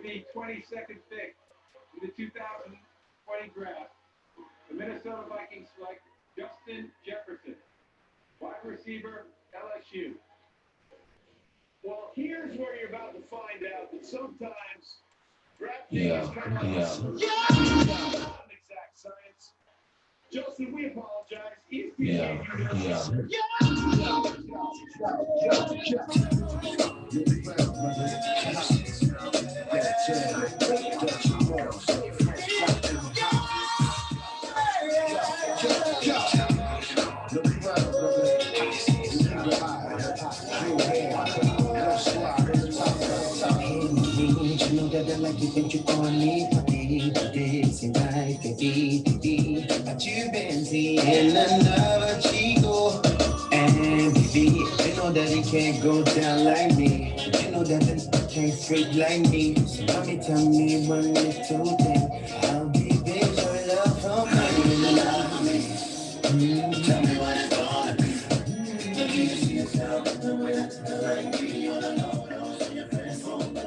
the 22nd pick in the 2020 draft, the Minnesota Vikings select Justin Jefferson, wide receiver, LSU. Well, here's where you're about to find out that sometimes drafting is kind of like not an exact science. Justin, we apologize. Like you think you're on me, today seems like baby, but you've been seeing another chico. And baby, you know that it can't go down like me. You know that it can't freak like me. So tell me one little thing. I'll be big for love from me. Tell me what it's gonna be. Do you see yourself in the way like me on a no, so your friends won't know.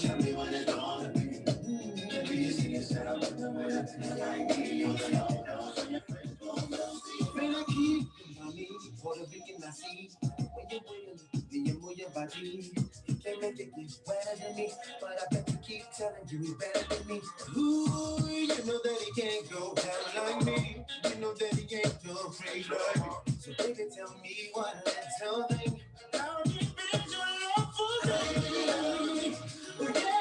Tell me what it's gonna be. Do you see yourself in the way like me on a no, so your friends won't know. When I keep me, Puerto Rican, I see. When you're with me, you move your body. You can't make it better than me, but I bet you keep telling you better than me. Ooh, you know that he can't go down like me. You know that he ain't no freak like me. So baby, tell me what little thing. How deep is your love for me? Oh, yeah.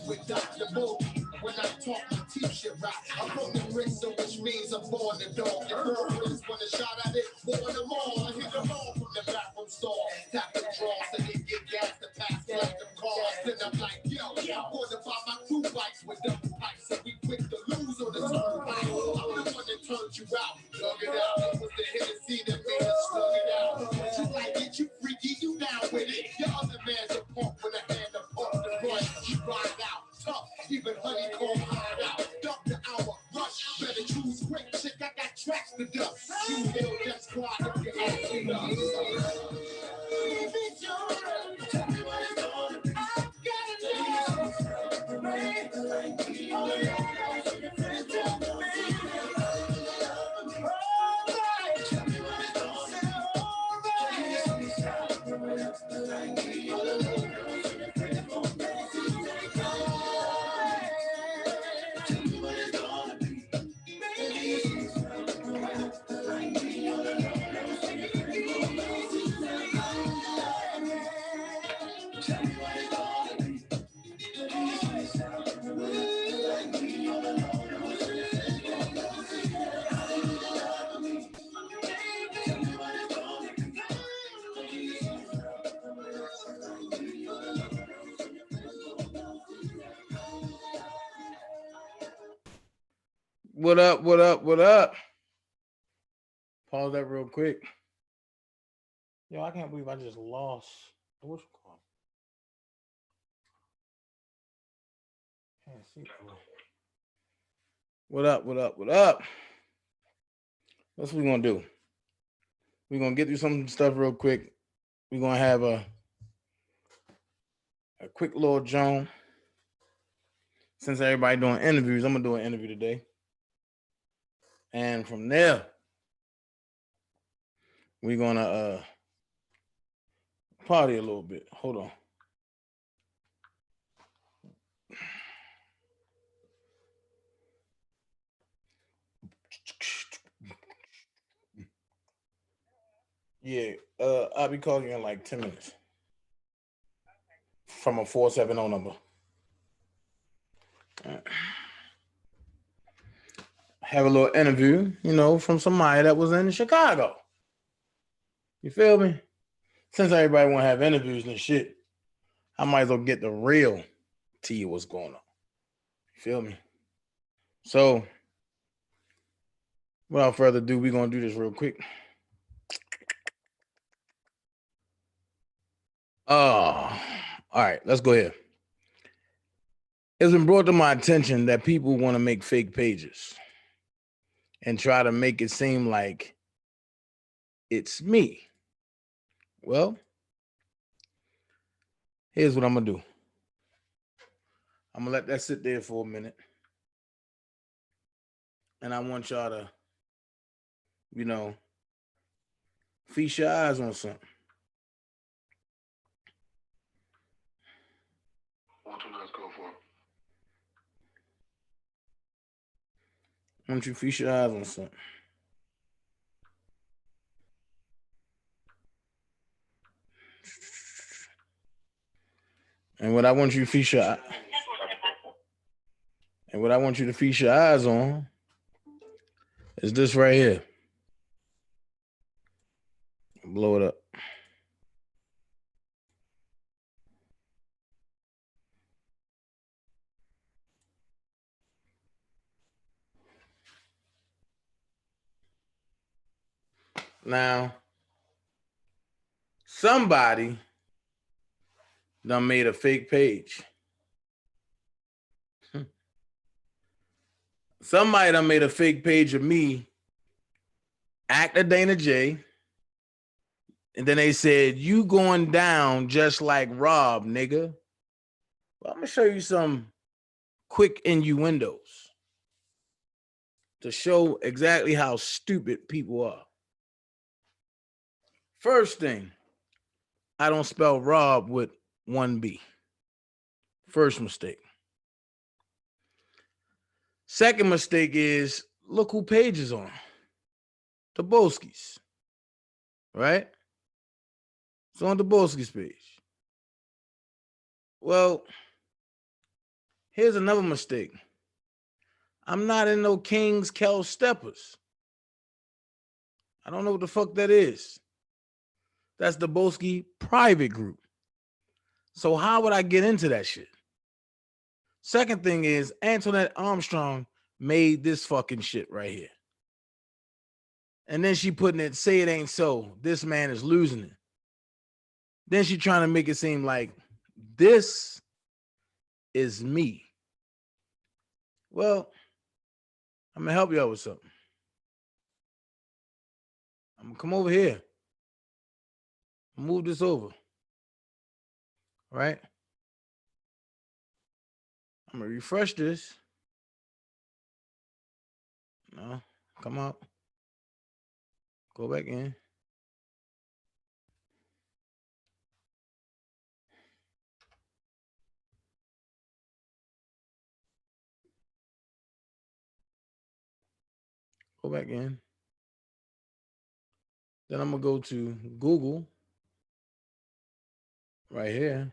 With Dr. Boogie, when I talk, my teeth shit rock. I'm from the Bristol, which means I'm born the dog. The girlfriends want a shot at it, born them all. I hit them all from the bathroom stall. Tap them draws, so they get gas to pass, black them cars. Then I'm like, yo, I'm going to buy my crew bikes with double pipes, so we quick to lose on the turnpike. I'm the one that turned you out, dug it out. It was the Hennessy that made us slug it out. But you like it, you freaky, you down with it. Your other man's a punk with a hand up off the run. You ride out. Tough, even honeycomb hide out. Dump the hour, rush, better choose quick. Shit, I got tracks to dust. You hill, that's squad if you ask me us. Tell me what it's gonna be. I've got to know. Like me, oh yeah, so your friends tell me. Alright, tell me what it's gonna be. Like me, oh yeah, so your friends won't know. What up, what up, what up? Pause that real quick. Yo, I can't believe I just lost. What's it called? Can't see. What up, what up, what up? That's what we're going to do. We're going to get through some stuff real quick. We're going to have a quick little Joan. Since everybody doing interviews, I'm going to do an interview today. And from there, we're going to party a little bit. Hold on. Yeah, I'll be calling you in like 10 minutes. From a 470 number. have a little interview, from somebody that was in Chicago. You feel me? Since everybody want to have interviews and shit, I might as well get the real tea of what's going on. You feel me? So, without further ado, we're going to do this real quick. All right, let's go ahead. It's been brought to my attention that people want to make fake pages and try to make it seem like it's me. Well, here's what I'm going to do. I'm going to let that sit there for a minute. And I want y'all to, feast your eyes on something. What do let's go for? I want you to feast your eyes on something. And what I want you to feast your eyes on is this right here. Blow it up. Now, somebody done made a fake page. Somebody done made a fake page of me, actor Dana J. And then they said, you going down just like Rob, nigga. Well, I'm going to show you some quick innuendos to show exactly how stupid people are. First thing, I don't spell Rob with one B. First mistake. Second mistake is, look who page is on. The Bolskis. Right? It's on the Bolskis page. Well, here's another mistake. I'm not in no King's Kel Steppers. I don't know what the fuck that is. That's the Bolski private group. So how would I get into that shit? Second thing is, Antoinette Armstrong made this fucking shit right here. And then she putting it, say it ain't so. This man is losing it. Then she trying to make it seem like this is me. Well, I'm going to help you out with something. I'm going to come over here. Move this over. Right? I'm going to refresh this. No, come out. Go back in. Go back in. Then I'm going to go to Google. Right here.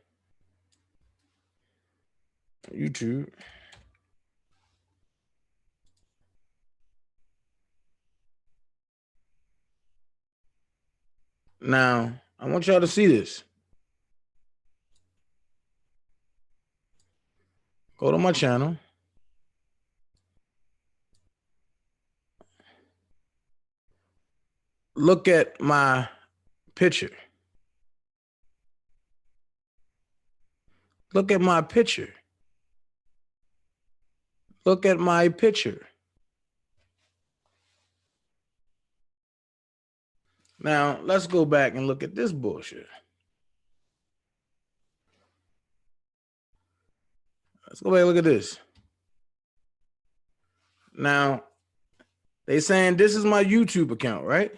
YouTube. Now, I want y'all to see this. Go to my channel. Look at my picture. Look at my picture. Look at my picture. Now, let's go back and look at this bullshit. Let's go back and look at this. Now, they saying this is my YouTube account, right?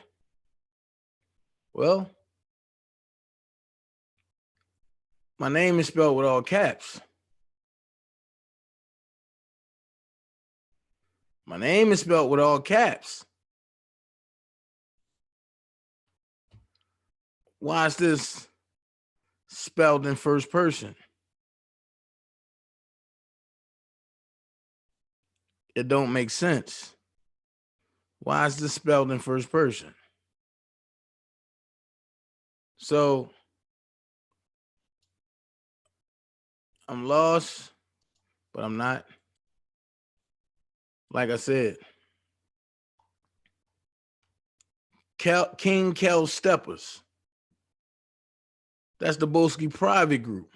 Well, my name is spelled with all caps. My name is spelled with all caps. Why is this spelled in first person? It don't make sense. Why is this spelled in first person? So I'm lost, but I'm not. Like I said, King Kel Steppers. That's the Boski private group.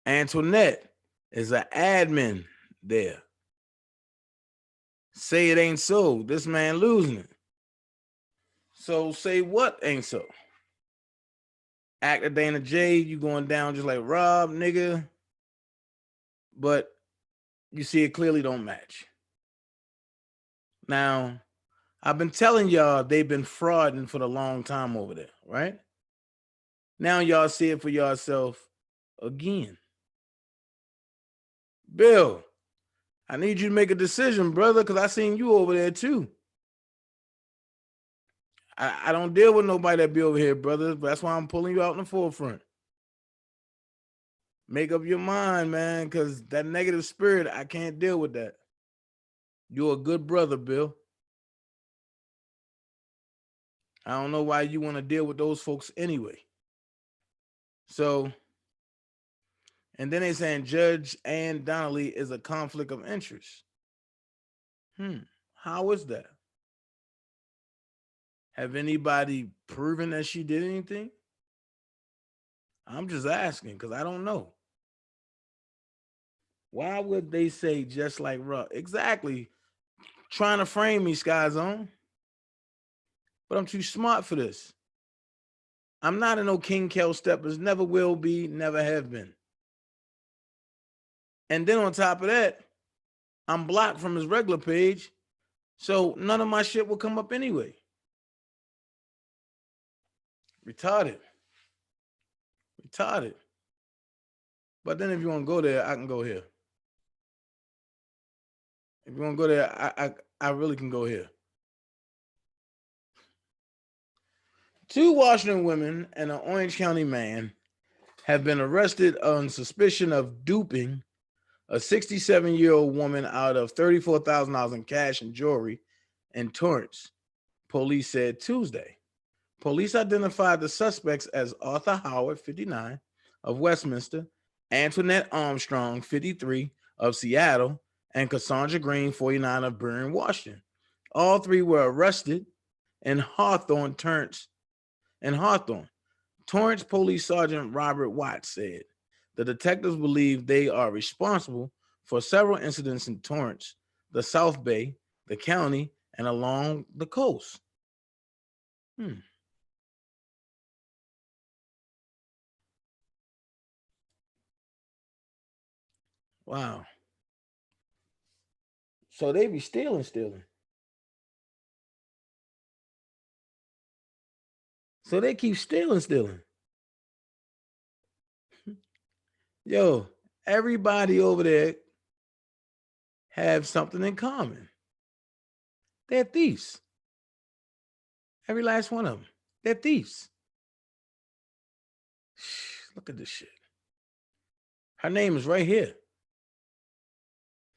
Antoinette is an admin there. Say it ain't so. This man losing it. So say what ain't so? Actor Dana J, you going down just like Rob, nigga. But you see it clearly don't match. Now, I've been telling y'all they've been frauding for a long time over there, right? Now y'all see it for yourself again. Bill, I need you to make a decision, brother, because I seen you over there too. I don't deal with nobody that be over here, brother. That's why I'm pulling you out in the forefront. Make up your mind, man, because that negative spirit, I can't deal with that. You're a good brother, Bill. I don't know why you want to deal with those folks anyway. So, and then they saying Judge Ann Donnelly is a conflict of interest. How is that? Have anybody proven that she did anything? I'm just asking because I don't know. Why would they say just like Ruck? Exactly. Trying to frame me, Sky Zone. But I'm too smart for this. I'm not in no King Kel Steppers. Never will be, never have been. And then on top of that, I'm blocked from his regular page. So none of my shit will come up anyway. Retarded. But then if you want to go there, I can go here. If you want to go there, I really can go here. 2 Washington women and an Orange County man have been arrested on suspicion of duping a 67-year-old woman out of $34,000 in cash and jewelry in Torrance, police said Tuesday. Police identified the suspects as Arthur Howard, 59, of Westminster, Antoinette Armstrong, 53, of Seattle, and Cassandra Green, 49, of Burn, Washington. All 3 were arrested in Hawthorne, Torrance. Torrance Police Sergeant Robert Watts said the detectives believe they are responsible for several incidents in Torrance, the South Bay, the county, and along the coast. Wow. So they be stealing. So they keep stealing. Yo, everybody over there have something in common. They're thieves. Every last one of them. They're thieves. Look at this shit. Her name is right here.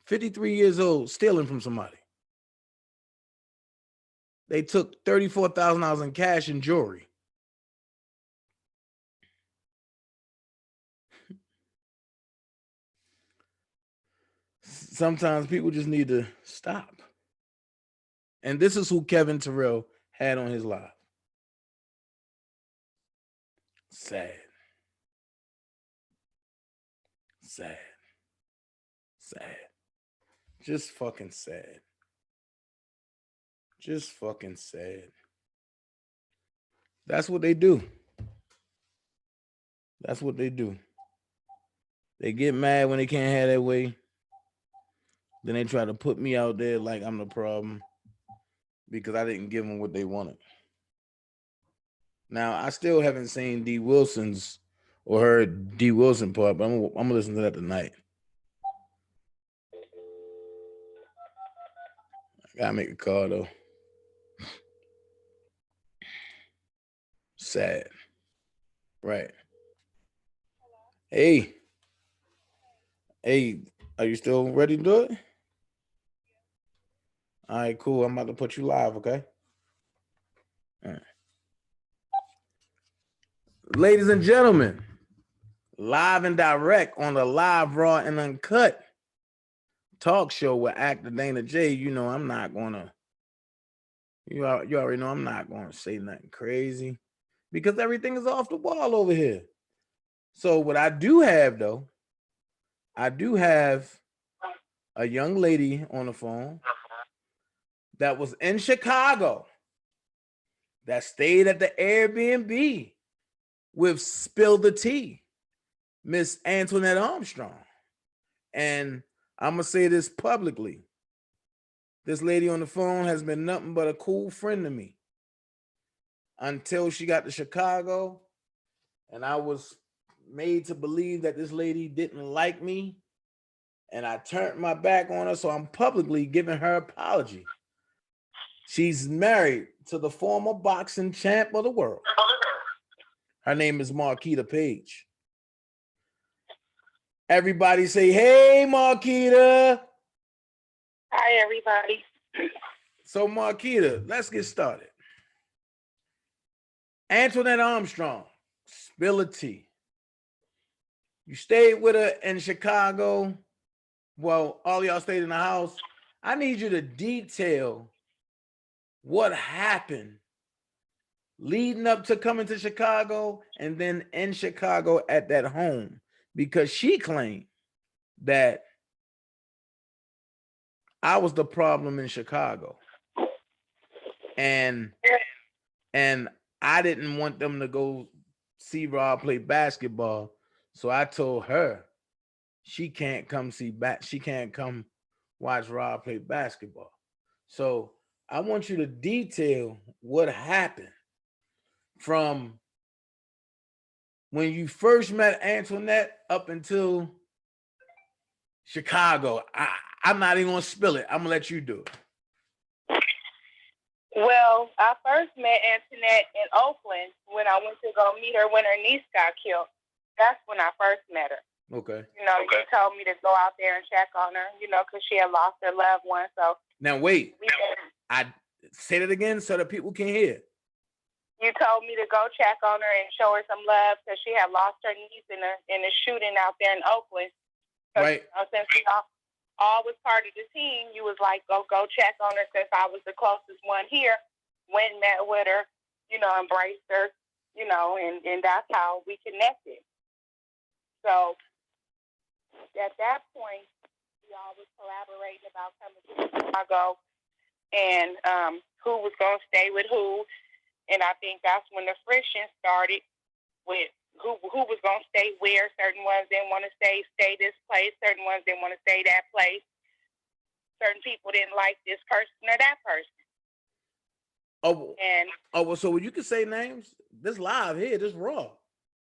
53 years old, stealing from somebody. They took $34,000 in cash and jewelry. Sometimes people just need to stop. And this is who Kevin Terrell had on his live. Sad. Just fucking sad. That's what they do. They get mad when they can't have their way. Then they try to put me out there like I'm the problem because I didn't give them what they wanted. Now, I still haven't seen D. Wilson's or heard D. Wilson part, but I'm going to listen to that tonight. I got to make a call, though. Sad. Right. Hey, are you still ready to do it? All right, cool. I'm about to put you live, okay? All right. Ladies and gentlemen, live and direct on the live, raw, and uncut talk show with actor Dana J. You know, I'm not gonna. You already know I'm not gonna say nothing crazy because everything is off the wall over here. So what I do have though, I do have a young lady on the phone that was in Chicago that stayed at the Airbnb with Spill the Tea, Miss Antoinette Armstrong. And I'm going to say this publicly. This lady on the phone has been nothing but a cool friend to me until she got to Chicago. And I was made to believe that this lady didn't like me. And I turned my back on her. So I'm publicly giving her apology. She's married to the former boxing champ of the world. Her name is Marquita Page. Everybody say, hey, Marquita. Hi, everybody. So, Marquita, let's get started. Antoinette Armstrong, spill a tea. You stayed with her in Chicago. Well, all y'all stayed in the house. I need you to detail what happened leading up to coming to Chicago and then in Chicago at that home, because she claimed that I was the problem in Chicago. And I didn't want them to go see Rob play basketball. So I told her she can't come she can't come watch Rob play basketball. So I want you to detail what happened from when you first met Antoinette up until Chicago. I'm not even gonna spill it. I'm gonna let you do it. Well, I first met Antoinette in Oakland when I went to go meet her when her niece got killed. That's when I first met her. Okay. You know, you told me to go out there and check on her, you know, because she had lost her loved one. So now wait, I say that again so that people can hear. You told me to go check on her and show her some love because she had lost her niece in a shooting out there in Oakland. So, right. You know, since we all was part of the team, you was like, go check on her since I was the closest one here. Went and met with her, you know, embraced her, you know, and that's how we connected. So at that point, we all was collaborating about coming to Chicago and who was going to stay with who. And I think that's when the friction started with who was going to stay where. Certain ones didn't want to stay this place. Certain ones didn't want to stay that place. Certain people didn't like this person or that person. Well, so you can say names. This live here, this raw.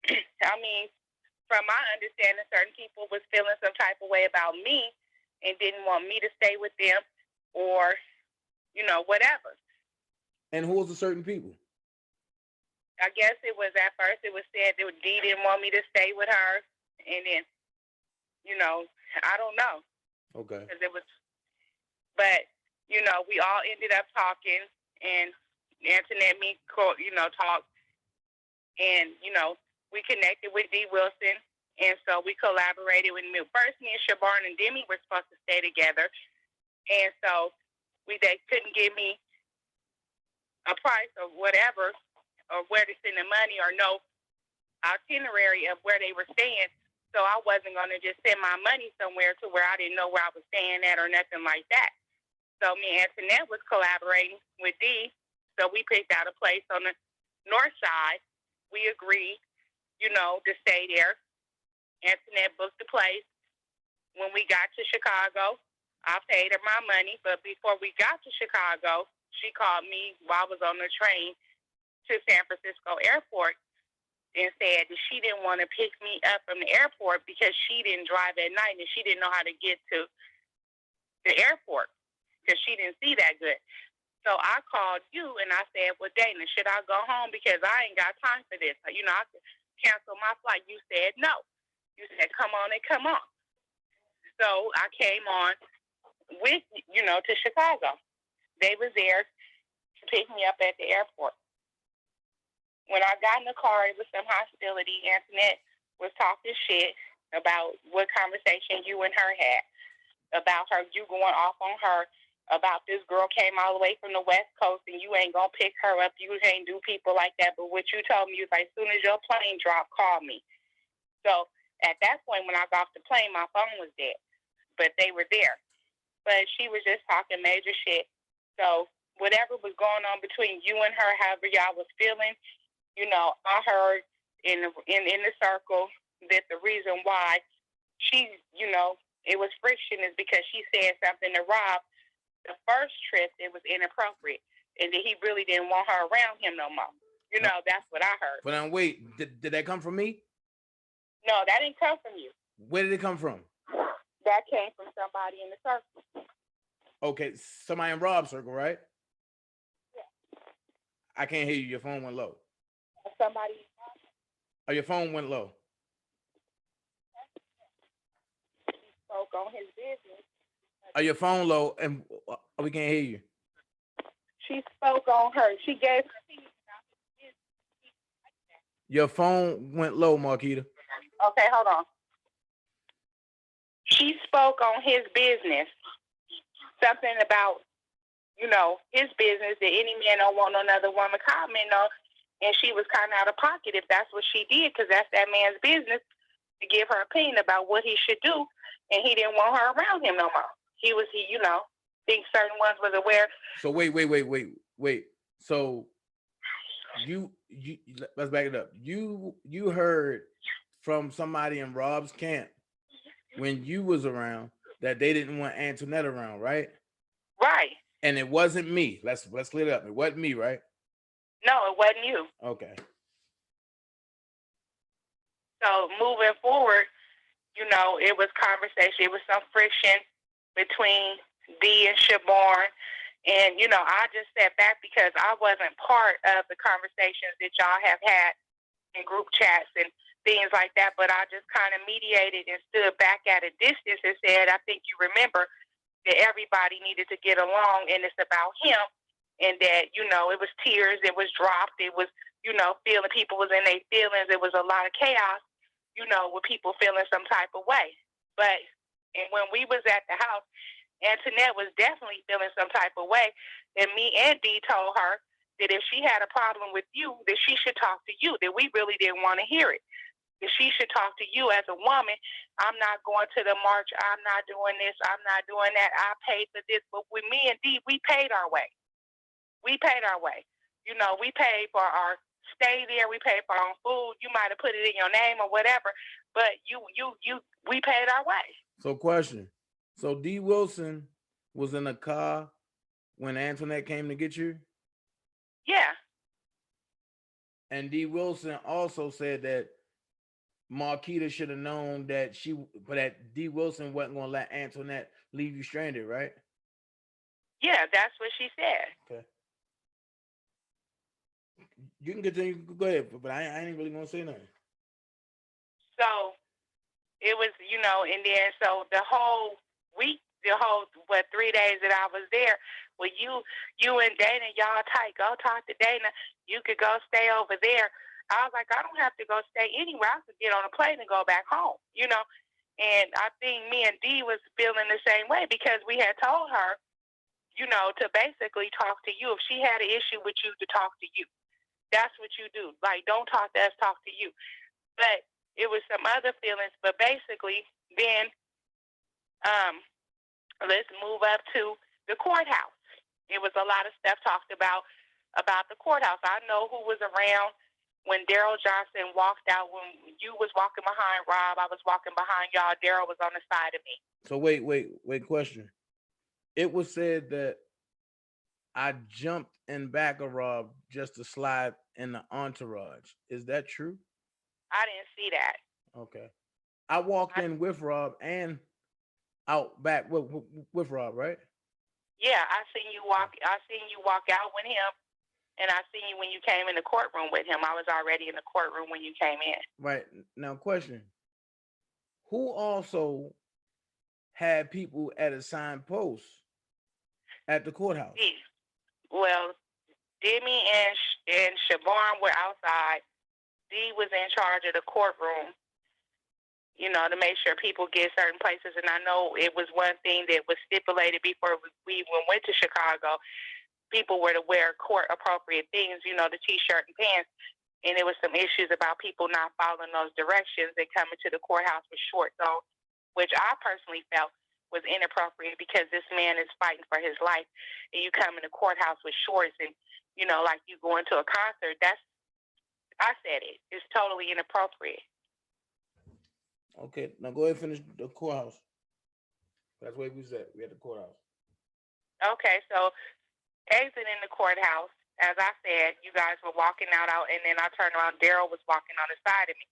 I mean, from my understanding, certain people was feeling some type of way about me and didn't want me to stay with them or, you know, whatever. And who was the certain people? I guess it was at first it was said that Dee didn't want me to stay with her, and then, you know, I don't know. Okay. Because but you know, we all ended up talking, and Antoinette and me, you know, talked, and you know, we connected with Dee Wilson, and so we collaborated with me. First, me and Shabarn and Demi were supposed to stay together, and so they couldn't give me a price or whatever, or where to send the money, or no itinerary of where they were staying. So I wasn't going to just send my money somewhere to where I didn't know where I was staying at or nothing like that. So me and Antoinette was collaborating with Dee. So we picked out a place on the north side. We agreed, you know, to stay there. Antoinette booked the place. When we got to Chicago, I paid her my money. But before we got to Chicago, she called me while I was on the train to San Francisco Airport and said that she didn't want to pick me up from the airport because she didn't drive at night and she didn't know how to get to the airport because she didn't see that good. So I called you and I said, well, Dana, should I go home because I ain't got time for this? You know, I could cancel my flight. You said no. You said, come on and come on. So I came on with, you know, to Chicago. they was there to pick me up at the airport. When I got in the car, it was some hostility. Antoinette was talking shit about what conversation you and her had, about her, you going off on her, about this girl came all the way from the West Coast and you ain't gonna pick her up. You ain't do people like that. But what you told me was like, as soon as your plane dropped, call me. So at that point, when I got off the plane, my phone was dead, but they were there. But she was just talking major shit. So whatever was going on between you and her, however y'all was feeling, you know, I heard in the circle that the reason why she, you know, it was friction is because she said something to Rob the first trip that was inappropriate, and that he really didn't want her around him no more. You know, that's what I heard. But now wait, did that come from me? No, that didn't come from you. Where did it come from? That came from somebody in the circle. Okay, somebody in Rob's circle, right? Yeah. I can't hear you. Your phone went low. Somebody. Oh, your phone went low. He spoke on his business. Oh, your phone low, and we can't hear you. She spoke on her. She gave her opinion about his business. Your phone went low, Marquita. Okay, hold on. She spoke on his business. Something about, you know, his business that any man don't want another woman comment on. And she was kind of out of pocket if that's what she did, because that's that man's business to give her opinion about what he should do. And he didn't want her around him no more. He, you know, think certain ones was aware. So wait. So you let's back it up. You heard from somebody in Rob's camp when you was around that they didn't want Antoinette around, right? Right. And it wasn't me. Let's clear it up. It wasn't me, right? No, it wasn't you. Okay. So moving forward, you know, it was conversation. It was some friction between D and Shaborn. And, you know, I just sat back because I wasn't part of the conversations that y'all have had in group chats and things like that. But I just kind of mediated and stood back at a distance and said, I think you remember that everybody needed to get along and it's about him. And that, you know, it was tears, it was dropped, it was, you know, feeling people was in their feelings. It was a lot of chaos, you know, with people feeling some type of way. But, and when we was at the house, Antoinette was definitely feeling some type of way. And me and Dee told her that if she had a problem with you, that she should talk to you, that we really didn't want to hear it. That she should talk to you as a woman. I'm not going to the march. I'm not doing this. I'm not doing that. I paid for this. But with me and Dee, we paid our way. We paid our way. You know, we paid for our stay there. We paid for our own food. You might have put it in your name or whatever, but we paid our way. So question. So D. Wilson was in a car when Antoinette came to get you? Yeah. And D. Wilson also said that Marquita should have known that that D. Wilson wasn't going to let Antoinette leave you stranded, right? Yeah, that's what she said. Okay. You can continue. Go ahead, but I ain't really going to say nothing. So it was, you know, and then so the whole week, 3 days that I was there, well, you and Dana, y'all tight. Go talk to Dana. You could go stay over there. I was like, I don't have to go stay anywhere. I could get on a plane and go back home, you know. And I think me and Dee was feeling the same way because we had told her, you know, to basically talk to you. If she had an issue with you, to talk to you. That's what you do. Like, don't talk to us, talk to you. But it was some other feelings. But basically, then let's move up to the courthouse. It was a lot of stuff talked about the courthouse. I know who was around when Daryl Johnson walked out. When you was walking behind Rob, I was walking behind y'all. Daryl was on the side of me. So wait, question. It was said that I jumped in back of Rob just to slide in the entourage. Is that true? I didn't see that. Okay. I walked in with Rob and out back with Rob, right? Yeah, I seen you walk out with him, and I seen you when you came in the courtroom with him. I was already in the courtroom when you came in. Right. Now, question. Who also had people at assigned posts at the courthouse? Well, Demi and Siobhan were outside. Dee was in charge of the courtroom, to make sure people get certain places. And I know it was one thing that was stipulated before we went to Chicago. People were to wear court appropriate things, the T-shirt and pants. And there was some issues about people not following those directions and coming to the courthouse with shorts on, which I personally felt was inappropriate because this man is fighting for his life, and you come in the courthouse with shorts and, like you go into a concert. I said it. It's totally inappropriate. Okay, now go ahead and finish the courthouse. That's where we was at. We at the courthouse. Okay, so exiting the courthouse, as I said, you guys were walking out, and then I turned around. Daryl was walking on the side of me.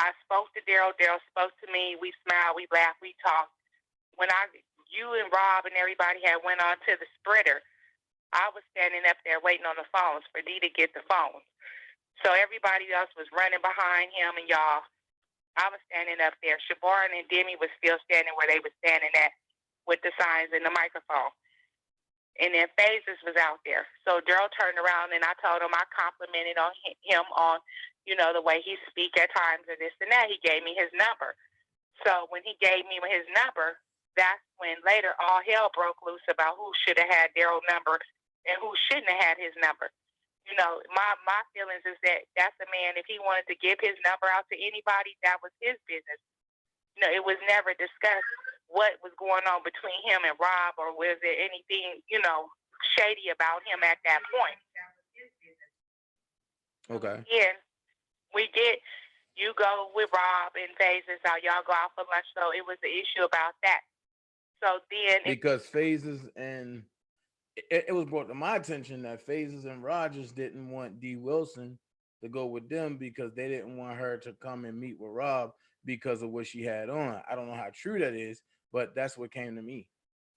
I spoke to Daryl. Daryl spoke to me. We smiled, we laughed, we talked. When you and Rob and everybody had went on to the spreader, I was standing up there waiting on the phones for Dee to get the phones. So everybody else was running behind him and y'all. I was standing up there. Siobhan and Demi was still standing where they were standing at with the signs and the microphone. And then Phases was out there. So Daryl turned around and I told him I complimented on him on, the way he speak at times and this and that. He gave me his number. So when he gave me his number, that's when later all hell broke loose about who should have had Daryl's number and who shouldn't have had his number. My feelings is that that's a man, if he wanted to give his number out to anybody, that was his business. It was never discussed what was going on between him and Rob, or was there anything, shady about him at that point. Okay. Yeah, you go with Rob and Phases, y'all go out for lunch, so it was the issue about that. So then... Because Phases and... It was brought to my attention that Phases and Rogers didn't want Dee Wilson to go with them because they didn't want her to come and meet with Rob because of what she had on. I don't know how true that is, but that's what came to me.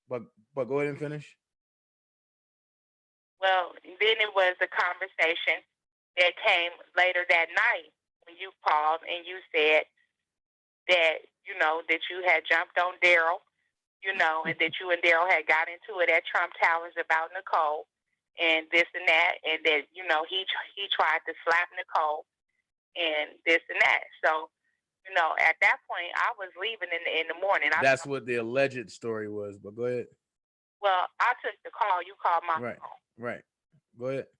But go ahead and finish. Well, then it was a conversation that came later that night when you called and you said that, that you had jumped on Daryl, and that you and Daryl had got into it at Trump Towers about Nicole and this and that, and that, he tried to slap Nicole and this and that. So, at that point, I was leaving in the morning. That's what the alleged story was, but go ahead. Well, I took the call. You called my phone. Right. Go ahead.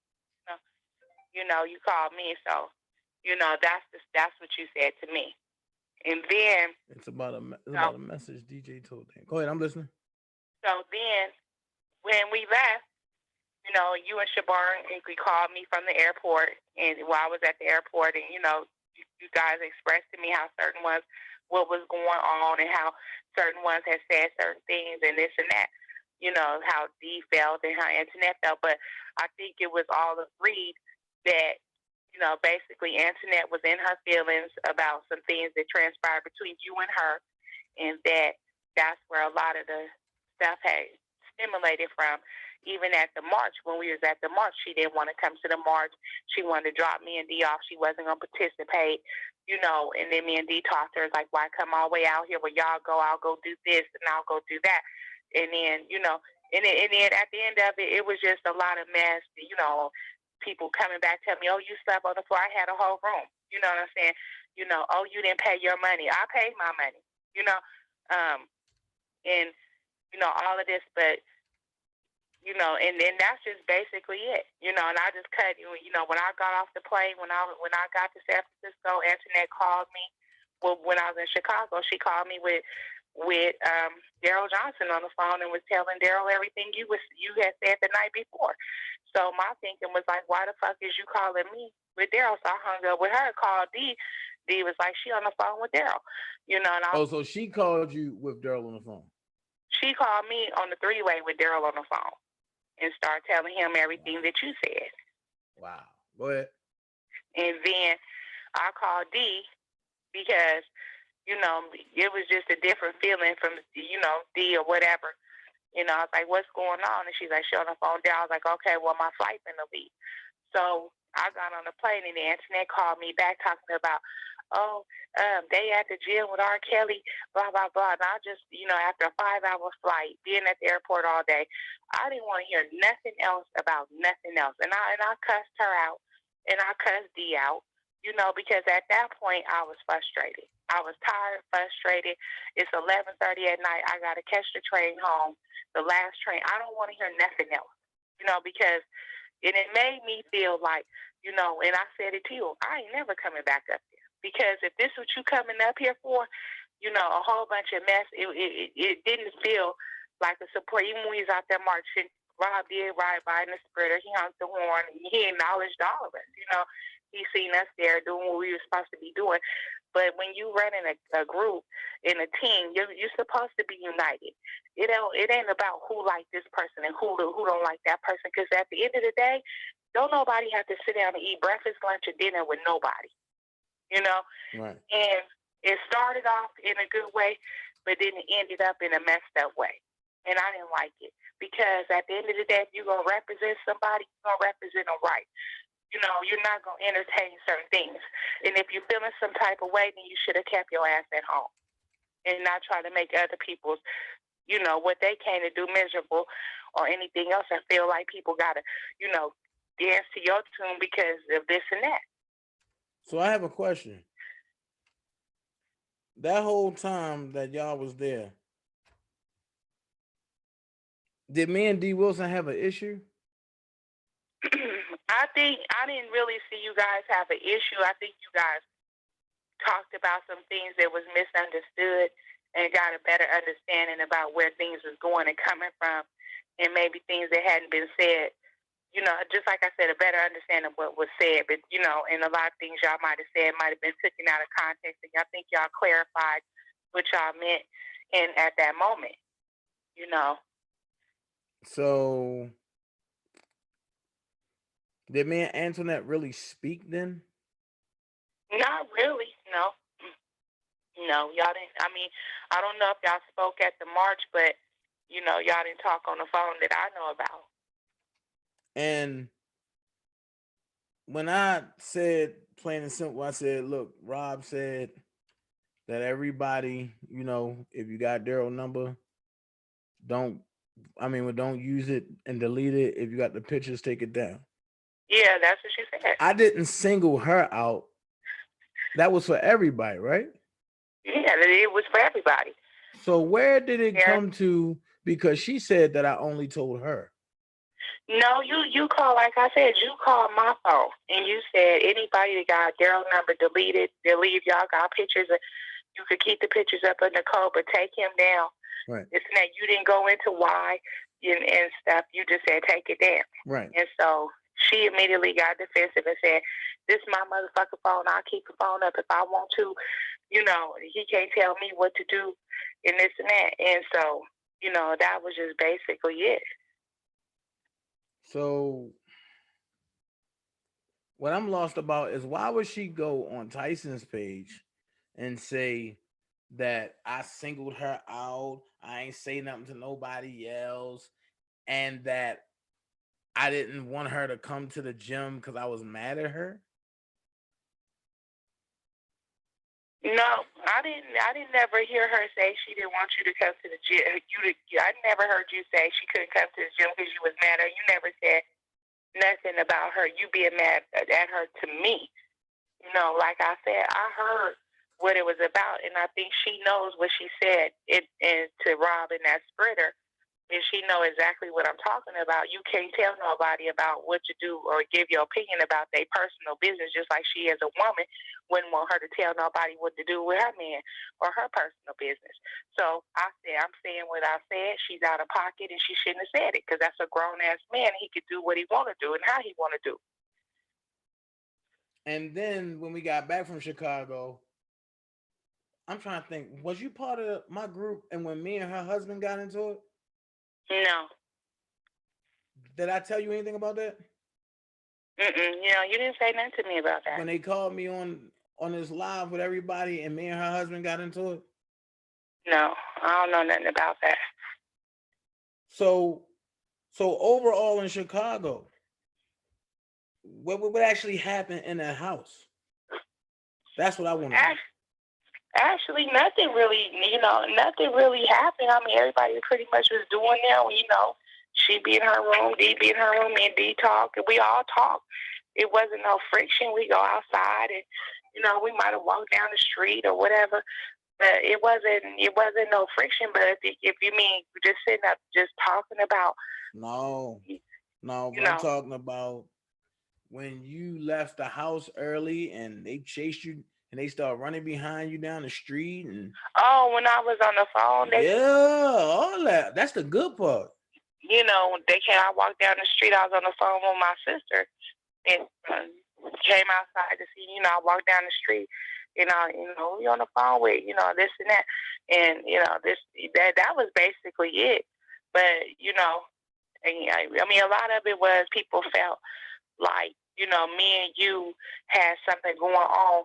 You called me, so, that's what you said to me. And then it's about a message DJ told them. Go ahead, I'm listening. So then when we left, you and Siobhan, we called me from the airport, and while I was at the airport, and you guys expressed to me how certain ones, what was going on, and how certain ones had said certain things and this and that. How Dee felt and how Antoinette felt, but I think it was all agreed that basically Antoinette was in her feelings about some things that transpired between you and her, and that's where a lot of the stuff had stimulated from. Even at the march, when we was at the march, she didn't want to come to the march. She wanted to drop me and Dee off. She wasn't going to participate, and then me and Dee talked to her, like, why come all the way out here where y'all go? I'll go do this and I'll go do that. And then, and then at the end of it, it was just a lot of mess, people coming back telling me, oh, you slept on the floor. I had a whole room. You know what I'm saying? Oh, you didn't pay your money. I paid my money, and, all of this, but, and then that's just basically it, and I just cut, when I got off the plane, when I got to San Francisco, Antoinette called me. Well, when I was in Chicago, she called me with Daryl Johnson on the phone and was telling Daryl everything you had said the night before. So my thinking was like, why the fuck is you calling me with Daryl? So I hung up with her, called Dee. Dee was like, she on the phone with Daryl. So she called you with Daryl on the phone? She called me on the three-way with Daryl on the phone and started telling him everything that you said. Wow. Go ahead. And then I called Dee because, it was just a different feeling from, Dee or whatever. I was like, what's going on? And she's like, she on the phone down. I was like, okay, well, my flight's in the lead. So I got on the plane, and the Antoinette called me back talking about, oh, they at the gym with R. Kelly, blah, blah, blah. And I just, after a 5-hour flight, being at the airport all day, I didn't want to hear nothing else about nothing else. And I cussed her out and I cussed D out, because at that point I was frustrated. I was tired, frustrated. It's 11:30 at night. I got to catch the train home, the last train. I don't want to hear nothing else, because and it made me feel like, and I said it to you, I ain't never coming back up there. Because if this is what you coming up here for, a whole bunch of mess, it didn't feel like a support. Even when he was out there marching, Rob did ride by in the spreader. He honked the horn. And he acknowledged all of us. He seen us there doing what we were supposed to be doing. But when you run in a group, in a team, you're supposed to be united. It ain't about who like this person and who don't like that person. Because at the end of the day, don't nobody have to sit down and eat breakfast, lunch, or dinner with nobody. Right. And it started off in a good way, but then it ended up in a messed up way. And I didn't like it. Because at the end of the day, if you're going to represent somebody, you're going to represent them right. You're not going to entertain certain things. And if you're feeling some type of way, then you should have kept your ass at home and not try to make other people's, what they came to do miserable or anything else. I feel like people got to, dance to your tune because of this and that. So I have a question. That whole time that y'all was there, did me and D. Wilson have an issue? I think I didn't really see you guys have an issue. I think you guys talked about some things that was misunderstood and got a better understanding about where things was going and coming from, and maybe things that hadn't been said. Just like I said, a better understanding of what was said. But, and a lot of things y'all might have said might have been taken out of context. And I think y'all clarified what y'all meant at that moment, So did me and Antoinette really speak then? Not really, no. No, y'all didn't. I mean, I don't know if y'all spoke at the march, but, y'all didn't talk on the phone that I know about. And when I said, plain and simple, I said, look, Rob said that everybody, if you got Daryl's number, don't use it and delete it. If you got the pictures, take it down. Yeah, that's what she said. I didn't single her out. That was for everybody, right? Yeah, it was for everybody. So where did it come to? Because she said that I only told her. No, you called, like I said, you called my phone and you said anybody that got Daryl's number deleted, delete. Y'all got pictures. You could keep the pictures up in the code, but take him down. Right. It's not, you didn't go into why and stuff. You just said take it down. Right. And so she immediately got defensive and said, "This is my motherfucking phone. I'll keep the phone up if I want to. He can't tell me what to do and this and that." And so, that was just basically it. So what I'm lost about is why would she go on Tyson's page and say that I singled her out, I ain't say nothing to nobody else, and that I didn't want her to come to the gym because I was mad at her? No, I didn't never hear her say she didn't want you to come to the gym. I never heard you say she couldn't come to the gym because you was mad at her. You never said nothing about her, you being mad at her to me. Like I said, I heard what it was about, and I think she knows what she said and to Rob in that spreader, and she know exactly what I'm talking about. You can't tell nobody about what to do or give your opinion about their personal business, just like she as a woman wouldn't want her to tell nobody what to do with her man or her personal business. So I'm saying what I said. She's out of pocket, and she shouldn't have said it because that's a grown-ass man. He could do what he want to do and how he want to do. And then when we got back from Chicago, I'm trying to think, was you part of my group and when me and her husband got into it? No. Did I tell you anything about that? You didn't say nothing to me about that. When they called me on this live with everybody and me and her husband got into it? No, I don't know nothing about that. So overall in Chicago, what actually happened in that house That's what I want to know. Actually, nothing really, nothing really happened. I mean, everybody pretty much was doing them. She be in her room, D be in her room, me and D talk, and we all talk. It wasn't no friction. We go outside, and we might have walked down the street or whatever, but it wasn't no friction. But if you mean just sitting up, just talking about, no, but I'm talking about when you left the house early and they chased you and they start running behind you down the street and when I was on the phone, all that. That's the good part. I walked down the street. I was on the phone with my sister, and came outside to see. I walked down the street. We on the phone with this and that, and that was basically it. But I mean, a lot of it was people felt like me and you had something going on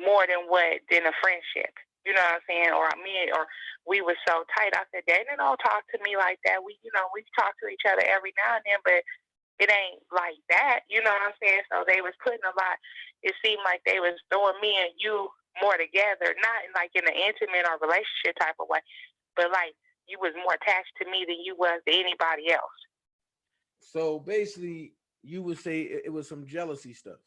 more than a friendship. You know what I'm saying? Or we were so tight. I said, they don't talk to me like that. We talk to each other every now and then, but it ain't like that. You know what I'm saying? So they was putting a lot. It seemed like they was throwing me and you more together, not like in an intimate or relationship type of way, but like you was more attached to me than you was to anybody else. So basically, you would say it was some jealousy stuff.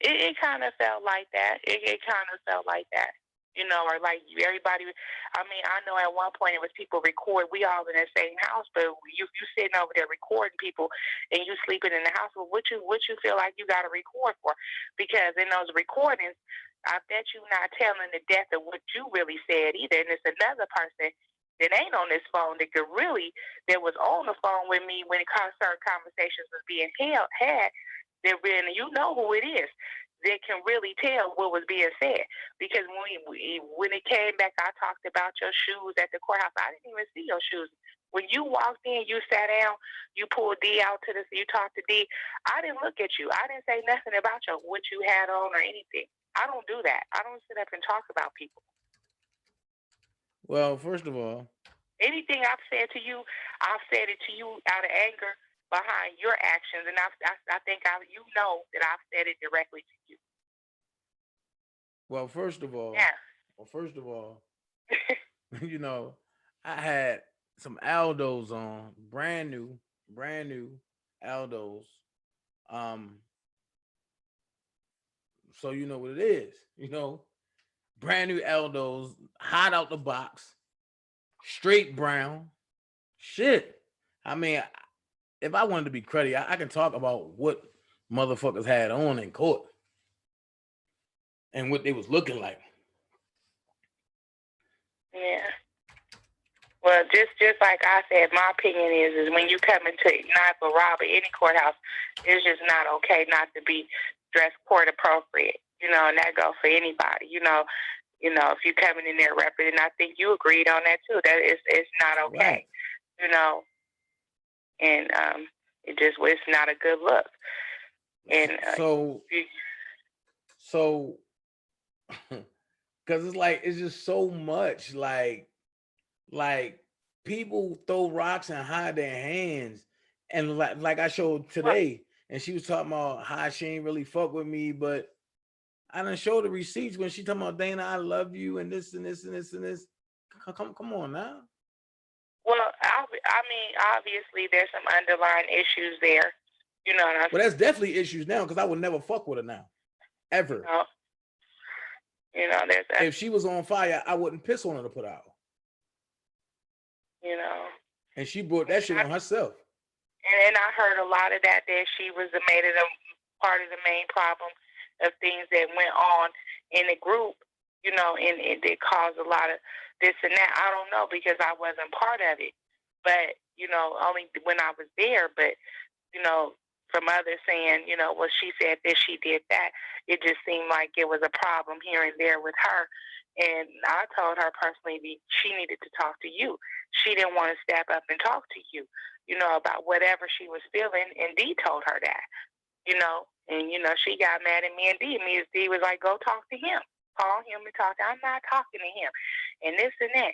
It kind of felt like that. It kind of felt like that. Or like everybody. I mean, I know at one point it was people record. We all in the same house, but you sitting over there recording people, and you sleeping in the house. Well, what you feel like you got to record for? Because in those recordings, I bet you not telling the depth of what you really said either. And it's another person that ain't on this phone that was on the phone with me when certain conversations was being had. That really, who it is. That can really tell what was being said. Because when it came back, I talked about your shoes at the courthouse. I didn't even see your shoes. When you walked in, you sat down, you pulled D out you talked to D. I didn't look at you. I didn't say nothing about what you had on or anything. I don't do that. I don't sit up and talk about people. Well, first of all, anything I've said to you, I've said it to you out of anger behind your actions, and I think that I've said it directly to you. Well, first of all, I had some Aldos on, brand new Aldos. So you know what it is, brand new Aldos, hot out the box, straight brown. Shit. I mean, if I wanted to be cruddy, I can talk about what motherfuckers had on in court and what they was looking like. Yeah. Well, just like I said, my opinion is when you come into not for robbery, any courthouse, it's just not okay not to be dressed court appropriate. And that goes for anybody. If you coming in there repping, and I think you agreed on that too. That it's not okay. Right. And it's not a good look. And so because it's just so much like people throw rocks and hide their hands, and like I showed today, and she was talking about how she ain't really fuck with me, but I done show the receipts when she talking about, Dana, I love you and this and this and this and this. Come on now. Well, I mean, obviously there's some underlying issues there. Well, that's definitely issues now, because I would never fuck with her now, ever. There's if she was on fire, I wouldn't piss on her to put out. And she brought that shit on herself. And I heard a lot of that she was made it a part of the main problem of things that went on in the group, and it caused a lot of this and that. I don't know, because I wasn't part of it, but only when I was there. But from others saying, well, she said this, she did that. It just seemed like it was a problem here and there with her. And I told her personally she needed to talk to you. She didn't want to step up and talk to you, about whatever she was feeling. And Dee told her that, and, she got mad at me and Dee. Me and Dee was like, go talk to him. Call him and talk to him. I'm not talking to him. And this and that.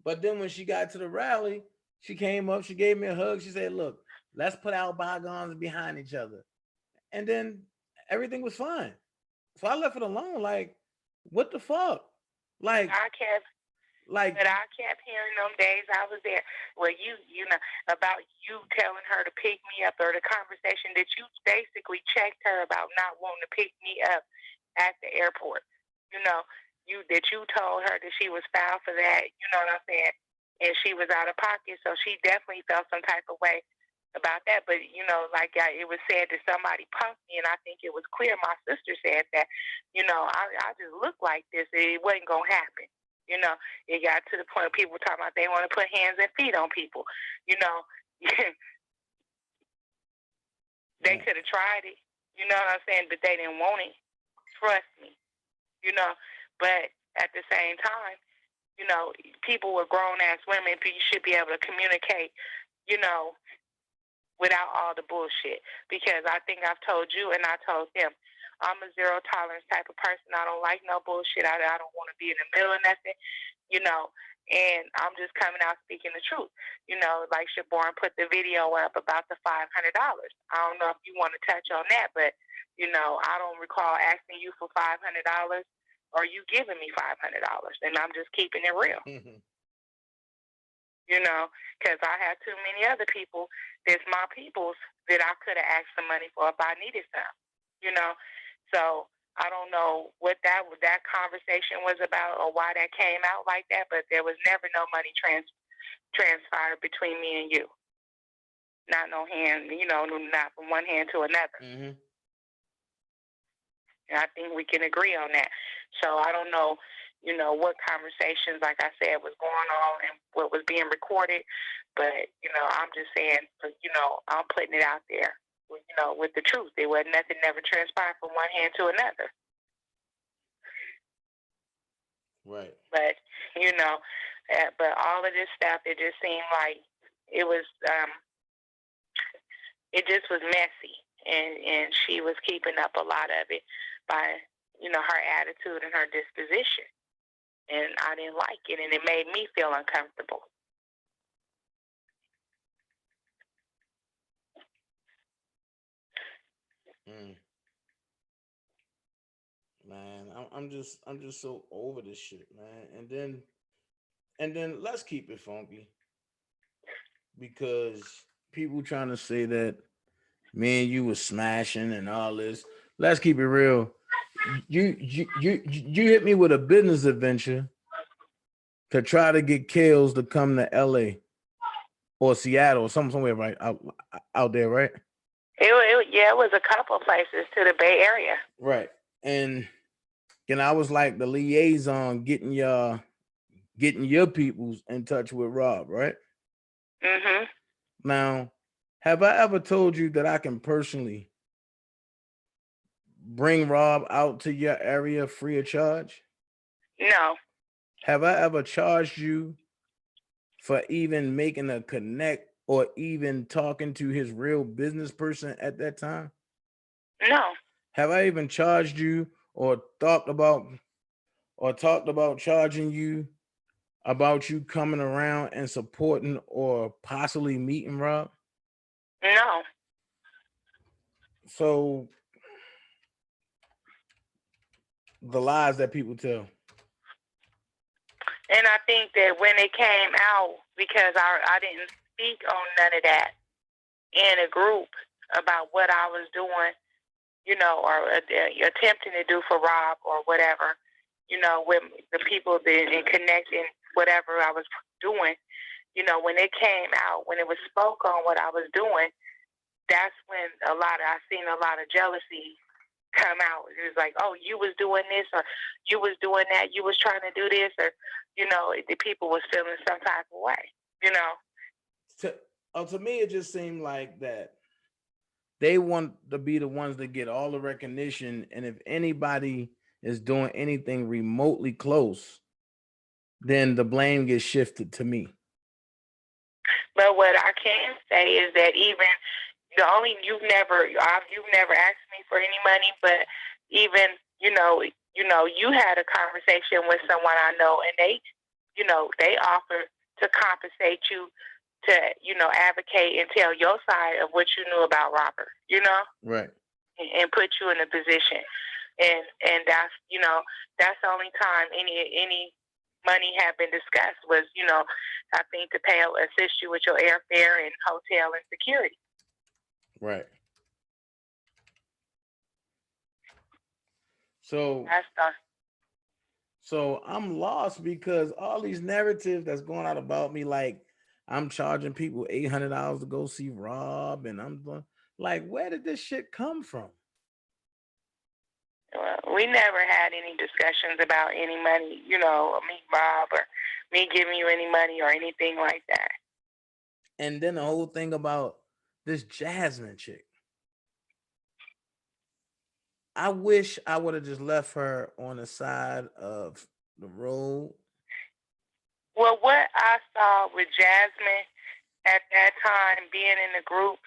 But then when she got to the rally, she came up, she gave me a hug. She said, look, let's put our bygones behind each other. And then everything was fine. So I left it alone. Like, what the fuck? Like, I kept, like, but I kept hearing them days I was there where you know, about you telling her to pick me up, or the conversation that you basically checked her about not wanting to pick me up at the airport. You know, you told her that she was foul for that. You know what I'm saying? And she was out of pocket, so she definitely felt some type of way about that. But you know, like it was said that somebody punked me, and I think it was clear. My sister said that, you know, I just look like this. It wasn't gonna happen. You know, it got to the point of people talking about they want to put hands and feet on people. You know, they could have tried it. You know what I'm saying? But they didn't want it. Trust me. You know, but at the same time, you know, people were grown ass women. You should be able to communicate. You know, without all the bullshit. Because I think I've told you and I told him, I'm a zero tolerance type of person. I don't like no bullshit. I don't want to be in the middle of nothing, you know. And I'm just coming out speaking the truth. You know, like Shaborn put the video up about the $500. I don't know if you want to touch on that, but, you know, I don't recall asking you for $500 or you giving me $500. And I'm just keeping it real. You know, because I have too many other people that's my peoples that I could have asked some money for if I needed some, you know. So I don't know what that conversation was about or why that came out like that, but there was never no money transpired between me and you. Not no hand, you know, not from one hand to another. Mm-hmm. And I think we can agree on that. So I don't know, you know, what conversations, like I said, was going on and what was being recorded. But, you know, I'm just saying, you know, I'm putting it out there, you know, with the truth. There was nothing never transpired from one hand to another. Right. But, you know, but all of this stuff, it just seemed like it was, it just was messy. And she was keeping up a lot of it by, you know, her attitude and her disposition. And I didn't like it, and it made me feel uncomfortable. Man, I'm just so over this shit, man. And then let's keep it funky, because people trying to say that me and you was smashing and all this. Let's keep it real. You hit me with a business adventure to try to get Kales to come to LA or Seattle or somewhere right out there, right? It was a couple of places to the Bay Area. Right. And I was like the liaison getting your peoples in touch with Rob, right? Mm-hmm. Now, have I ever told you that I can personally bring Rob out to your area free of charge? No. Have I ever charged you for even making a connect or even talking to his real business person at that time? No. Have I even charged you or talked about charging you about you coming around and supporting or possibly meeting Rob? No. So the lies that people tell. And I think that when it came out, because I didn't speak on none of that in a group about what I was doing, you know, or attempting to do for Rob or whatever, you know, with the people in connecting whatever I was doing, you know, when it came out, when it was spoke on what I was doing, that's when I seen a lot of jealousy come out. It was like, oh, you was doing this or you was doing that, you was trying to do this, or, you know, the people was feeling some type of way, you know. To me, it just seemed like that they want to be the ones that get all the recognition, and if anybody is doing anything remotely close, then the blame gets shifted to me. But what I can say is that even you've never asked me for any money, but even you had a conversation with someone I know, and they offer to compensate you to advocate and tell your side of what you knew about Robert, right, and put you in a position. and that's that's the only time any money had been discussed was I think to pay assist you with your airfare and hotel and security. Right. So That's the So I'm lost because all these narratives that's going out about me, like I'm charging people $800 to go see Rob, and like, where did this shit come from? well, we never had any discussions about any money, me, Bob, or me giving you any money or anything like that. And then the whole thing about this Jasmine chick. I wish I would have just left her on the side of the road. Well, what I saw with Jasmine at that time being in the group,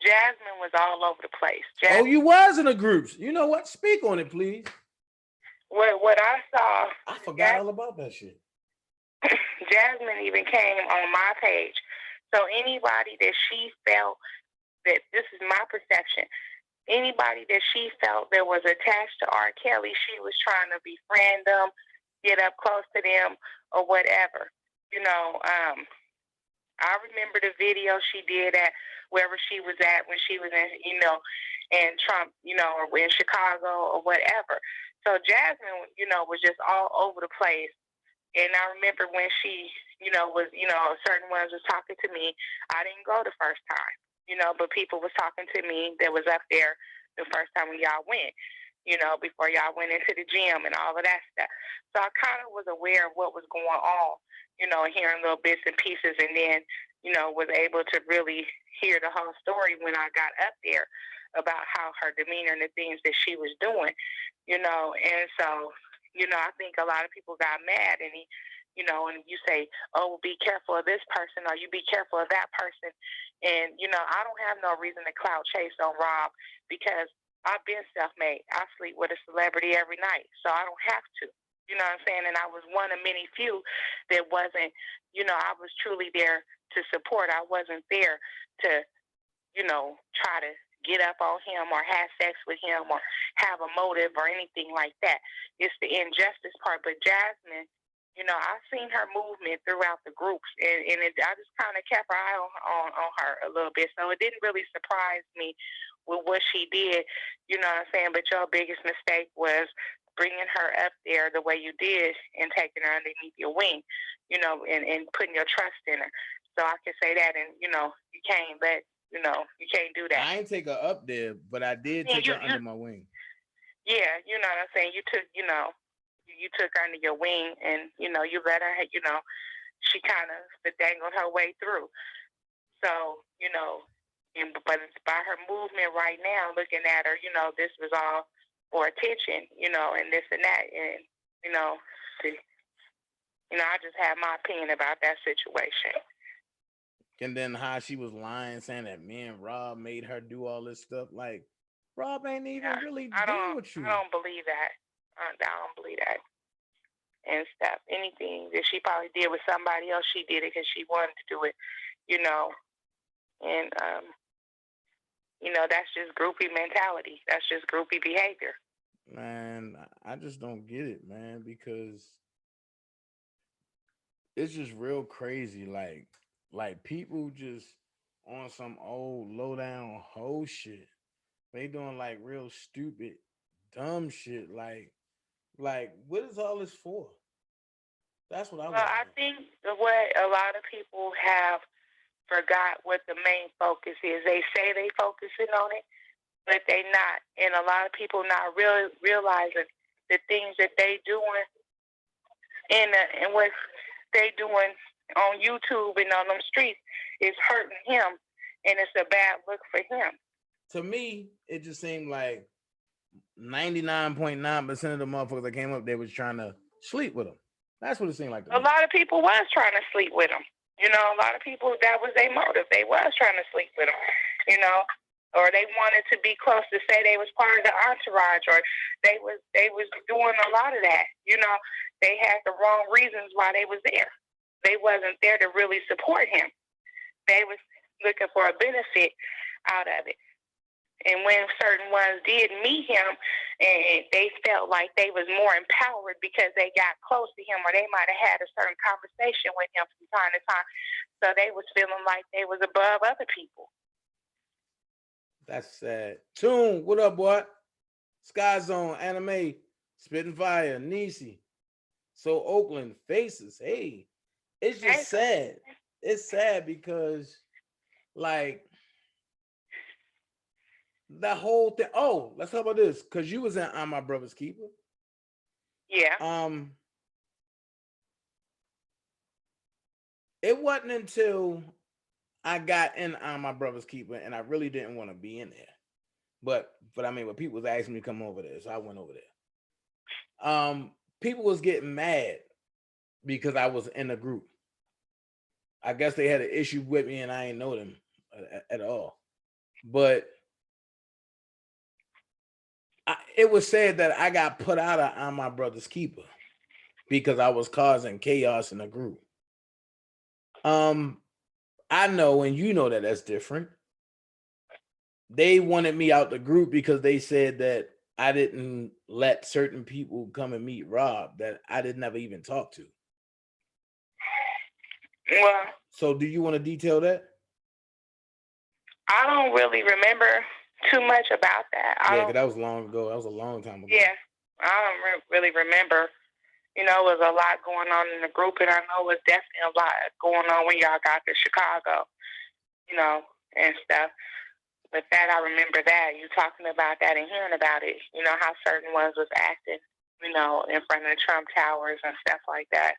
Jasmine was all over the place. Oh, you was in the groups. You know what? Speak on it, please. What I saw, I forgot all about that shit. Jasmine even came on my page. So anybody that she felt that, this is my perception, anybody that she felt that was attached to R. Kelly, she was trying to befriend them, get up close to them, or whatever. I remember the video she did at wherever she was at when she was in Trump, or in Chicago or whatever. So Jasmine, was just all over the place. And I remember when she, was, certain ones was talking to me. I didn't go the first time, but people was talking to me that was up there the first time when y'all went, before y'all went into the gym and all of that stuff. So I kind of was aware of what was going on, hearing little bits and pieces, and then, was able to really hear the whole story when I got up there about how her demeanor and the things that she was doing, and so, I think a lot of people got mad, and and you say, oh, be careful of this person, or you be careful of that person. And, I don't have no reason to clout chase on Rob, because I've been self-made. I sleep with a celebrity every night, so I don't have to. You know what I'm saying? And I was one of many few that wasn't, I was truly there to support. I wasn't there to, try to get up on him or have sex with him or have a motive or anything like that. It's the injustice part. But Jasmine, I've seen her movement throughout the groups, and I just kind of kept an eye on her a little bit. So it didn't really surprise me with what she did, you know what I'm saying? But your biggest mistake was bringing her up there the way you did and taking her underneath your wing, and putting your trust in her. So I can say that, and, you can't let, you can't do that. I ain't take her up there, but I did take her under my wing. Yeah, you know what I'm saying? You took, you took her under your wing, and, you let her, she kind of dangled her way through. So, but it's by her movement right now, looking at her, this was all for attention, and this and that. And, I just have my opinion about that situation. And then how she was lying, saying that me and Rob made her do all this stuff. Like, Rob ain't even really dealing with you. I don't believe that. I don't believe that. And stuff. Anything that she probably did with somebody else, she did it because she wanted to do it, And, that's just groupie mentality. That's just groupie behavior. Man, I just don't get it, man, because it's just real crazy. Like people just on some old low down hoe shit. They doing like real stupid, dumb shit. Like what is all this for? That's what I want. Well, I think what a lot of people have forgot what the main focus is. They say they focusing on it, but they not. And a lot of people not realizing the things that they doing and what they doing on YouTube and on them streets is hurting him, and it's a bad look for him. To me, it just seemed like 99.9% of the motherfuckers that came up there was trying to sleep with him. That's what it seemed like to me. A lot of people was trying to sleep with him. A lot of people, that was their motive. They was trying to sleep with him, or they wanted to be close to say they was part of the entourage, or they was doing a lot of that. They had the wrong reasons why they was there. They wasn't there to really support him. They was looking for a benefit out of it. And when certain ones did meet him, and they felt like they was more empowered because they got close to him, or they might have had a certain conversation with him from time to time, so they was feeling like they was above other people. That's sad. Tune, what up, boy? Sky Zone, Anime, Spitting Fire, Nisi. So Oakland, Faces. Hey, it's just sad. It's sad because, like, that whole thing. Oh, let's talk about this. Because you was in I'm My Brother's Keeper. Yeah. It wasn't until I got in I'm My Brother's Keeper, and I really didn't want to be in there. But I mean, when people was asking me to come over there, so I went over there. People was getting mad because I was in a group. I guess they had an issue with me, and I ain't know them at all. But it was said that I got put out of I'm My Brother's Keeper because I was causing chaos in the group. I know, and you know that that's different. They wanted me out the group because they said that I didn't let certain people come and meet Rob that I didn't never even talk to. Well, so do you want to detail that? I don't really remember too much about that. Yeah, because that was long ago. That was a long time ago. Yeah, I don't really remember. You know, it was a lot going on in the group, and I know it was definitely a lot going on when y'all got to Chicago, you know, and stuff. But that, I remember that, you talking about that and hearing about it, you know, how certain ones was acting, you know, in front of the Trump Towers and stuff like that.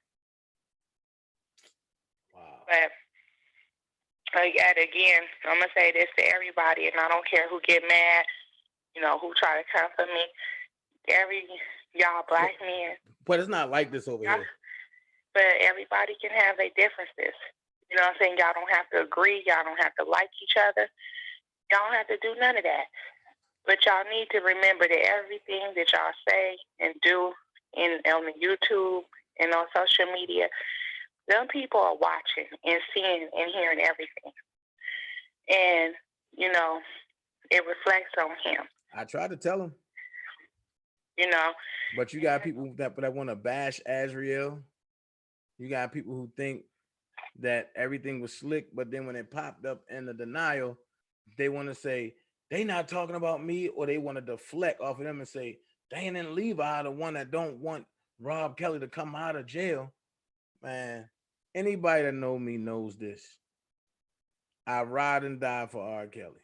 Wow. But, yet again, I'm going to say this to everybody, and I don't care who get mad, you know, who try to come for me. Y'all black men. But it's not like this over here. But everybody can have their differences. You know what I'm saying? Y'all don't have to agree. Y'all don't have to like each other. Y'all don't have to do none of that. But y'all need to remember that everything that y'all say and do on the YouTube and on social media, them people are watching and seeing and hearing everything. And, you know, it reflects on him. I tried to tell him. You know. But you got people that want to bash Azriel. You got people who think that everything was slick, but then when it popped up in the denial, they want to say they not talking about me, or they want to deflect off of them and say Dan and Levi are the one that don't want Rob Kelly to come out of jail. Man, anybody that know me knows this. I ride and die for R. Kelly.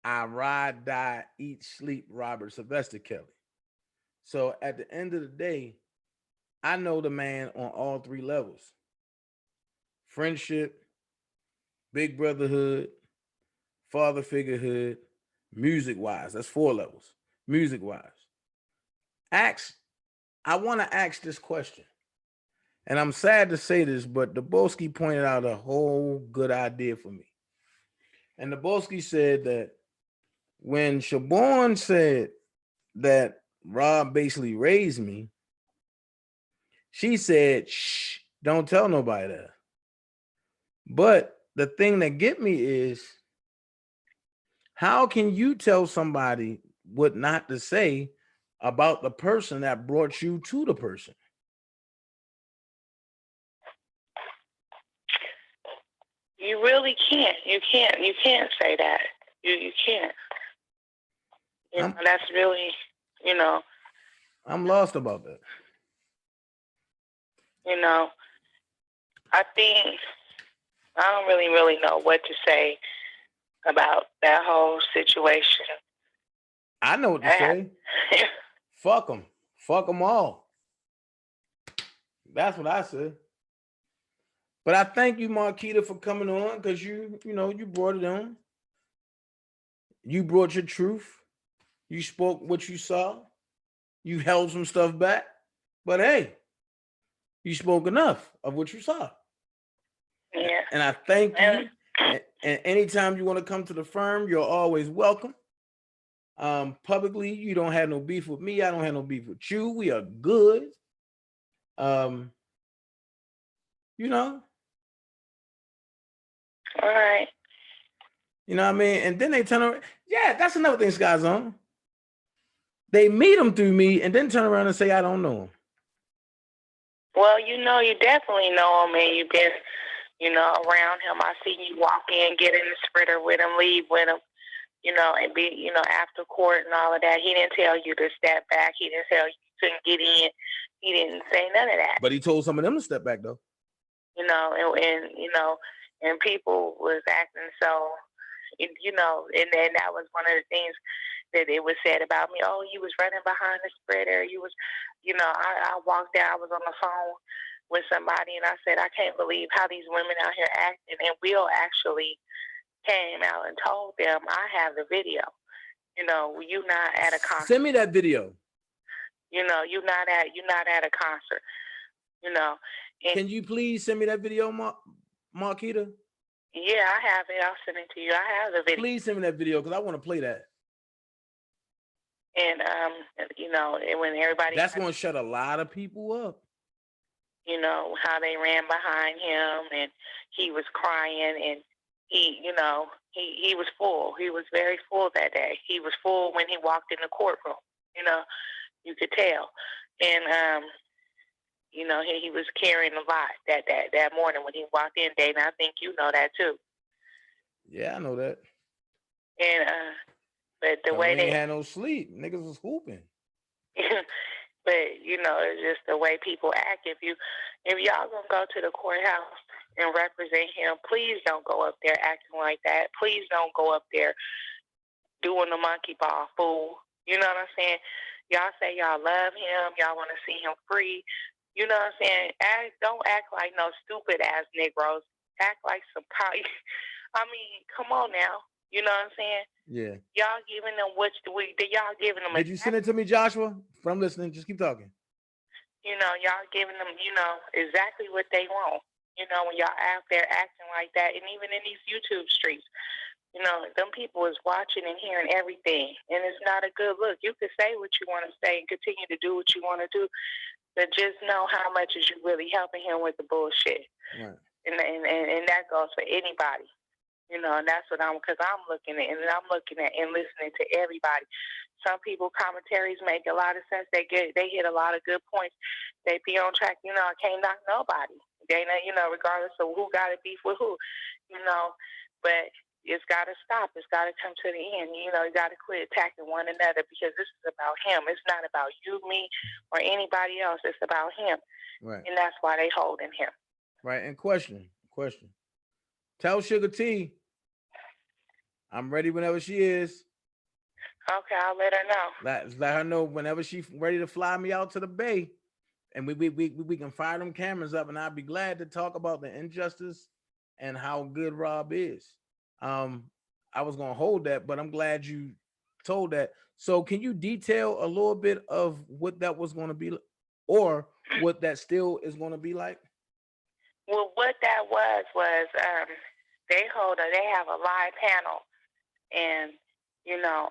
I ride, die, eat, sleep Robert Sylvester Kelly. So at the end of the day, I know the man on all three levels. Friendship, big brotherhood, father figurehood, music-wise. That's 4 levels, music-wise. I want to ask this question. And I'm sad to say this, but Daboski pointed out a whole good idea for me. And Daboski said that when Siobhan said that Rob basically raised me, she said, shh, don't tell nobody that. But the thing that get me is, how can you tell somebody what not to say about the person that brought you to the person? You really can't. You can't say that. You can't. You know, that's really, you know. I'm lost about that. You know, I think I don't really know what to say about that whole situation. I know what to say. Fuck them. Fuck them all. That's what I said. But I thank you, Marquita, for coming on, because you brought it on. You brought your truth. You spoke what you saw. You held some stuff back. But hey, you spoke enough of what you saw. Yeah. And I thank you. And anytime you want to come to the firm, you're always welcome. Publicly, you don't have no beef with me. I don't have no beef with you. We are good. You know. All right. You know what I mean? And then they turn around. Yeah, that's another thing, Sky Zone. They meet him through me and then turn around and say, I don't know him. Well, you know, you definitely know him, and you've been, you know, around him. I seen you walk in, get in the spritter with him, leave with him, you know, and be, you know, after court and all of that. He didn't tell you to step back. He didn't tell you couldn't get in. He didn't say none of that. But he told some of them to step back, though. You know, and you know, and people was acting so, you know, and then that was one of the things that it was said about me. Oh, you was running behind the spreader. You was, you know, I walked there. I was on the phone with somebody, and I said, I can't believe how these women out here acting. And Will actually came out and told them, I have the video. You know, you not at a concert. Send me that video. You know, you're not at a concert. You know. And can you please send me that video, Marquita? Yeah, I have it. I'll send it to you. I have the video. Please send me that video because I want to play that. And you know, when everybody, that's going to shut a lot of people up. You know how they ran behind him, and he was crying, and he, you know, he was full. He was very full that day. He was full when he walked in the courtroom. You know, you could tell, and you know, he was carrying a lot that morning when he walked in. Dana, I think you know that too. Yeah, I know that. And but the way they had no sleep, niggas was hooping. But you know, it's just the way people act. If y'all gonna go to the courthouse and represent him, please don't go up there acting like that. Please don't go up there doing the monkey ball fool. You know what I'm saying? Y'all say y'all love him, y'all want to see him free. You know what I'm saying? Don't act like no stupid ass Negroes. Act like some I mean, come on now. You know what I'm saying? Yeah. Y'all giving them y'all giving them. Did you send it to me, Joshua? I'm listening. Just keep talking. You know, y'all giving them, you know, exactly what they want. You know, when y'all out there acting like that, and even in these YouTube streets, you know, them people is watching and hearing everything, and it's not a good look. You can say what you want to say and continue to do what you want to do, but just know how much is you really helping him with the bullshit. Right. And that goes for anybody. You know, and that's what because I'm looking at, and I'm looking at and listening to everybody. Some people commentaries make a lot of sense. They hit a lot of good points. They be on track. You know, I can't knock nobody. You know, regardless of who got a beef with who. You know, but it's got to stop. It's got to come to the end. You know, you got to quit attacking one another because this is about him. It's not about you, me, or anybody else. It's about him. Right. And that's why they holding him. Right. And question. Tell Sugar T I'm ready whenever she is. Okay, I'll let her know. Let her know whenever she's ready to fly me out to the Bay, and we can fire them cameras up, and I'd be glad to talk about the injustice and how good Rob is. I was gonna hold that, but I'm glad you told that. So can you detail a little bit of what that was going to be, or what that still is going to be like? Well, what that was they have a live panel, and you know,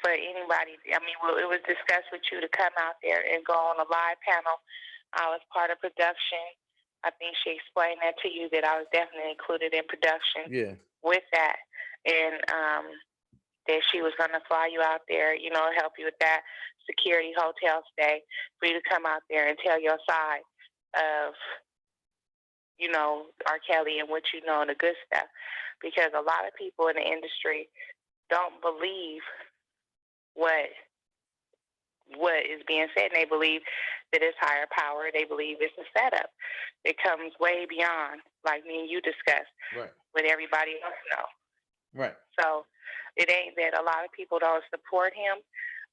for anybody, I mean, well, it was discussed with you to come out there and go on a live panel. I was part of production. I think she explained that to you, that I was definitely included in production. Yeah. With that, and that she was going to fly you out there, you know, help you with that security, hotel stay, for you to come out there and tell your side of, you know, R. Kelly and what you know and the good stuff. Because a lot of people in the industry don't believe what is being said. And they believe that it's higher power. They believe it's a setup. It comes way beyond, like me and you discussed, right, what everybody else know. Right. So it ain't that a lot of people don't support him.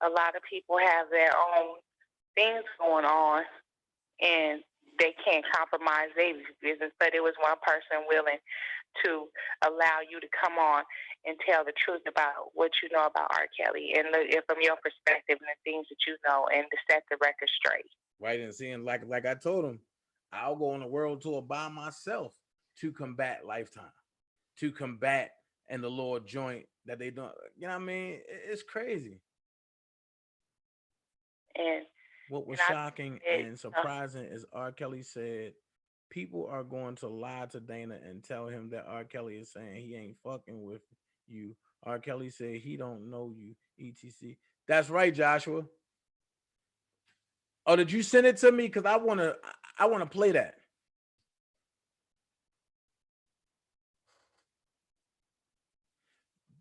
A lot of people have their own things going on, and they can't compromise their business. But it was one person willing to allow you to come on and tell the truth about what you know about R. Kelly and from your perspective and the things that you know, and to set the record straight. Right, and seeing like I told him, I'll go on a world tour by myself to combat Lifetime, to combat and the Lord joint that they don't. You know what I mean? It's crazy. And what was shocking and surprising is R. Kelly said people are going to lie to Dana and tell him that R. Kelly is saying he ain't fucking with you. R. Kelly said he don't know you, etc. That's right, Joshua. Oh, did you send it to me? Because I wanna play that.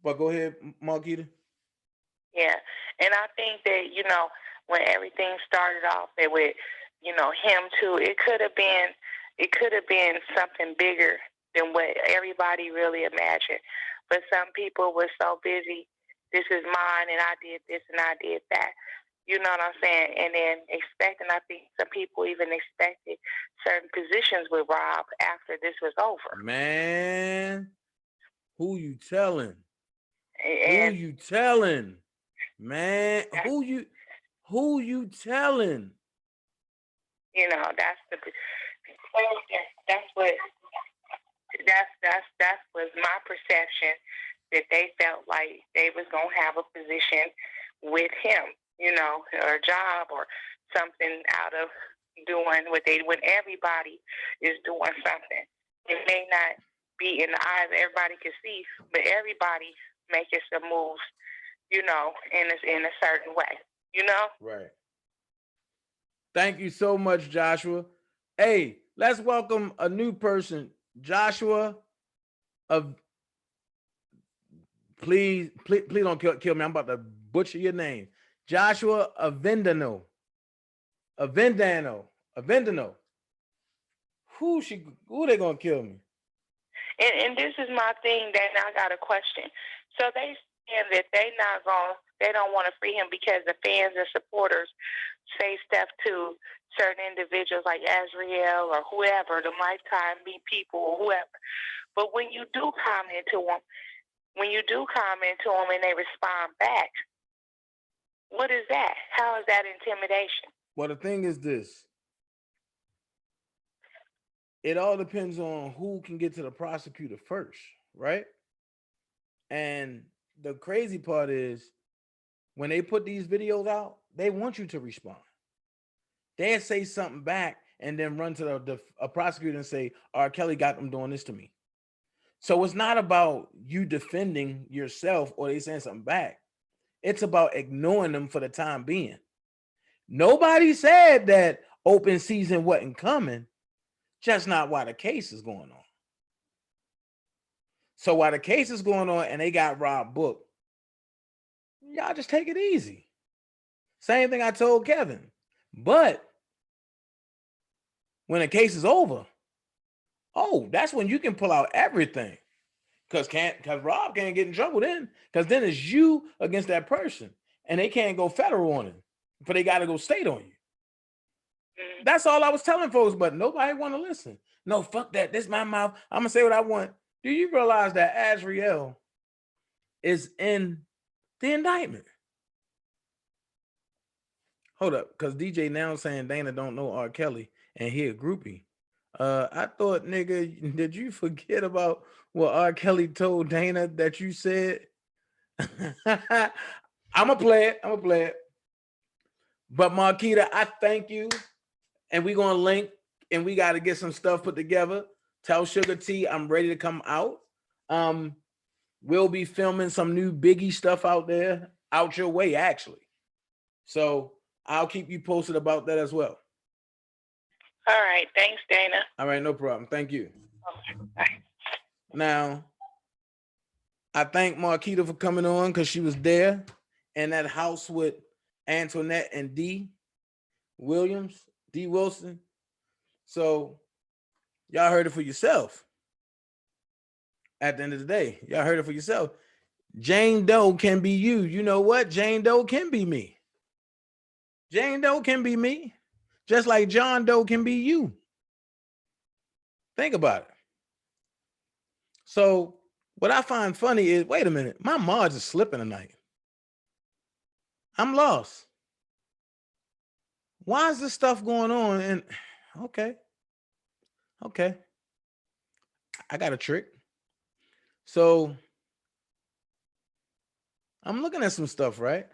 But go ahead, Marquita. Yeah, and I think that when everything started off and with him too, it could have been something bigger than what everybody really imagined. But some people were so busy. This is mine, and I did this, and I did that. You know what I'm saying? And then expecting, I think some people even expected certain positions with Rob after this was over. Man, who you telling? And Who you telling? Man, who you telling? That's that's what that's was my perception, that they felt like they was gonna have a position with him, or a job or something out of doing what they when everybody is doing something. It may not be in the eyes everybody can see, but everybody making some moves, in a certain way. Right. Thank you so much, Joshua. Hey, let's welcome a new person, Joshua. Of please don't kill me. I'm about to butcher your name, Joshua Avendano. Avendano. Who they gonna kill me? And this is my thing that I got a question. So they saying that they don't want to free him because the fans and supporters say stuff to certain individuals like Azriel or whoever, the Lifetime Be people or whoever. But when you do comment to them and they respond back, what is that? How is that intimidation? Well, the thing is this. It all depends on who can get to the prosecutor first, right? And the crazy part is when they put these videos out, they want you to respond. They'll say something back and then run to a prosecutor and say, R. Kelly got them doing this to me. So it's not about you defending yourself or they saying something back. It's about ignoring them for the time being. Nobody said that open season wasn't coming, just not while the case is going on. So while the case is going on and they got Rob booked, y'all just take it easy. Same thing I told Kevin. But when the case is over, that's when you can pull out everything. Because Rob can't get in trouble then. Because then it's you against that person. And they can't go federal on him. But they got to go state on you. That's all I was telling folks, but nobody want to listen. No, fuck that. This is my mouth. I'm going to say what I want. Do you realize that Azriel is in the indictment? Hold up, because DJ now saying Dana don't know R. Kelly and he a groupie. I thought, nigga, did you forget about what R. Kelly told Dana that you said? I'ma play it. But Marquita, I thank you. And we're gonna link and we gotta get some stuff put together. Tell Sugar T I'm ready to come out. We'll be filming some new Biggie stuff out there, out your way, actually. So I'll keep you posted about that as well. All right. Thanks, Dana. All right, no problem. Thank you. Okay. Bye. Now, I thank Marquita for coming on because she was there in that house with Antoinette and D. Wilson. So y'all heard it for yourself. At the end of the day, y'all heard it for yourself. Jane Doe can be you. You know what? Jane Doe can be me. Jane Doe can be me. Just like John Doe can be you. Think about it. So what I find funny is, wait a minute, my Mars is slipping tonight. I'm lost. Why is this stuff going on? And okay. I got a trick. So I'm looking at some stuff, right?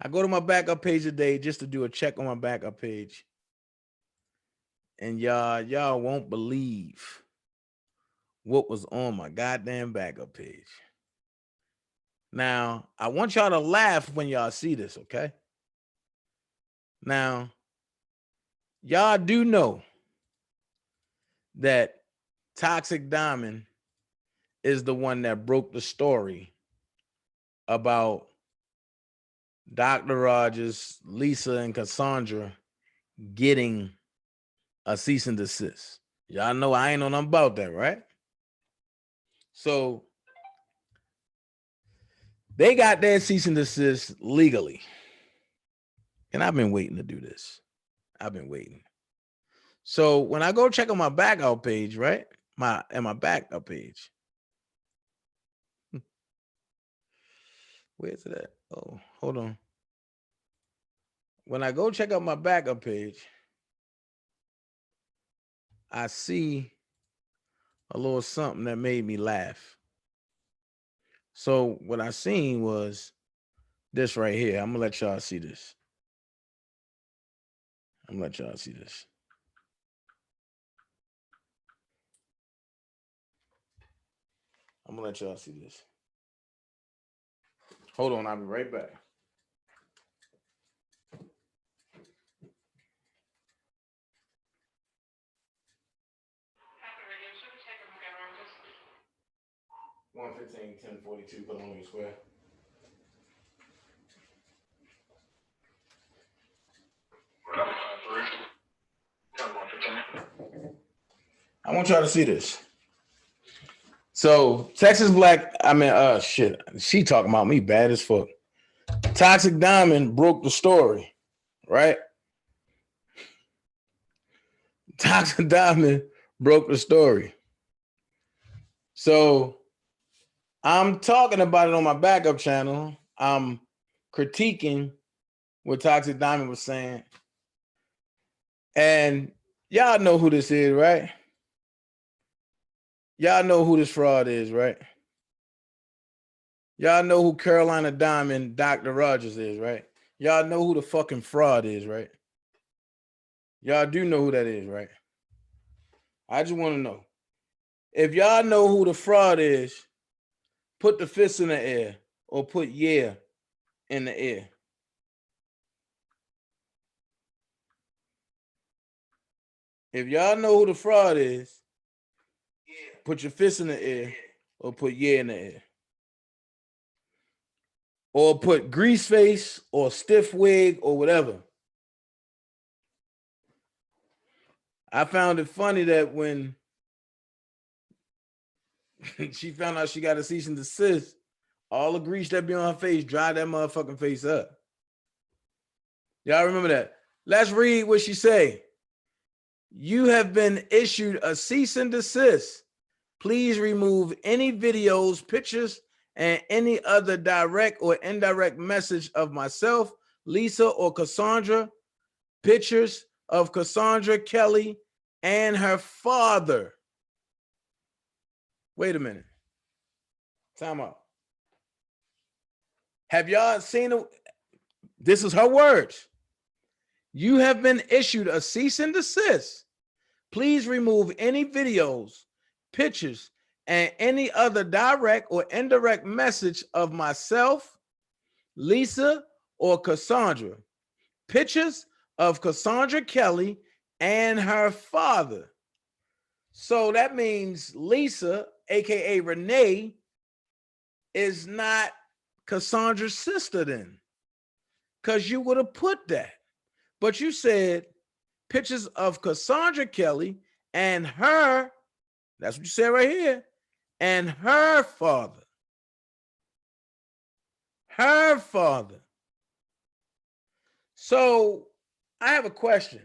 I go to my backup page today just to do a check on my backup page. And y'all won't believe what was on my goddamn backup page. Now, I want y'all to laugh when y'all see this, okay? Now, y'all do know that Toxic Diamond is the one that broke the story about Dr. Rogers, Lisa, and Cassandra getting a cease and desist. Y'all know I ain't know nothing about that, right? So they got their cease and desist legally. And I've been waiting to do this. I've been waiting. So when I go check on my backup page, right? My backup page. Where's it at? Oh, hold on. When I go check out my backup page, I see a little something that made me laugh. So what I seen was this right here. I'm gonna let y'all see this. I'm gonna let y'all see this. I'm gonna let y'all see this. Hold on, I'll be right back. One 1042, put on your square. I want y'all to see this. So Texas Black, shit, she talking about me bad as fuck. Toxic Diamond broke the story, right? Toxic Diamond broke the story. So I'm talking about it on my backup channel. I'm critiquing what Toxic Diamond was saying. And y'all know who this is, right? Y'all know who this fraud is, right? Y'all know who Carolina Diamond Dr. Rogers is, right? Y'all know who the fucking fraud is, right? Y'all do know who that is, right? I just want to know. If y'all know who the fraud is, put the fist in the air or put yeah in the air. If y'all know who the fraud is, put your fist in the air or put yeah in the air. Or put grease face or stiff wig or whatever. I found it funny that when she found out she got a cease and desist, all the grease that be on her face dried that motherfucking face up. Y'all remember that? Let's read what she say. You have been issued a cease and desist. Please remove any videos, pictures, and any other direct or indirect message of myself, Lisa, or Cassandra, pictures of Cassandra Kelly and her father. Wait a minute. Time out. Have y'all seen it? This is her words. You have been issued a cease and desist. Please remove any videos, pictures, and any other direct or indirect message of myself, Lisa, or Cassandra. Pictures of Cassandra Kelly and her father. So that means Lisa, aka Renee, is not Cassandra's sister then, because you would have put that. But you said pictures of Cassandra Kelly and her, that's what you said right here, and her father. Her father. So I have a question.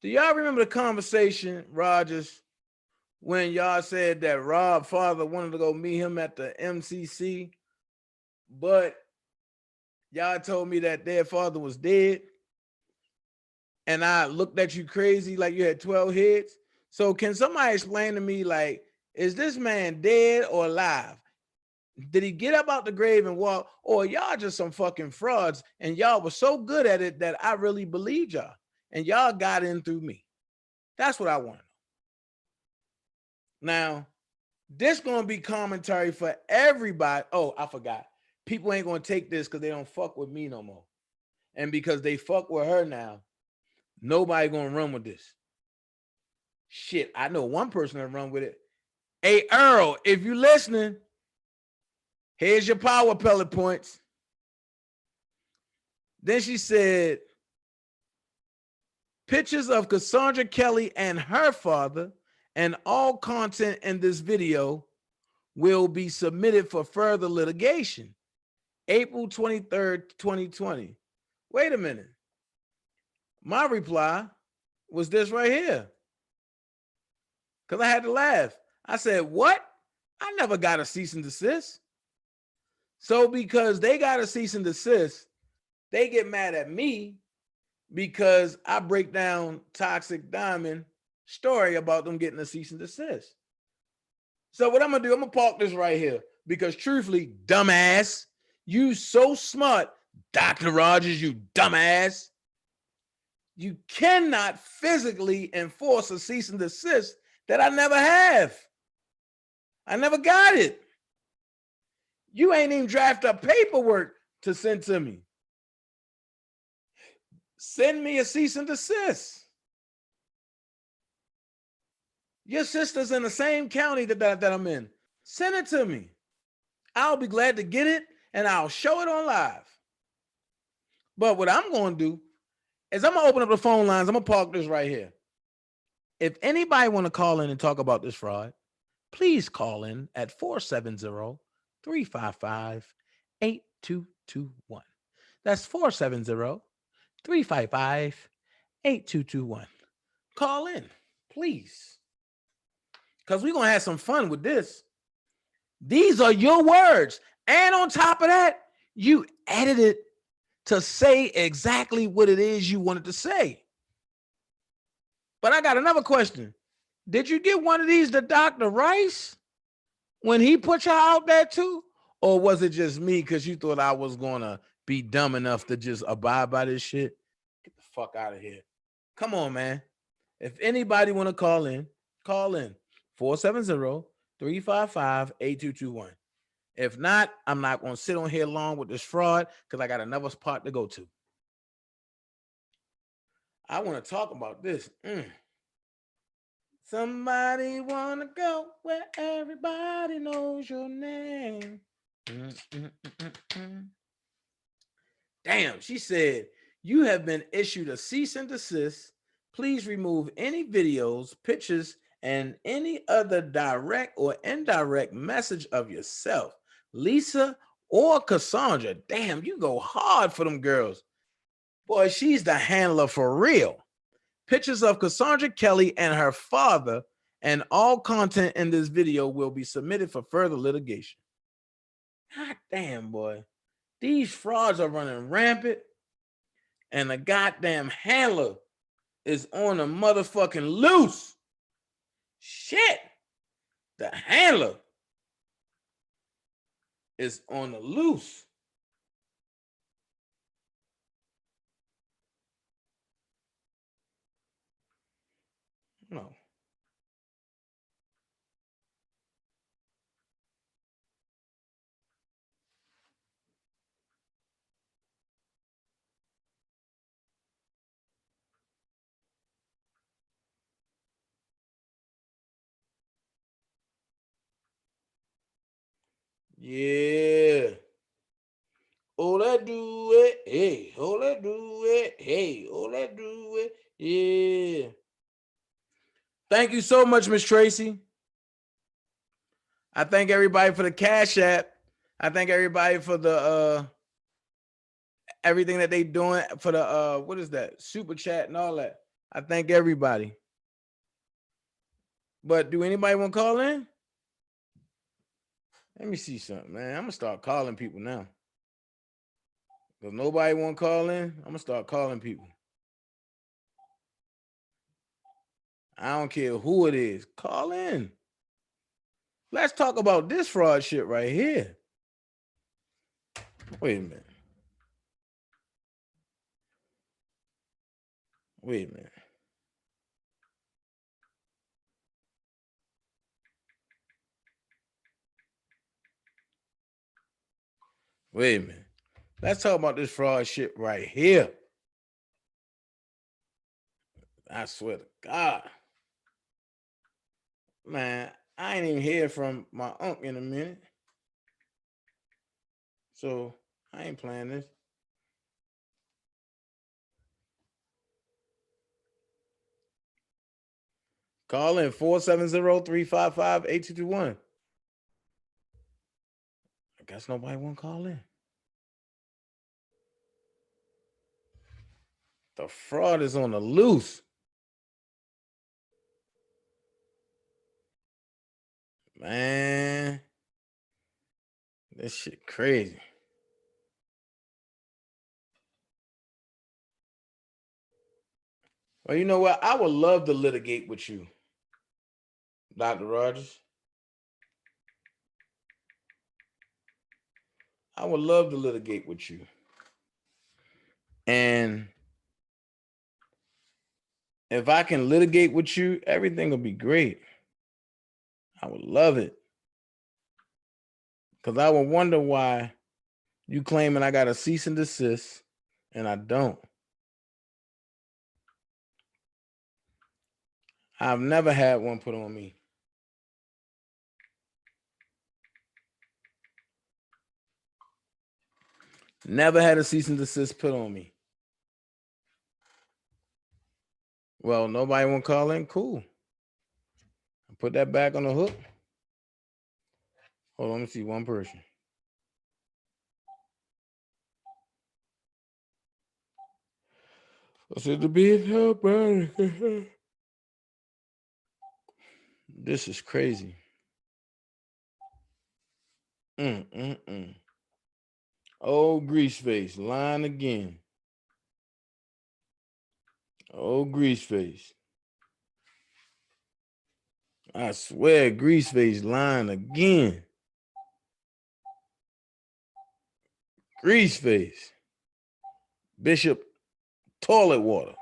Do y'all remember the conversation, Rogers, when y'all said that Rob's father wanted to go meet him at the MCC, but y'all told me that their father was dead? And I looked at you crazy like you had 12 heads. So can somebody explain to me, like, is this man dead or alive? Did he get up out the grave and walk? Or y'all just some fucking frauds and y'all were so good at it that I really believed y'all and y'all got in through me? That's what I want. Now, this gonna be commentary for everybody. Oh, I forgot. People ain't gonna take this because they don't fuck with me no more. And because they fuck with her now, nobody gonna run with this. Shit, I know one person that run with it. Hey, Earl, if you listening, here's your power pellet points. Then she said, pictures of Cassandra Kelly and her father and all content in this video will be submitted for further litigation. April 23rd, 2020. Wait a minute. My reply was this right here. Because I had to laugh. I said, what? I never got a cease and desist. So because they got a cease and desist, they get mad at me because I break down Toxic Diamond story about them getting a cease and desist. So what I'm gonna do, I'm gonna park this right here because truthfully, dumbass, you so smart, Dr. Rogers, you dumbass. You cannot physically enforce a cease and desist that I never have. I never got it. You ain't even draft up paperwork to send to me. Send me a cease and desist. Your sister's in the same county that I'm in. Send it to me. I'll be glad to get it and I'll show it on live. But what I'm going to do is I'm going to open up the phone lines. I'm going to park this right here. If anybody want to call in and talk about this fraud, please call in at 470-355-8221. That's 470-355-8221. Call in, please. Because we're going to have some fun with this. These are your words. And on top of that, you edited to say exactly what it is you wanted to say. But I got another question. Did you get one of these to Dr. Rice when he put you out there too? Or was it just me because you thought I was going to be dumb enough to just abide by this shit? Get the fuck out of here. Come on, man. If anybody want to call in, call in. 470-355-8221. If not, I'm not going to sit on here long with this fraud because I got another spot to go to. I want to talk about this. Somebody want to go where everybody knows your name. Damn, she said, you have been issued a cease and desist. Please remove any videos, pictures, and any other direct or indirect message of yourself, Lisa or Cassandra. Damn, you go hard for them girls. Boy, she's the handler for real. Pictures of Cassandra Kelly and her father and all content in this video will be submitted for further litigation. God damn, boy. These frauds are running rampant and the goddamn handler is on the motherfucking loose. Shit. The handler is on the loose. No. Yeah. Oh, that do it. Hey, oh, that do it. Hey, oh, that do it. Yeah. Thank you so much, Miss Tracy. I thank everybody for the Cash App. I thank everybody for the everything that they doing for the what is that? Super chat and all that. I thank everybody. But do anybody want to call in? Let me see something, man. I'm gonna start calling people now. Because nobody want to call in, I'm gonna start calling people. I don't care who it is. Call in. Let's talk about this fraud shit right here. Wait a minute. Wait a minute. Wait a minute. Let's talk about this fraud shit right here. I swear to God. Man, I ain't even hear from my uncle in a minute. So I ain't playing this. Call in 470-355-8221. I guess nobody won't call in. The fraud is on the loose. Man, this shit crazy. Well, you know what? I would love to litigate with you, Dr. Rogers. I would love to litigate with you. And if I can litigate with you, everything will be great. I would love it. Because I would wonder why you claiming I got a cease and desist and I don't. I've never had one put on me. Never had a cease and desist put on me. Well, nobody won't call in? Cool. Put that back on the hook. Hold on, let me see one person. I said to be help. This is crazy. Oh, grease face, lying again. Oh, grease face. I swear, grease face lying again. Grease face. Bishop toilet water.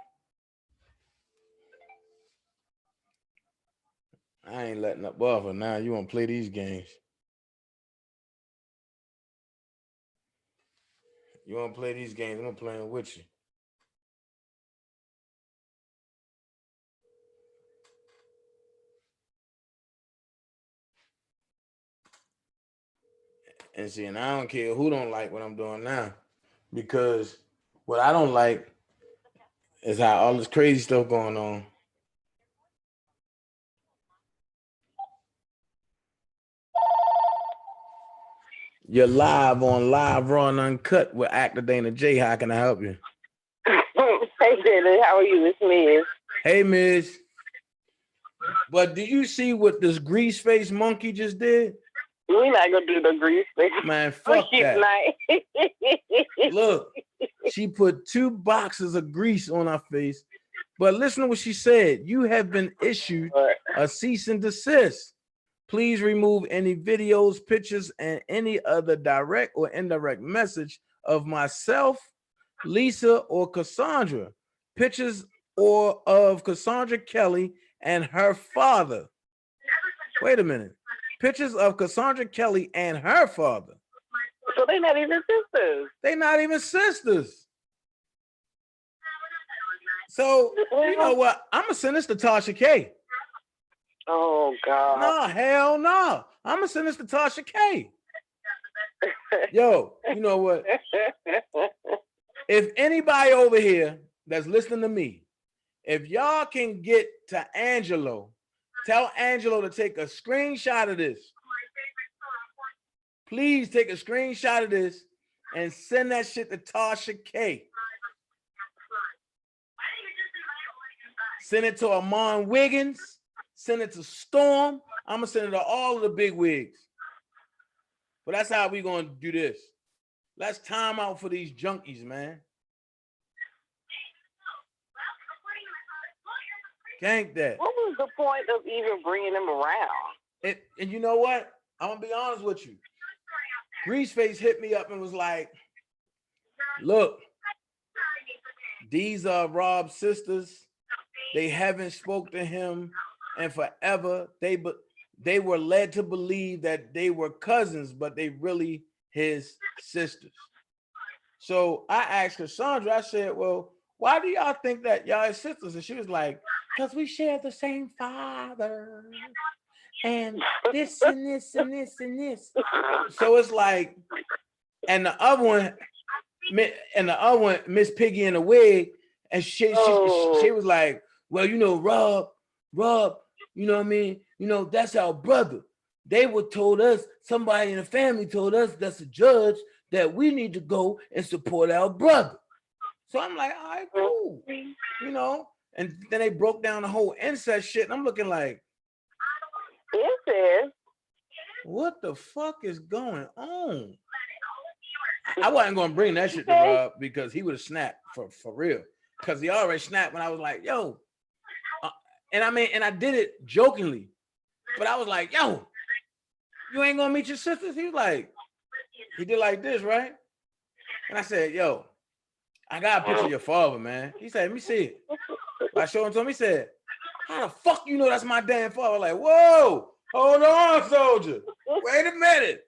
I ain't letting up offer now. You want to play these games? You want to play these games? I'm playing with you. And see, and I don't care who don't like what I'm doing now, because what I don't like is how all this crazy stuff going on. You're live on Live Raw and Uncut with Actor Dana J. How can I help you? Hey, Dana, how are you? It's Miz. Hey, Miz. But do you see what this grease face monkey just did? We're not gonna do the grease face. Man, fuck that. Look, she put 2 boxes of grease on her face. But listen to what she said. You have been issued a cease and desist. Please remove any videos, pictures, and any other direct or indirect message of myself, Lisa, or Cassandra. Pictures or of Cassandra Kelly and her father. Wait a minute. Pictures of Cassandra Kelly and her father. So they're not even sisters. They're not even sisters. So, you know what? I'm going to send this to Tasha K. Oh, God. No, hell no. I'm going to send this to Tasha K. Yo, you know what? If anybody over here that's listening to me, if y'all can get to Angelo, tell Angelo to take a screenshot of this. Please take a screenshot of this and send that shit to Tasha K. Send it to Amon Wiggins. Send it to Storm. I'm going to send it to all of the big wigs. But that's how we going to do this. Let's time out for these junkies, man. Gank that. What was the point of even bringing them around? And you know what? I'm going to be honest with you. Greaseface hit me up and was like, look, these are Rob's sisters. They haven't spoke to him and forever. They were led to believe that they were cousins, but they really his sisters. So I asked Cassandra, I said, well, why do y'all think that y'all his sisters? And she was like, because we share the same father. And this and this and this and this. So it's like, and the other one, Miss Piggy in a wig, and she was like, well, you know, Rob, you know what I mean? You know, that's our brother. They were told us, somebody in the family told us that's a judge that we need to go and support our brother. So I'm like, all right, cool. You know, and then they broke down the whole incest shit. And I'm looking like, incest? What the fuck is going on? I wasn't going to bring that shit to Rob because he would have snapped for real. Because he already snapped when I was like, yo. And I did it jokingly. But I was like, yo, you ain't going to meet your sisters? He was like, he did like this, right? And I said, yo, I got a picture of your father, man. He said, let me see it. I showed him to him. He said, how the fuck you know that's my damn father? I was like, whoa, hold on, soldier. Wait a minute.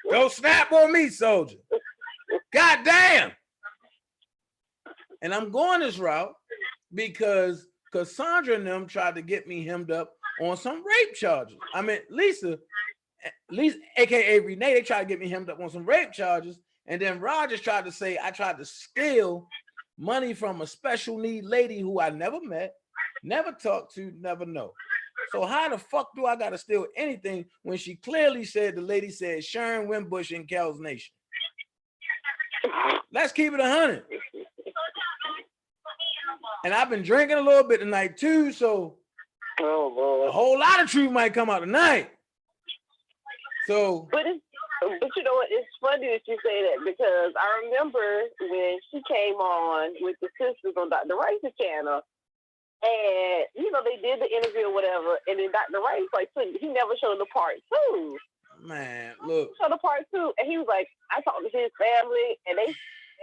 Don't snap on me, soldier. God damn. And I'm going this route because Cassandra and them tried to get me hemmed up on some rape charges. I mean, Lisa, aka Renee, they tried to get me hemmed up on some rape charges. And then Rogers tried to say I tried to steal money from a special need lady who I never met, never talked to, never know. So how the fuck do I gotta steal anything when she clearly said the lady said Sharon Wimbush in Cal's Nation? Let's keep it 100. And I've been drinking a little bit tonight too, so a whole lot of truth might come out tonight. So, but you know what? It's funny that you say that because I remember when she came on with the sisters on Dr. Rice's channel, and you know they did the interview or whatever, and then Dr. Rice he never showed the part two. Man, look, showed the part two, and he was like, I talked to his family, and they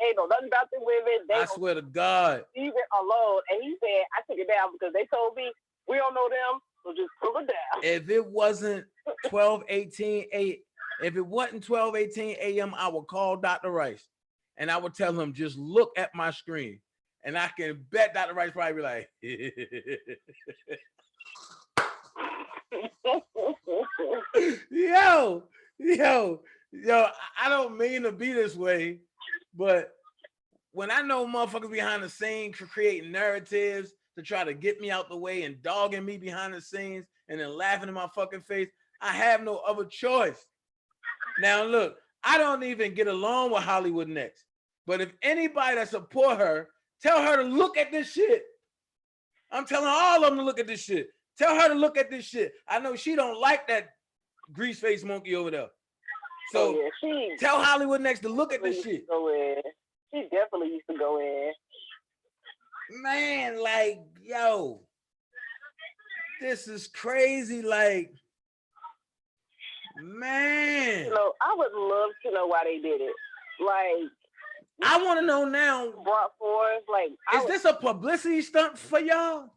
ain't know nothing about the women. I swear to God, leave it alone. And he said, I took it down because they told me we don't know them, so just pull it down. If it wasn't 12:18 a.m., I would call Dr. Rice and I would tell him, just look at my screen. And I can bet Dr. Rice probably be like, yo, I don't mean to be this way, but when I know motherfuckers behind the scenes creating narratives to try to get me out the way and dogging me behind the scenes and then laughing in my fucking face, I have no other choice. Now, look, I don't even get along with Hollywood Next, but if anybody that support her, tell her to look at this shit. I'm telling all of them to look at this shit. Tell her to look at this shit. I know she don't like that grease face monkey over there. So tell Hollywood Next to look at this shit. She definitely used to go in. Man, like, yo, this is crazy. Like, man. You know, I would love to know why they did it. Like, I want to know now. Brought forth, like, is this a publicity stunt for y'all?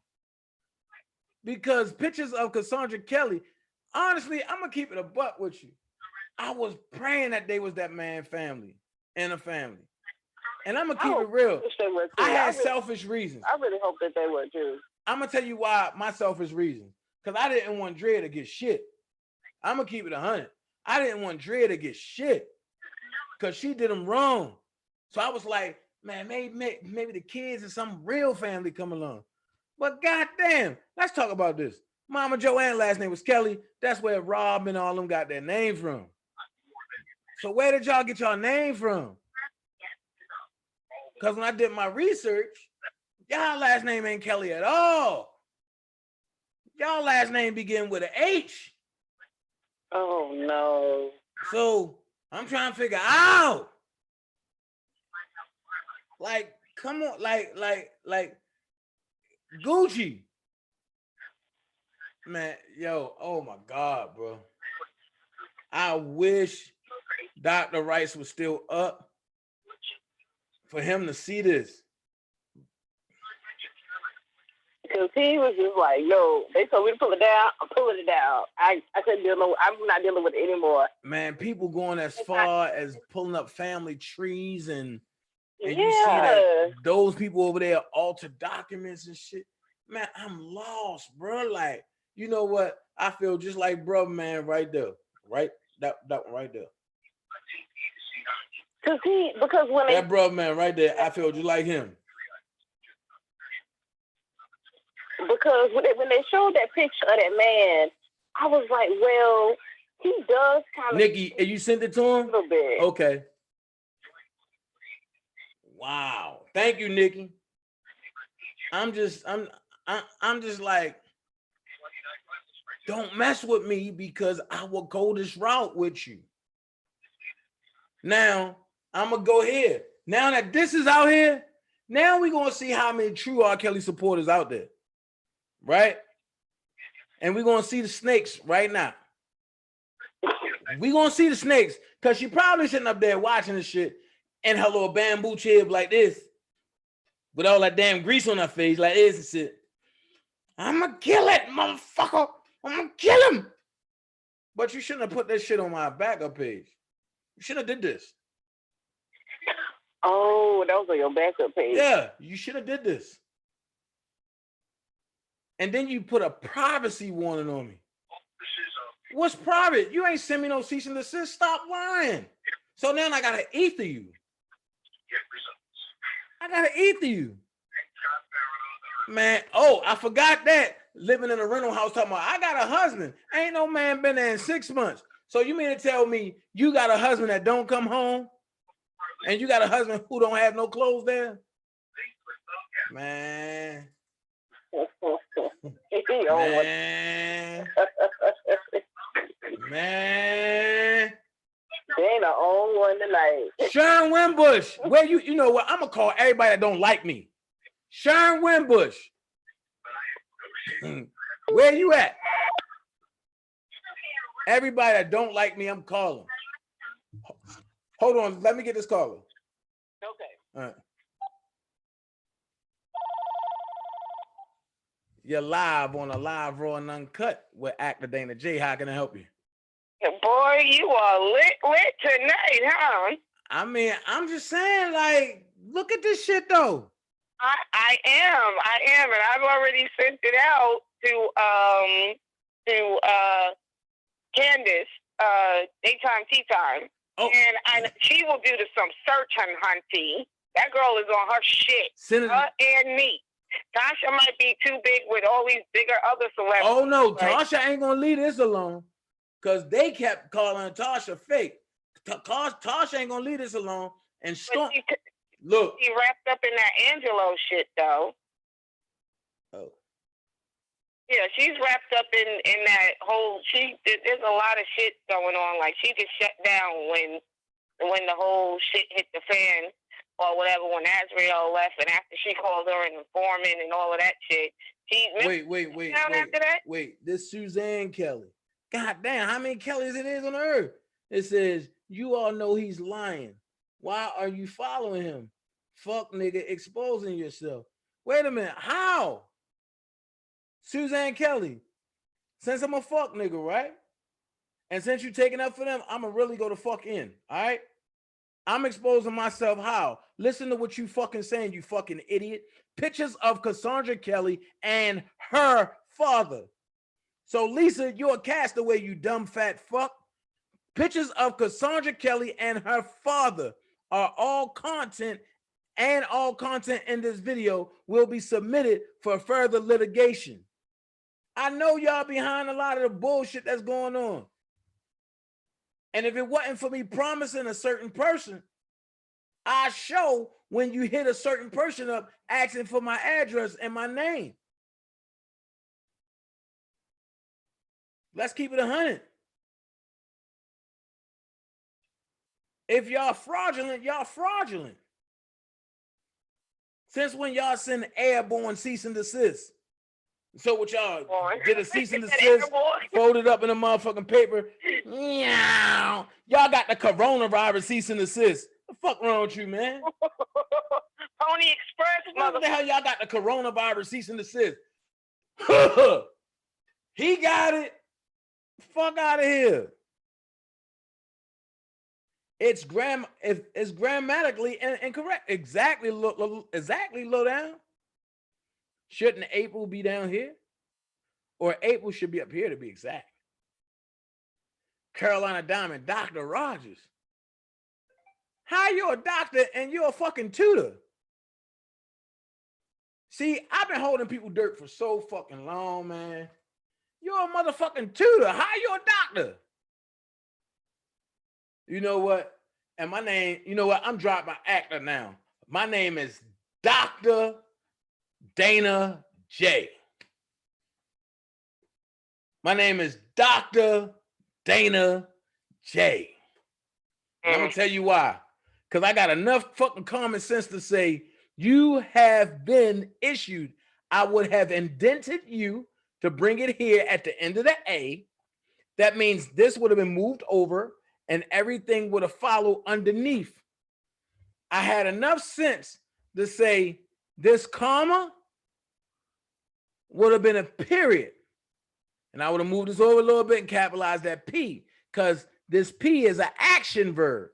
Because pictures of Cassandra Kelly, honestly, I'm gonna keep it a buck with you. I was praying that they was that man family and a family. And I'm gonna keep it real. I had selfish reasons. I really hope that they were too. I'm gonna tell you why my selfish reasons. Because I didn't want Dre to get shit. I'm gonna keep it 100. I didn't want Dre to get shit because she did him wrong. So I was like, man, maybe the kids and some real family come along. But goddamn, let's talk about this. Mama Joanne last name was Kelly. That's where Rob and all them got their name from. So where did y'all get y'all name from? Because when I did my research, y'all last name ain't Kelly at all. Y'all last name begin with an H. Oh no. So I'm trying to figure out. Like, come on, like Gucci. Man, yo, oh my God, bro. I wish Dr. Rice was still up for him to see this. Because he was just like, no, they told me to pull it down. I'm pulling it down. I couldn't deal with. I'm not dealing with it anymore. Man, people going as far as pulling up family trees and Yeah. you see that those people over there alter documents and shit. Man, I'm lost, bro. Like, you know what? I feel just like brother, man, right there. Right? That one right there. Because when that brother, man, right there, I feel just like him. Because when they showed that picture of that man, I was like, well, he does kind of. Nikki, you sent it to him? A little bit. Okay. Wow. Thank you, Nikki. I'm just like, don't mess with me because I will go this route with you. Now, I'm going to go here. Now that this is out here, now we're going to see how many true R. Kelly supporters out there. Right? And we're going to see the snakes right now. We're going to see the snakes because she probably sitting up there watching this shit in her little bamboo chair like this with all that damn grease on her face like this and shit. I'm going to kill it, motherfucker. I'm going to kill him. But you shouldn't have put that shit on my backup page. You should have did this. Oh, that was on your backup page. Yeah, you should have did this. And then you put a privacy warning on me. What's private? You ain't send me no cease and desist. Stop lying. So now I gotta ether you. I gotta ether you. Man, oh, I forgot that. Living in a rental house talking about I got a husband. Ain't no man been there in 6 months. So you mean to tell me you got a husband that don't come home? And you got a husband who don't have no clothes there? Man. Man. They ain't the only one tonight. Sharon Wimbush. Where you know what? I'm gonna call everybody that don't like me. Sharon Wimbush. Where you at? Everybody that don't like me, I'm calling. Hold on, let me get this caller. Okay. All right. You're live on a live, raw, and uncut with actor Dana J. How can I help you? Boy, you are lit tonight, huh? I mean, I'm just saying, like, look at this shit though. I am, and I've already sent it out to Candace, daytime tea time. Oh. And she will do some search hunting. That girl is on her shit. Her and me. Tasha might be too big with all these bigger other celebrities. Oh no, right? Tasha ain't gonna leave this alone. Cause they kept calling Tasha fake. Tasha ain't gonna leave this alone. And look, she wrapped up in that Angelo shit though. Oh. Yeah, she's wrapped up in that whole. There's a lot of shit going on. Like she just shut down when the whole shit hit the fan or whatever. When Azriel left, and after she called her an informant and all of that shit. Wait. This Suzanne Kelly. God damn, how many Kellys it is on earth? It says you all know he's lying. Why are you following him? Fuck nigga, exposing yourself. Wait a minute, how? Suzanne Kelly, since I'm a fuck nigga, right? And since you taking up for them, I'm gonna really go to fuck in, all right? I'm exposing myself how? Listen to what you fucking saying, you fucking idiot. Pictures of Cassandra Kelly and her father. So Lisa, you're a castaway, you dumb fat fuck. Pictures of Cassandra Kelly and her father are all content, and all content in this video will be submitted for further litigation. I know y'all behind a lot of the bullshit that's going on. And if it wasn't for me promising a certain person, I show when you hit a certain person up asking for my address and my name. Let's keep it 100. If y'all fraudulent, y'all fraudulent. Since when y'all send airborne cease and desist? So what y'all did a cease and desist, folded up in a motherfucking paper. Y'all got the coronavirus cease and desist. What the fuck wrong with you, man? Pony Express, What the hell y'all got the coronavirus cease and desist? He got it. Fuck out of here. It's grammatically incorrect. Exactly, exactly low down. Shouldn't April be down here? Or April should be up here to be exact. Carolina Diamond, Dr. Rogers. How you a doctor and you're a fucking tutor? See, I've been holding people dirt for so fucking long, man. You're a motherfucking tutor. How you a doctor? You know what? And my name, you know what? I'm dropping my actor now. My name is Dr. Dana J. My name is Dr. Dana J. And I'm going to tell you why. Because I got enough fucking common sense to say, you have been issued. I would have indented you to bring it here at the end of the A. That means this would have been moved over and everything would have followed underneath. I had enough sense to say this comma would have been a period. And I would have moved this over a little bit and capitalized that P, because this P is an action verb.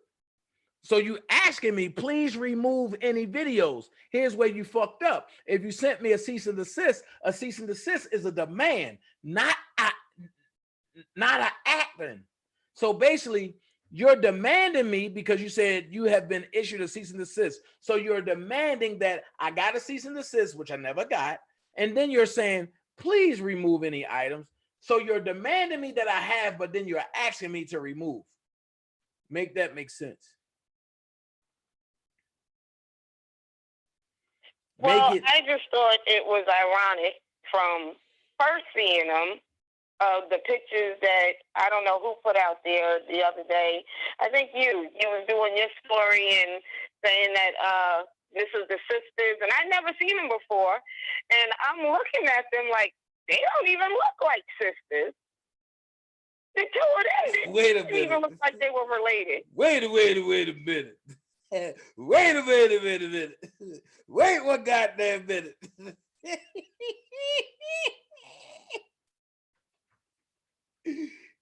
So you asking me, please remove any videos. Here's where you fucked up. If you sent me a cease and desist is a demand, not an acting. So basically, you're demanding me because you said you have been issued a cease and desist. So you're demanding that I got a cease and desist, which I never got. And then you're saying, please remove any items. So you're demanding me that I have, but then you're asking me to remove. Make that make sense. Well, I just thought it was ironic from first seeing them, the pictures that I don't know who put out there the other day. I think you was doing your story and saying that this is the sisters, and I'd never seen them before. And I'm looking at them like, they don't even look like sisters. The two of them didn't even look like they were related. Wait a minute. Wait a minute. Wait one goddamn minute.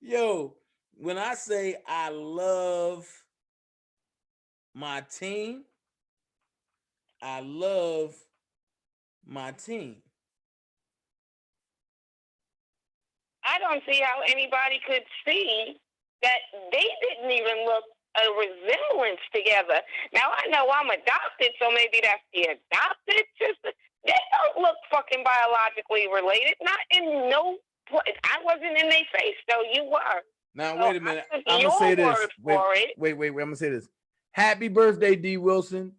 Yo, when I say I love my team, I love my team. I don't see how anybody could see that they didn't even look a resemblance together. Now, I know I'm adopted, so maybe that's the adopted sister. They don't look fucking biologically related. Not in no place. I wasn't in their face, though. You were. Now, so wait a minute. I'm going to say this. Wait. I'm going to say this. Happy birthday, D. Wilson.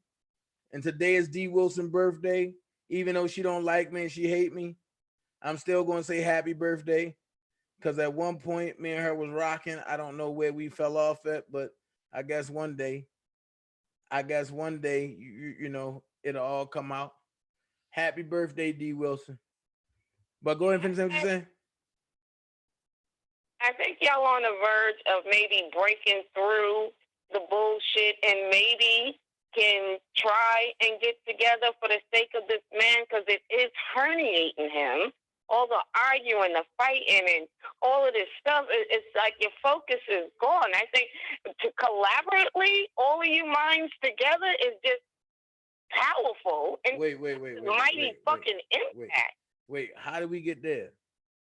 And today is D. Wilson's birthday. Even though she don't like me and she hate me, I'm still going to say happy birthday. Because at one point, me and her was rocking. I don't know where we fell off at, but I guess one day, you know, it'll all come out. Happy birthday, D. Wilson. But go ahead and finish what you're saying. I think y'all on the verge of maybe breaking through the bullshit and maybe can try and get together for the sake of this man, because it is herniating him. All the arguing, the fighting, and all of this stuff, it's like your focus is gone. I think to collaboratively, all of you minds together is just powerful. And mighty fucking impact. Wait, how do we get there?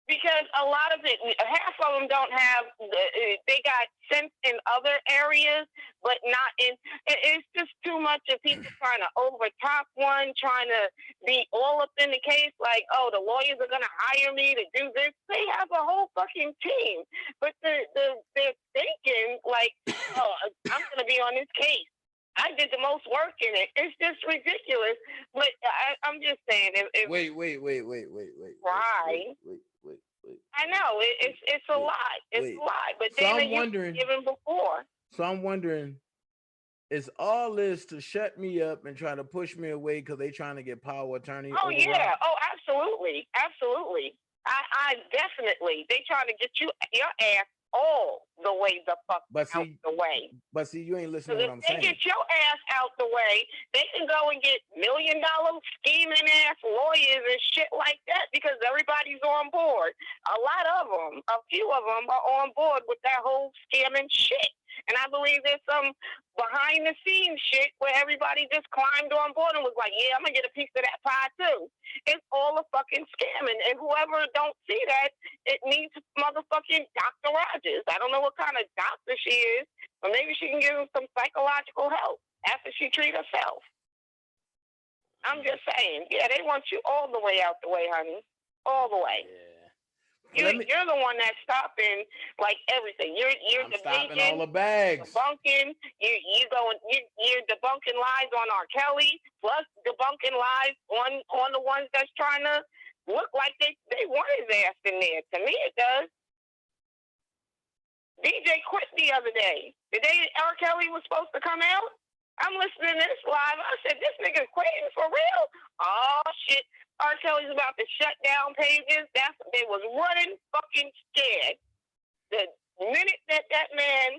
Because a lot of it, half of them don't have, they got sense in other areas, but not in, it's just too much of people trying to overtop one, trying to be all up in the case, like, oh, the lawyers are going to hire me to do this. They have a whole fucking team, but they're thinking like, oh, I'm going to be on this case. I did the most work in it. It's just ridiculous. But I'm just saying, if wait. Right. Wait. I know it's a lot. It's a lot. But so then you've given before. So I'm wondering, is all this to shut me up and try to push me away because they trying to get power attorney? Oh yeah. Oh, absolutely. I definitely. They trying to get your ass all the way the fuck But out see, the way. you ain't listening Because to what if I'm they saying. get your ass out the way, they can go and get $1 million scheming ass lawyers and shit like that because everybody's on board. A lot of them, a few of them are on board with that whole scamming shit. And I believe there's some behind the scenes shit where everybody just climbed on board and was like, yeah, I'm going to get a piece of that pie too. It's all a fucking scamming. And whoever don't see that, it needs motherfucking Dr. Rogers. I don't know what kind of doctor she is, but maybe she can give him some psychological help after she treat herself. I'm just saying, yeah, they want you all the way out the way, honey. All the way. Yeah. You're the one that's stopping like everything. You're I'm debating, stopping all the bags. debunking. You're debunking lies on R. Kelly, plus debunking lies on the ones that's trying to look like they want his ass in there. To me, it does. DJ quit the other day. The day R. Kelly was supposed to come out, I'm listening to this live. I said, this nigga quitting for real? Oh, shit. R. Kelly's about to shut down pages. They was running fucking scared. The minute that man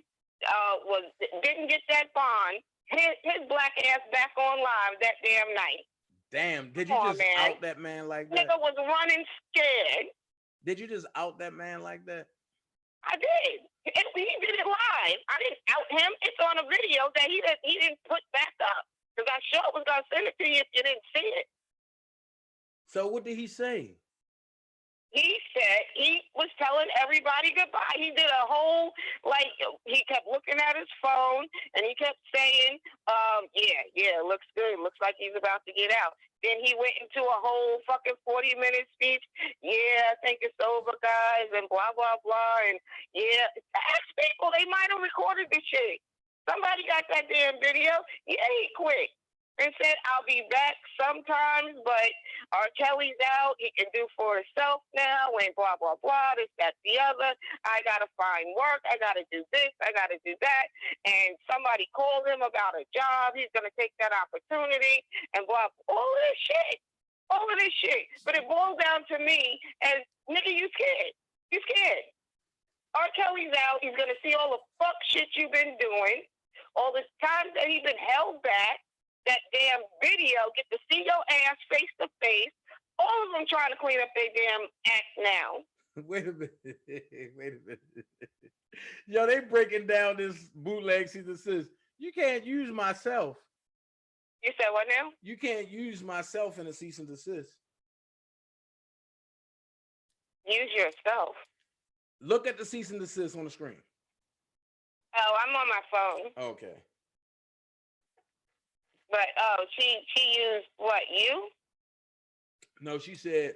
didn't get that bond, his black ass back on live that damn night. Damn, did you just out that man like that? Nigga was running scared. Did you just out that man like that? I did. He did it live. I didn't out him. It's on a video that he didn't put back up. Because I sure was going to send it to you if you didn't see it. So what did he say? He said he was telling everybody goodbye. He did a whole, like, he kept looking at his phone, and he kept saying, yeah, looks good. Looks like he's about to get out. Then he went into a whole fucking 40-minute speech. Yeah, I think it's over, guys, and blah, blah, blah. And, yeah, ask people. They might have recorded the shit. Somebody got that damn video. Yeah, he quit. And said, I'll be back sometimes, but R. Kelly's out. He can do for himself now, and blah, blah, blah, this, that, the other. I got to find work. I got to do this. I got to do that. And somebody called him about a job. He's going to take that opportunity, and blah, all of this shit. All of this shit. But it boils down to me as, nigga, you scared. You scared. R. Kelly's out. He's going to see all the fuck shit you've been doing, all the times that he's been held back. That damn video, get to see your ass face to face. All of them trying to clean up their damn act now. Wait a minute. Yo, they breaking down this bootleg cease and desist. You can't use myself. You said what now? You can't use myself in a cease and desist. Use yourself. Look at the cease and desist on the screen. Oh, I'm on my phone. Okay. But she used what, you? No, she said,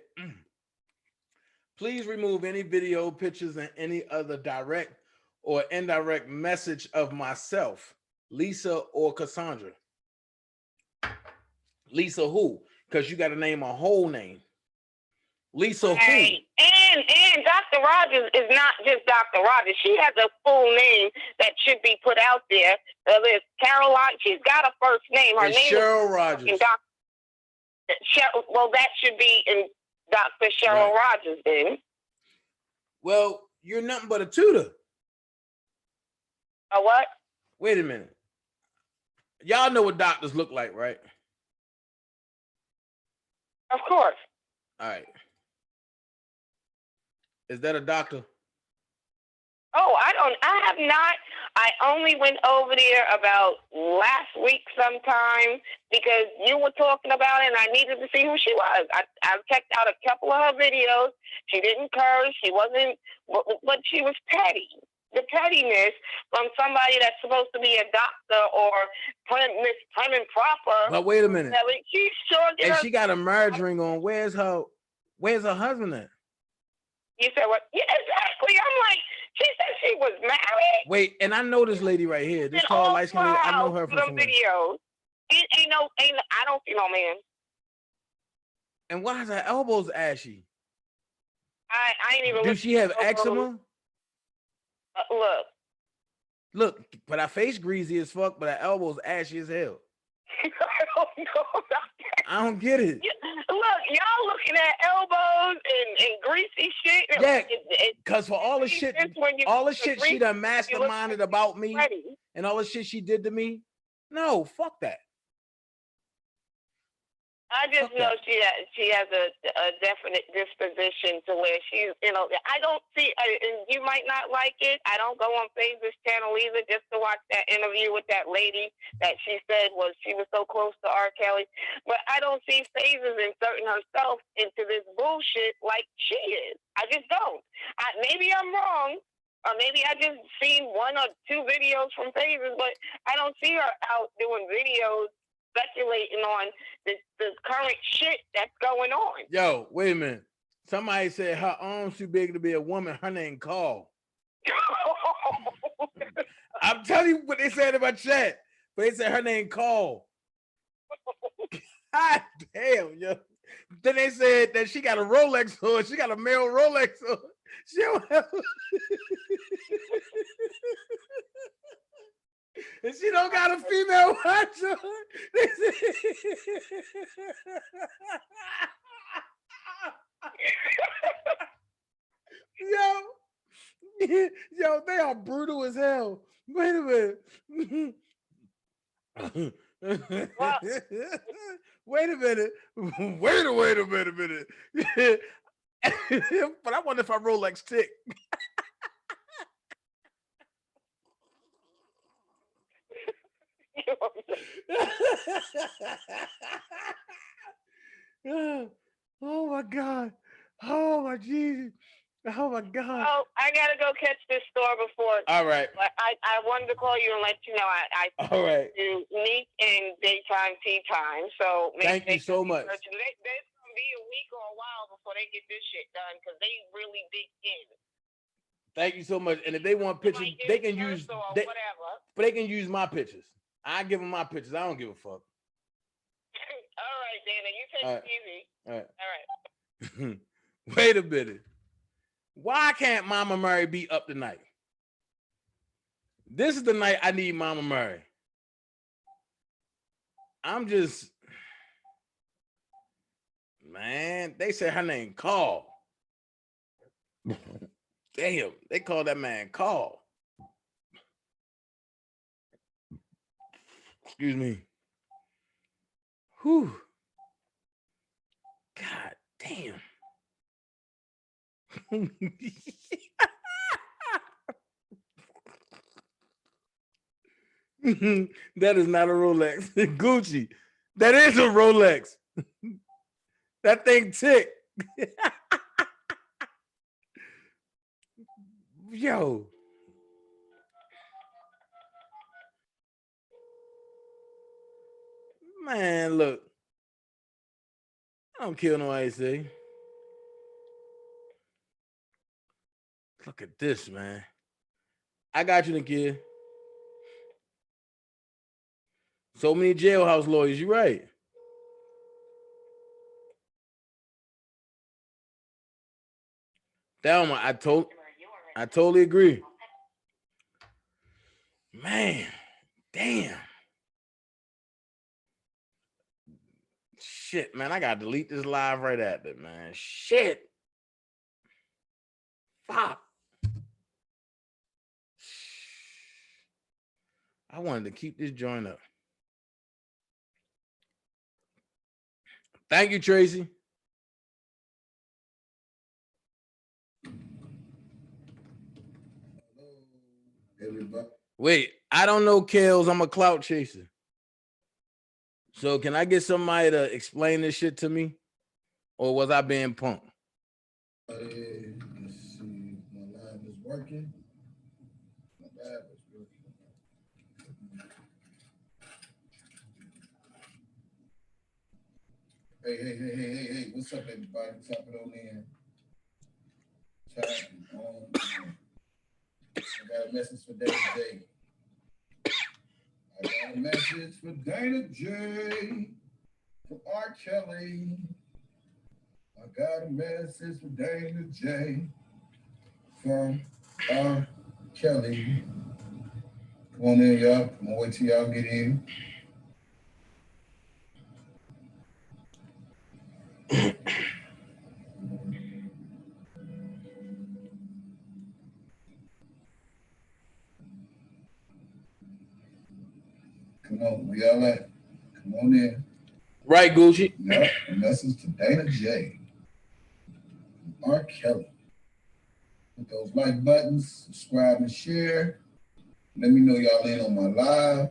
please remove any video, pictures, and any other direct or indirect message of myself, Lisa or Cassandra. Lisa who? Because you got to name a whole name. Lisa who? And Dr. Rogers is not just Dr. Rogers. She has a full name that should be put out there. There's Caroline. She's got a first name. Her name Cheryl Rogers. Well, that should be in Dr. Cheryl Rogers then. Well, you're nothing but a tutor. A what? Wait a minute. Y'all know what doctors look like, right? Of course. All right. Is that a doctor? Oh, I have not. I only went over there about last week sometime because you were talking about it and I needed to see who she was. I checked out a couple of her videos. She didn't curse. She wasn't, but she was petty. The pettiness from somebody that's supposed to be a doctor or prim and proper. But wait a minute. She sure did. And she got a marriage ring on. Where's her husband at? You said what? Yeah, exactly. I'm like, she said she was married. Wait, and I know this lady right here. This tall, light skinned lady. I know her from some videos. I don't see no man. And why is her elbows ashy? I ain't even. Do she have ectomy? Look, but her face greasy as fuck, but her elbows ashy as hell. I don't know about that. I don't get it. Look, y'all looking at elbows and greasy shit. Yeah, because for all the shit she done masterminded about me and all the shit she did to me. No, fuck that. I just know she has a definite disposition to where she's, I don't see, and you might not like it. I don't go on FaZe's channel either just to watch that interview with that lady that she said she was so close to R. Kelly. But I don't see FaZe's inserting herself into this bullshit like she is. I just don't. Maybe I'm wrong. Or maybe I just seen 1 or 2 videos from FaZe's, but I don't see her out doing videos speculating on the current shit that's going on. Yo, wait a minute. Somebody said her arms too big to be a woman. Her name Call. I'm telling you what they said in my chat. But they said her name Call. God damn, yo. Then they said that she got a Rolex on. She got a male Rolex on. She don't have... And she don't got a female watch on. Yo, they are brutal as hell. Wait a minute. Wait a minute. Wait a minute. But I wonder if our Rolex tick. Oh my God. Oh my Jesus. Oh my God. Oh, I gotta go catch this store before. All right. But I wanted to call you and let you know I all right. do Neek and daytime tea time. So thank you so much. There's gonna be a week or a while before they get this shit done because they really dig in. Thank you so much. And if they want pictures, they can use whatever. But they can use my pictures. I give them my pictures. I don't give a fuck. All right, Dana. You take it easy. All right. All right. Wait a minute. Why can't Mama Murray be up tonight? This is the night I need Mama Murray. I'm just, man, they said her name Call. Damn, they call that man Call. Excuse me. Whew. God damn. That is not a Rolex. Gucci. That is a Rolex. That thing tick. Yo. Man, look. I don't kill nobody, say. Look at this, man. I got you, Nikia. So many jailhouse lawyers, you right. Thelma, I totally agree. Man, damn. Shit, man, I gotta delete this live right after, man. Shit. Fuck. I wanted to keep this joint up. Thank you, Tracy. Hello, everybody. Wait, I don't know, Kels. I'm a clout chaser. So can I get somebody to explain this shit to me? Or was I being punked? Let's see. My live is working. My live is working. Hey. What's up, everybody? Tap it on in. Tap it on in. I got a message for Dana J. I got a message for Dana J. From R. Kelly. I got a message for Dana J. From R. Kelly. Come on in, y'all. I'm gonna wait till y'all get in. Come on, we all at? Come on in. Right, Gucci. Yep, a message to Dana J. R. Kelly. Hit those like buttons, subscribe and share. Let me know y'all in on my live.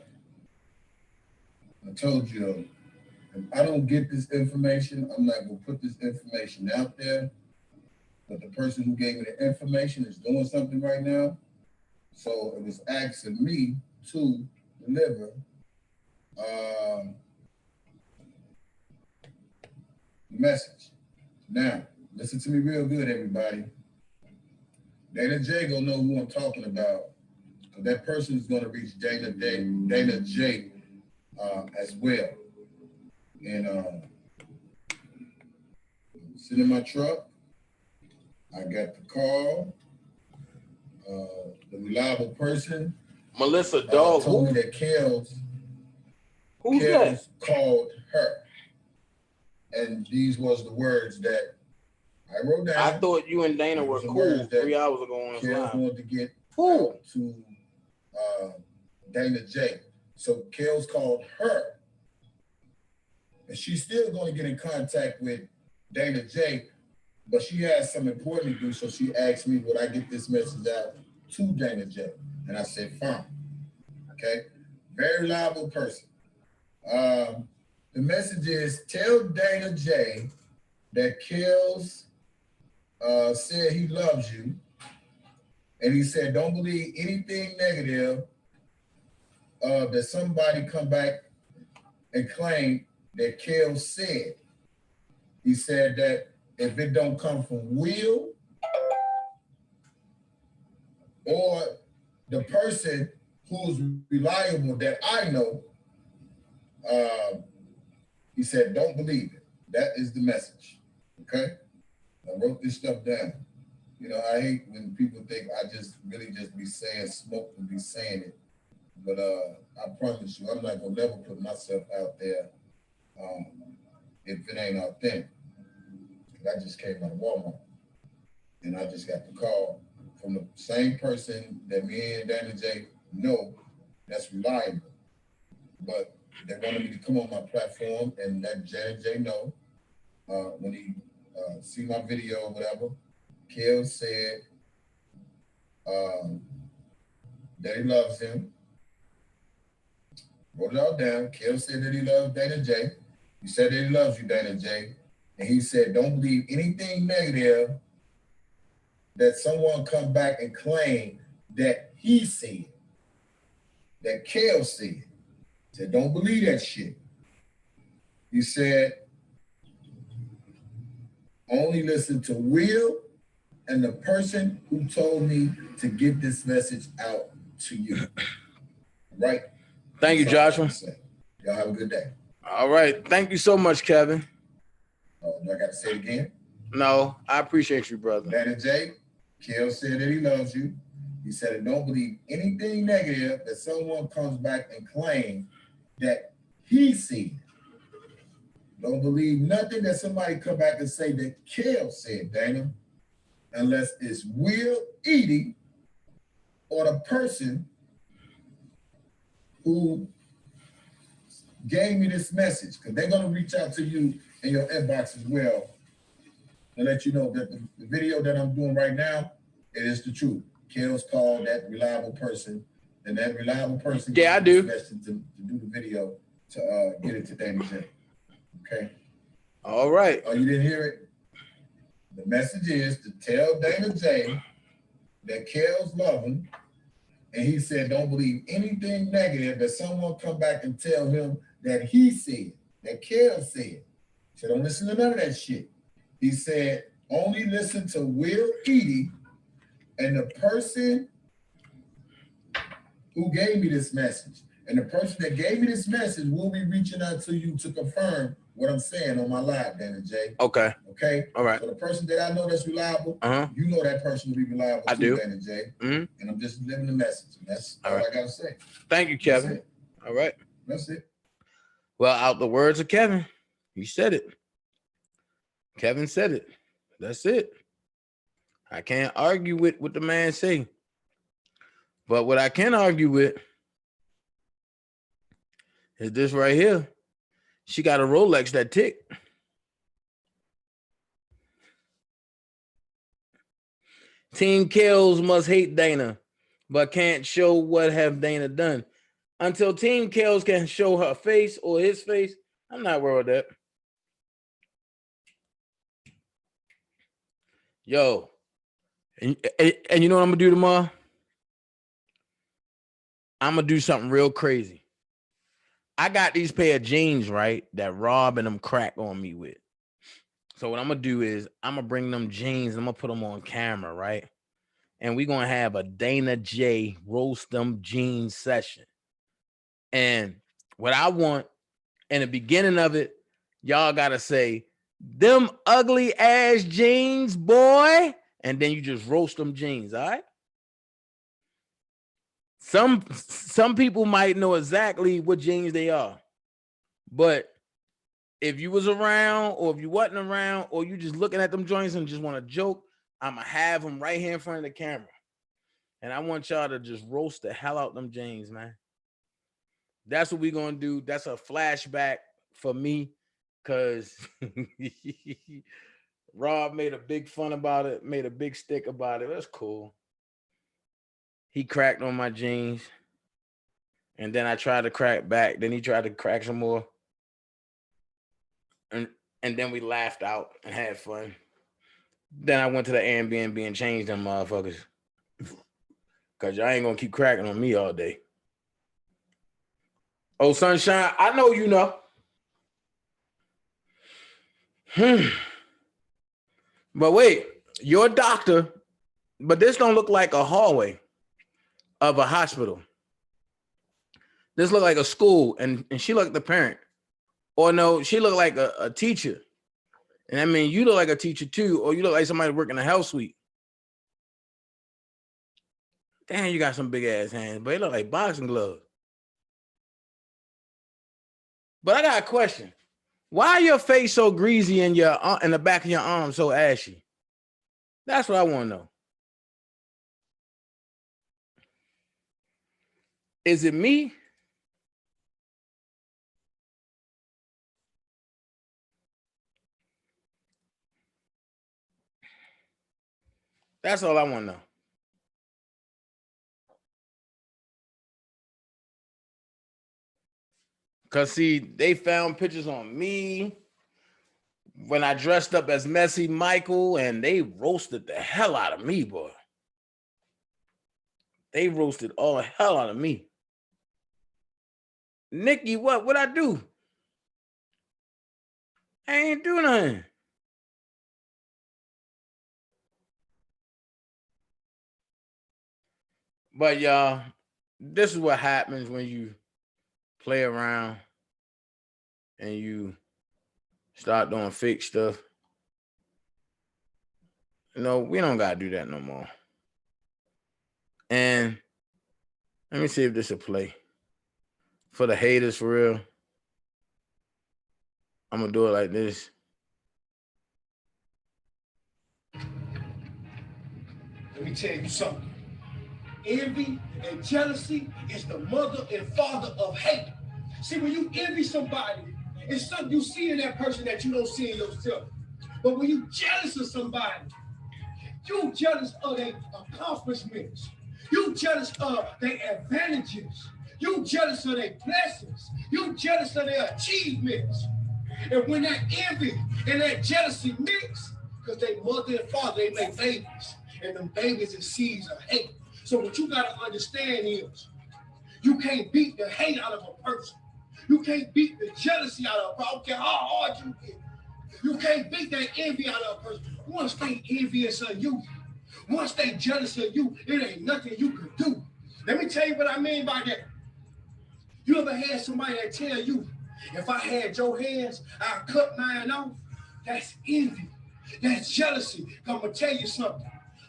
I told you, if I don't get this information, I'm not going to put this information out there. But the person who gave me the information is doing something right now. So it was asking me to deliver the message. Now, listen to me real good, everybody. Dana J gonna know who I'm talking about. Because that person is going to reach Dana J as well. And sitting in my truck, I got the call. The reliable person, Melissa Dog. told me that Kels that? called her. And these was the words that I wrote down. I thought you and Dana were cool 3 hours ago on his Kels live. wanted to get out to Dana J. So Kels called her. And she's still going to get in contact with Dana J, but she has some important to do. So she asked me, would I get this message out to Dana J? And I said, fine. Okay. Very reliable person. The message is, tell Dana J that Kels said he loves you. And he said, don't believe anything negative that somebody come back and claim that Kels said. He said that if it don't come from Will or the person who's reliable that I know, he said, don't believe it. That is the message. Okay? I wrote this stuff down. You know, I hate when people think I just really just be saying smoke and be saying it. But I promise you, I'm not going to never put myself out there if it ain't authentic. I just came out of Walmart and I just got the call from the same person that me and Dana J know that's reliable. But they wanted me to come on my platform and let Dana J know when he see my video or whatever. Kels said that he loves him. Wrote it all down. Kels said that he loves Dana J. He said that he loves you, Dana J. And he said, don't believe anything negative that someone come back and claim that he said, that Kels said. He said, don't believe that shit. He said, only listen to Will and the person who told me to get this message out to you. Right? Thank you, Joshua. Y'all have a good day. All right. Thank you so much, Kevin. Do I got to say it again? No, I appreciate you, brother. Dana J, Kels said that he loves you. He said, don't believe anything negative that someone comes back and claim that he said. Don't believe nothing that somebody come back and say that Kels said, Dana, unless it's Will Eady or the person who gave me this message, because they're going to reach out to you in your inbox as well and let you know that the video that I'm doing right now, it is the truth. Kels called that reliable person, and that reliable person I do. to do the video to get it to Dana J. Okay? All right. Oh, you didn't hear it? The message is to tell Dana J that Kels love him, and he said don't believe anything negative that someone come back and tell him that he said, that Kels said. So don't listen to none of that shit. He said only listen to Will Eady and the person who gave me this message. And the person that gave me this message will be reaching out to you to confirm what I'm saying on my live, Dana J. Okay. Okay? All right. So the person that I know that's reliable, you know that person will be reliable I too, do. Dana J. And I'm just living the message. And that's all I got to say. Thank you, Kevin. All right. That's it. Well, out the words of Kevin, he said it. Kevin said it. That's it. I can't argue with what the man say. But what I can argue with is this right here. She got a Rolex that tick. Team Kills must hate Dana, but can't show what have Dana done. Until Team Kills can show her face or his face, I'm not worried about that. Yo, and you know what I'm gonna do tomorrow? I'm gonna do something real crazy. I got these pair of jeans, right, that Rob and them crack on me with. So what I'm gonna do is I'm gonna bring them jeans and I'm gonna put them on camera, right? And we're gonna have a Dana J roast them jeans session. And what I want in the beginning of it, y'all gotta say, them ugly ass jeans, boy. And then you just roast them jeans, all right? Some people might know exactly what jeans they are. But if you was around or if you wasn't around or you just looking at them joints and just want to joke, I'm going to have them right here in front of the camera. And I want y'all to just roast the hell out them jeans, man. That's what we're going to do. That's a flashback for me because Rob made a big fun about it, made a big stick about it. That's cool. He cracked on my jeans. And then I tried to crack back. Then he tried to crack some more. And then we laughed out and had fun. Then I went to the Airbnb and changed them motherfuckers. Because y'all ain't going to keep cracking on me all day. Oh, Sunshine, I know you know. But wait, your doctor, but this don't look like a hallway of a hospital. This look like a school, and she looked the parent. Or no, she looked like a teacher. And I mean, you look like a teacher too, or you look like somebody working a health suite. Damn, you got some big ass hands, but they look like boxing gloves. But I got a question. Why your face so greasy and your in the back of your arm so ashy? That's what I want to know. Is it me? That's all I want to know. Because, see, they found pictures on me when I dressed up as Messy Michael, and they roasted the hell out of me, boy. They roasted all the hell out of me. Nikki, what I do? I ain't do nothing. But, y'all, this is what happens when you play around and you start doing fake stuff. You know, we don't got to do that no more. And let me see if this will play. For the haters, for real, I'm going to do it like this. Let me tell you something. Envy and jealousy is the mother and father of hate. See, when you envy somebody, it's something you see in that person that you don't see in yourself. But when you jealous of somebody, you jealous of their accomplishments. You jealous of their advantages. You jealous of their blessings. You jealous of their achievements. And when that envy and that jealousy mix, because they mother and father, they make babies. And them babies and seeds of hate. So what you got to understand is, you can't beat the hate out of a person. You can't beat the jealousy out of a person. I don't care how hard you get. You can't beat that envy out of a person. Once they envious of you, once they jealous of you, it ain't nothing you can do. Let me tell you what I mean by that. You ever had somebody that tell you, if I had your hands, I'd cut mine off? That's envy. That's jealousy. I'm going to tell you something.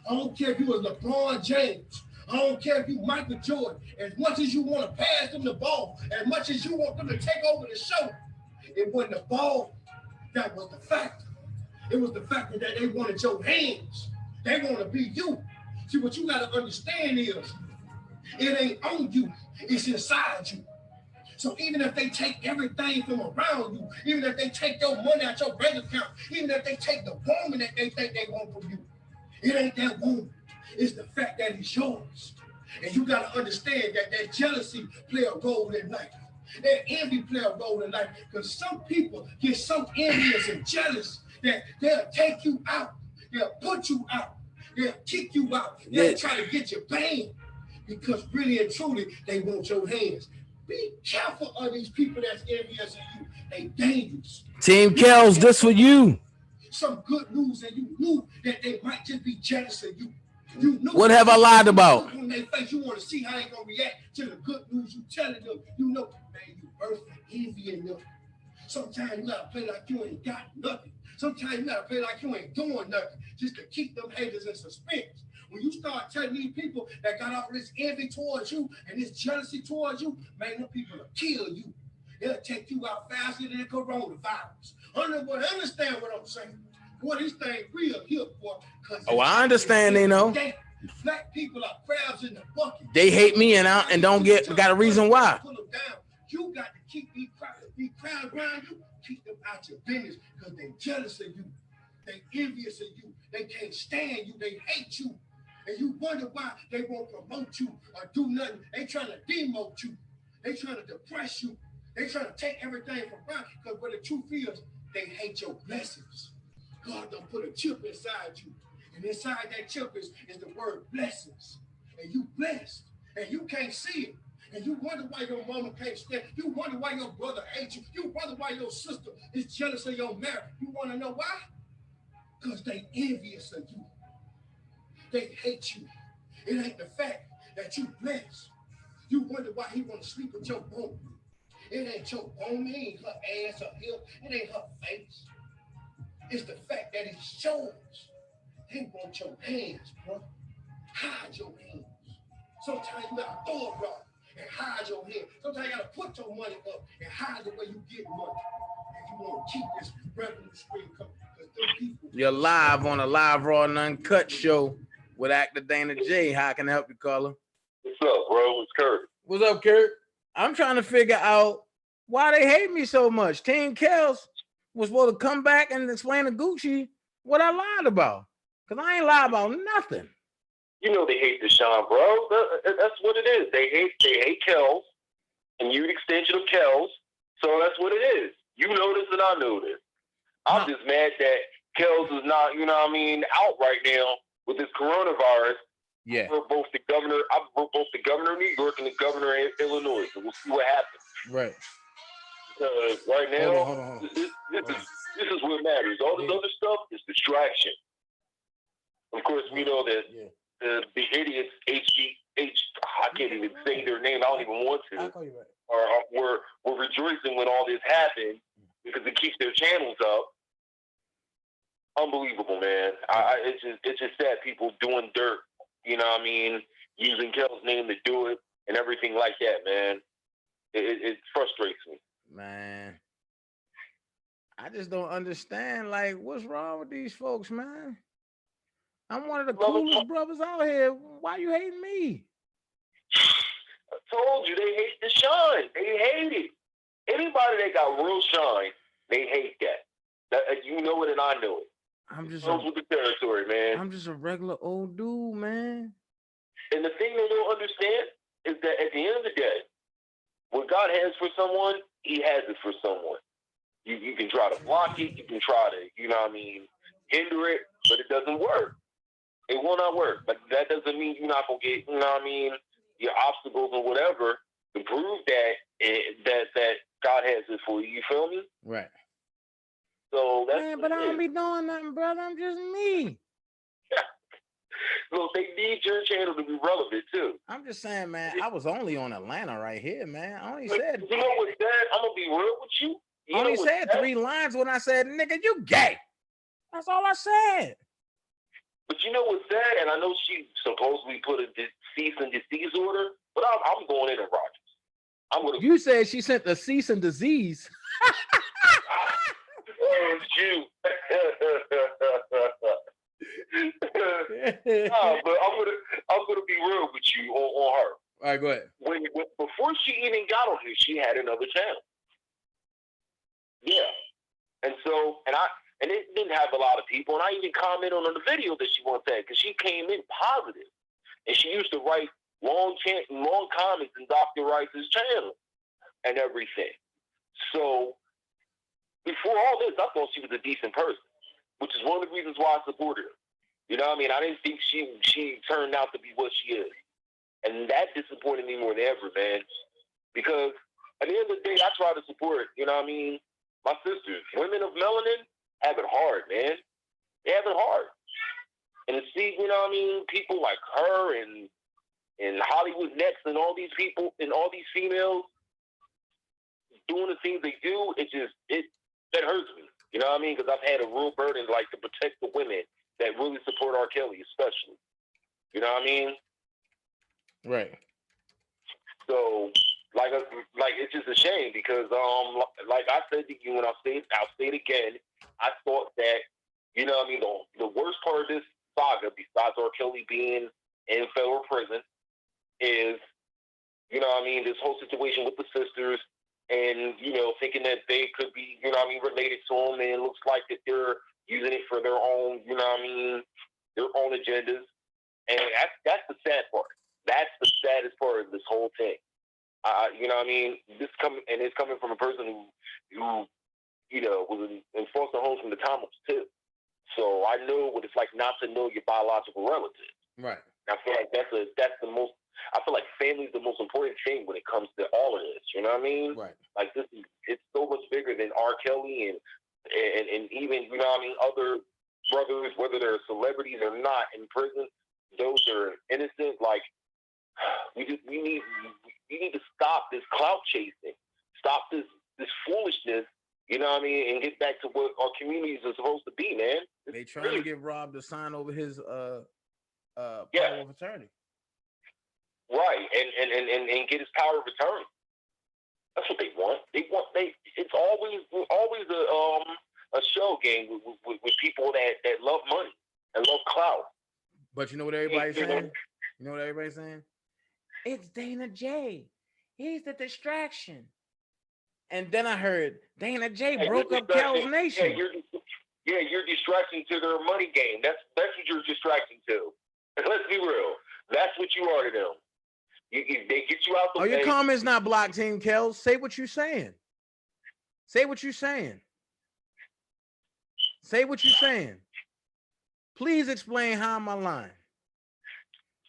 I don't care if you was LeBron James. I don't care if you Michael Jordan. As much as you want to pass them the ball, as much as you want them to take over the show, it wasn't the ball that was the factor. It was the factor that they wanted your hands. They want to be you. See, what you got to understand is, it ain't on you. It's inside you. So even if they take everything from around you, even if they take your money out your bank account, even if they take the woman that they think they want from you, it ain't that woman. It's the fact that it's yours. And you got to understand that jealousy play a role in life. That envy play a role in life. Because some people get so envious and jealous that they'll take you out. They'll put you out. They'll kick you out. They'll try to get you banned. Because really and truly, they want your hands. Be careful of these people that's envious of you. They dangerous. Team Kells, this for you. Some good news, and you knew that they might just be jealous of you. You knew what have I lied about? On their face, you want to see how they gonna react to the good news you telling them. You know, man, you birth envy in them. Sometimes you gotta play like you ain't got nothing. Sometimes you gotta play like you ain't doing nothing, just to keep them haters in suspense. When you start telling these people that got all this envy towards you and this jealousy towards you, man, them people will kill you. They'll take you out faster than the coronavirus. Understand what I'm saying? Boy, this thing real here, boy. Oh, I understand, they know. Black people are crabs in the bucket. They hate me and don't got a reason why. Pull them down. You got to keep these crowds around you, keep them out your business because they jealous of you. They envious of you. They can't stand you. They hate you. And you wonder why they won't promote you or do nothing. They trying to demote you. They trying to depress you. They trying to take everything from around because what the truth is, they hate your blessings. God don't put a chip inside you. And inside that chip is the word blessings. And you blessed. And you can't see it. And you wonder why your mama can't stand. You wonder why your brother hates you. You wonder why your sister is jealous of your marriage. You want to know why? Because they envious of you. They hate you. It ain't the fact that you blessed. You wonder why he want to sleep with your woman. It ain't your woman. It ain't her ass or hip. It ain't her face. It's the fact that it's yours. They want your hands, bro. Hide your hands. Sometimes you gotta throw a rock and hide your hand. Sometimes you gotta put your money up and hide the way you get money. If you want to keep this revenue stream coming. You're live on a Live Raw and Uncut show with actor Dana J. How can I help you, caller? What's up, bro? It's Kurt. What's up, Kurt? I'm trying to figure out why they hate me so much. Team Kells was supposed to come back and explain to Gucci what I lied about. Because I ain't lied about nothing. You know they hate Deshaun, bro. That's what it is. They hate Kells, and you an extension of Kells. So that's what it is. You know this and I know this. I'm just mad that Kells is not, you know what I mean, out right now with this coronavirus. Yeah. I both the governor of New York and the governor of Illinois. So we'll see what happens. Right. Right now, hold on. this is what matters. All this other stuff is distraction. Of course, we know that the idiots, I can't even say their name. I don't even want to. Were rejoicing when all this happened because it keeps their channels up. Unbelievable, man. It's just sad people doing dirt. You know what I mean? Using Kel's name to do it and everything like that, man. It frustrates me. Man, I just don't understand. Like, what's wrong with these folks, man? I'm one of the coolest brothers out here. Why you hating me? I told you, they hate the shine. They hate it. Anybody that got real shine, they hate that. You know it and I know it. I'm just with the territory, man. I'm just a regular old dude, man. And the thing they don't understand is that at the end of the day, what God has for someone, he has it for someone. You can try to block it, you can try to, you know what I mean, hinder it, but it doesn't work. It will not work. But that doesn't mean you're not gonna get, you know what I mean, your obstacles or whatever to prove that God has it for you. You feel me? Right. So that's man, but I don't be doing nothing, brother. I'm just me. Look, they need your channel to be relevant too. I'm just saying, man. I was only on Atlanta right here, man. I only said. You know what's that? I'm gonna be real with you. I only said 3 lines when I said, "Nigga, you gay." That's all I said. But you know what's sad? And I know she supposedly put a cease and desist order, but I'm going in at Rogers. You said she sent the cease and disease. Oh, you. Nah, but I'm gonna be real with you on her. All right, go ahead. Before before she even got on here, she had another channel. Yeah. And so, and it didn't have a lot of people, and I even commented on the video that she once had, because she came in positive. And she used to write long comments in Dr. Rice's channel and everything. So before all this, I thought she was a decent person, which is one of the reasons why I supported her. You know what I mean? I didn't think she turned out to be what she is. And that disappointed me more than ever, man. Because at the end of the day, I try to support, you know what I mean, my sisters. Women of melanin have it hard, man. They have it hard. And to see, you know what I mean, people like her and Hollywood Next and all these people and all these females doing the things they do, that hurts me. You know what I mean? Because I've had a real burden, like, to protect the women that really support R. Kelly, especially. You know what I mean? Right. So, like it's just a shame because, like I said to you, and I'll say it again. I thought that, you know what I mean, the worst part of this saga, besides R. Kelly being in federal prison, is, you know what I mean, this whole situation with the sisters and, you know, thinking that they could be, you know what I mean, related to him, and it looks like that they're using it for their own, you know what I mean, their own agendas. And that's the sad part. That's the saddest part of this whole thing. You know what I mean? It's coming from a person who you know, was in foster homes from the time I was 2. So I know what it's like not to know your biological relatives. Right. I feel like that's the most. I feel like family is the most important thing when it comes to all of this. You know what I mean? Right. Like it's so much bigger than R. Kelly and even, you know what I mean, other brothers, whether they're celebrities or not in prison, those that are innocent. Like we need to stop this clout chasing, stop this foolishness. You know what I mean, and get back to what our communities are supposed to be, man. They trying to get Rob to sign over his power of attorney. Right, and get his power of attorney. That's what they want. It's always a show game with people that love money and love clout. But you know what everybody's saying? You know what everybody's saying? It's Dana J. He's the distraction. And then I heard Dana J broke up Kel's Nation. You're distracting to their money game. That's what you're distracting to. Let's be real. That's what you are to them. They get you out the way. Your comments not blocked, Team Kel. Say what you're saying. Say what you're saying. Say what you're saying. Please explain how am I lying.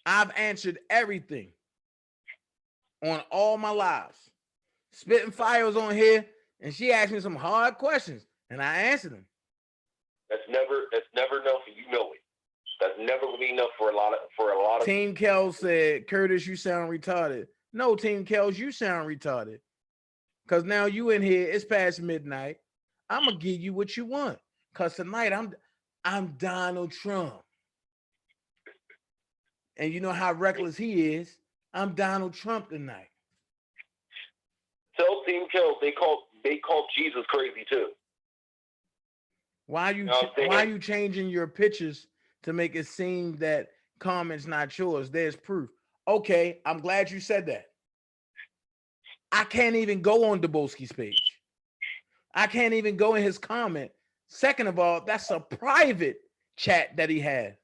I've answered everything on all my lives. Spitting Fire was on here, and she asked me some hard questions, and I answered them. That's never enough, and you know it. That's never gonna be enough for a lot of. Team Kel said, "Curtis, you sound retarded." No, Team Kels, you sound retarded. Cause now you in here. It's past midnight. I'm gonna give you what you want. Cause tonight I'm Donald Trump, and you know how reckless he is. I'm Donald Trump tonight. Tell Team Kells they called Jesus crazy too. Why are you changing your pictures to make it seem that comments not yours? There's proof. Okay, I'm glad you said that. I can't even go on Daboski's page. I can't even go in his comment. Second of all, that's a private chat that he had.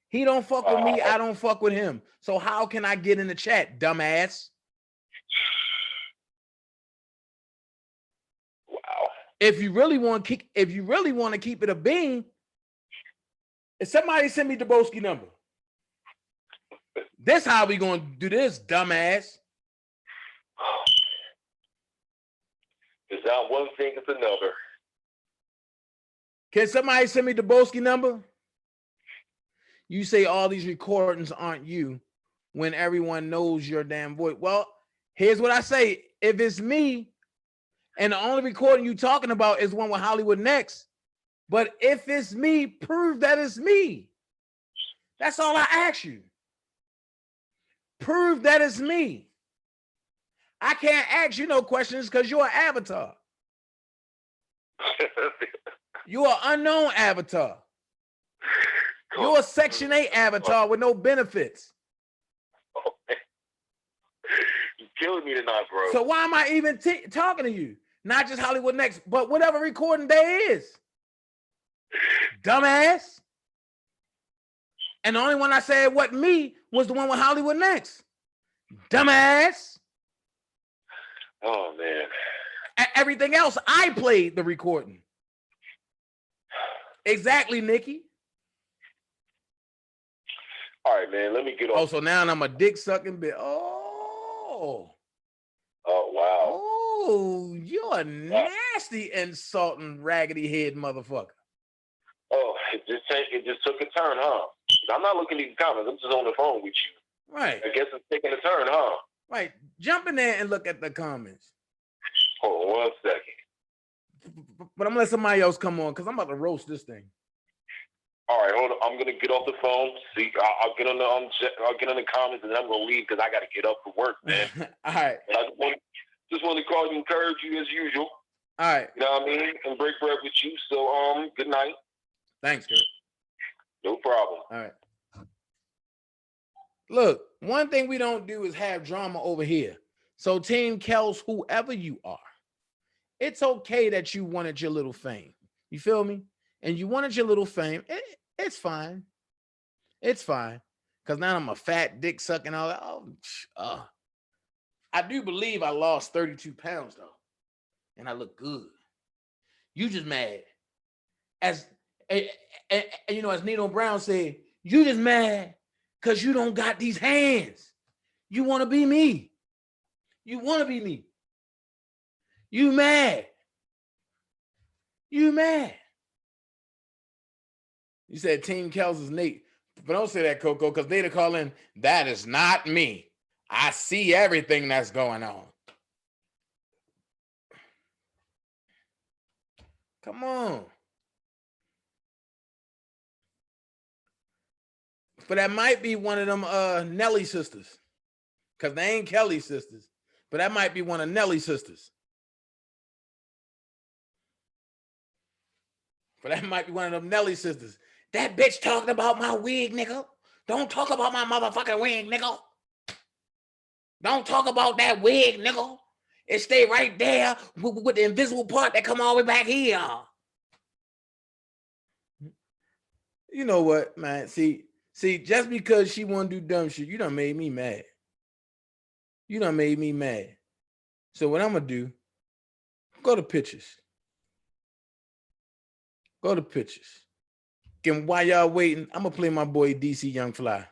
He don't fuck with me. I don't fuck with him. So how can I get in the chat, dumbass? Wow. If you really want to keep it a bean, if somebody send me Daboski number, this how we gonna do this, dumbass. It's not one thing, it's another. Can somebody send me Daboski number? You say all these recordings aren't you when everyone knows your damn voice. Well, here's what I say. If it's me, and the only recording you talking about is one with Hollywood Next, but if it's me, prove that it's me. That's all I ask you. Prove that it's me. I can't ask you no questions because you're an avatar. You're an unknown avatar. You're a Section 8 avatar with no benefits. killing me tonight, bro. So why am I even talking to you? Not just Hollywood Next, but whatever recording day is. Dumbass. And the only one I said wasn't me was the one with Hollywood Next. Dumbass. Oh, man. Everything else, I played the recording. Exactly, Nikki. All right, man. Let me get off. Oh, so now I'm a dick sucking bitch. Oh. Oh, wow. Oh, you're a nasty, insulting, raggedy head motherfucker. Oh, it just took a turn, huh? I'm not looking at these comments. I'm just on the phone with you. Right. I guess it's taking a turn, huh? Right. Jump in there and look at the comments. Hold on 1 second. But I'm gonna let somebody else come on because I'm about to roast this thing. All right, hold on. I'm gonna get off the phone. See, I'll get on the comments, and then I'm gonna leave because I gotta get up for work, man. All right. But I just want to call you, encourage you as usual. All right. You know what I mean? And break bread with you. So, good night. Thanks, Kurt. No problem. All right. Look, one thing we don't do is have drama over here. So, Team Kels, whoever you are, it's okay that you wanted your little fame. You feel me? And you wanted your little fame. It's fine. It's fine. Because now I'm a fat dick sucking all that. Oh, I do believe I lost 32 pounds, though. And I look good. You just mad. As you know, as Nino Brown said, you just mad because you don't got these hands. You want to be me. You want to be me. You mad. You mad. You said Team Kels is Nate. But don't say that, Coco, because they'd call in, that is not me. I see everything that's going on. Come on. But that might be one of them Nelly sisters. Because they ain't Kelly sisters. But that might be one of Nelly's sisters. But that might be one of them Nelly sisters. That bitch talking about my wig, nigga. Don't talk about my motherfucking wig, nigga. Don't talk about that wig, nigga. It stay right there with the invisible part that come all the way back here. You know what, man? See, just because she want to do dumb shit, you done made me mad. You done made me mad. So what I'm going to do, go to pictures. Go to pictures. And while y'all waiting, I'm going to play my boy DC Young Fly.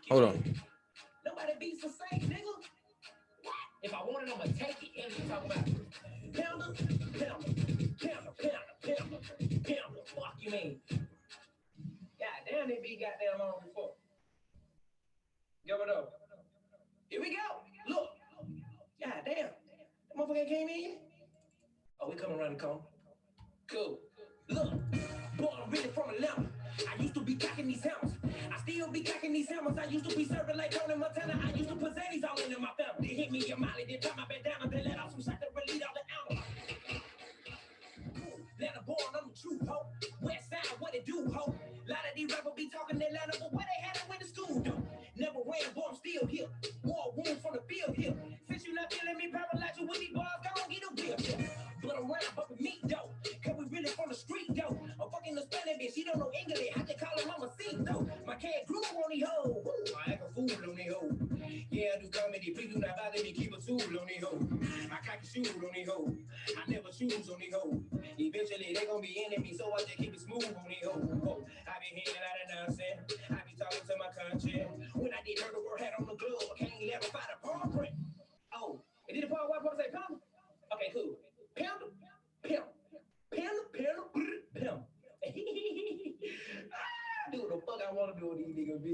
Hold on. Nobody beats the same, nigga. If I want it, I'm gonna take it. And you talk about pounder. Fuck you mean? God damn, they be goddamn long before. Give it up. Here we go. Look. God damn. That motherfucker came in. Oh, we coming around the corner. Cool. Look, boy, I'm really from Atlanta. I used to be cocking these hammers. I still be cocking these hammers. I used to be serving like Tony Montana. I used to put Zannies all in my family. They hit me in Molly, they put my bandana, they let off some shots that relieve all the animals. Atlanta born, I'm a true hoe. West side, what it do, hoe? Lot of these rappers be talking Atlanta, but where they had it went to school, though? Never ran, boy, I'm still here. More room from the field here. Since you not feeling me, paralyze you with these bars, go on, get a wheelchair. But I'm around, but with me, though. Cause we really from the street, though. I'm fucking the Spanish bitch, she don't know English. I just call her mama seat, though. My cat grew on the hoe. I act a fool on the hoe. Yeah, I do comedy, please do not bother me, keep a tool on the hoe. I cock a shoe on the hoe. I never choose on the hoe. Eventually, they gon' be enemies, so I just keep it smooth on the hoe. I be hearing out of nonsense. I be talking to my conscience. When I did Murder World, had on the glove, can't let her find a palm print. Oh, and did the part where I supposed to say pound? Okay, cool. Pound, pimp. Pimp. Do what the fuck I want to do with these niggas be.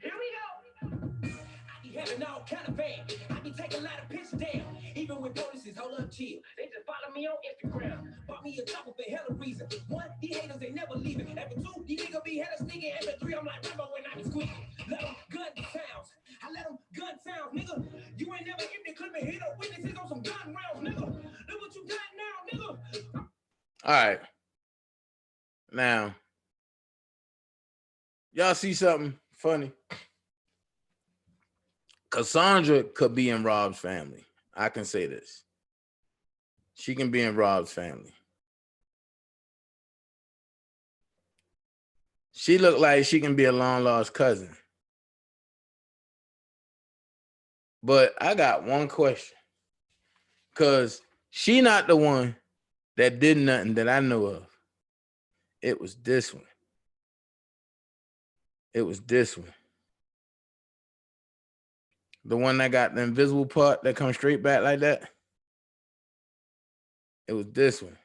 Here we go. I be having all kind of fame. I be taking a lot of pictures down. Even when policies hold up chill. They just follow me on Instagram. Bought me a couple for hella reason. One, these haters ain't never leaving. After two, these niggas be hella sneaking. After three, I'm like Rambo when I be squeaking. Let them gun sounds. I let them gun sounds, nigga. You ain't never empty clip and hit up witnesses on some gun rounds, nigga. Look what you got now, nigga. All right. Now, Y'all see something funny? Cassandra could be in Rob's family. I can say this. She can be in Rob's family. She looked like she can be a long lost cousin. But I got one question. Because she not the one that did nothing that I know of. It was this one. It was this one. The one that got the invisible part that comes straight back like that. It was this one.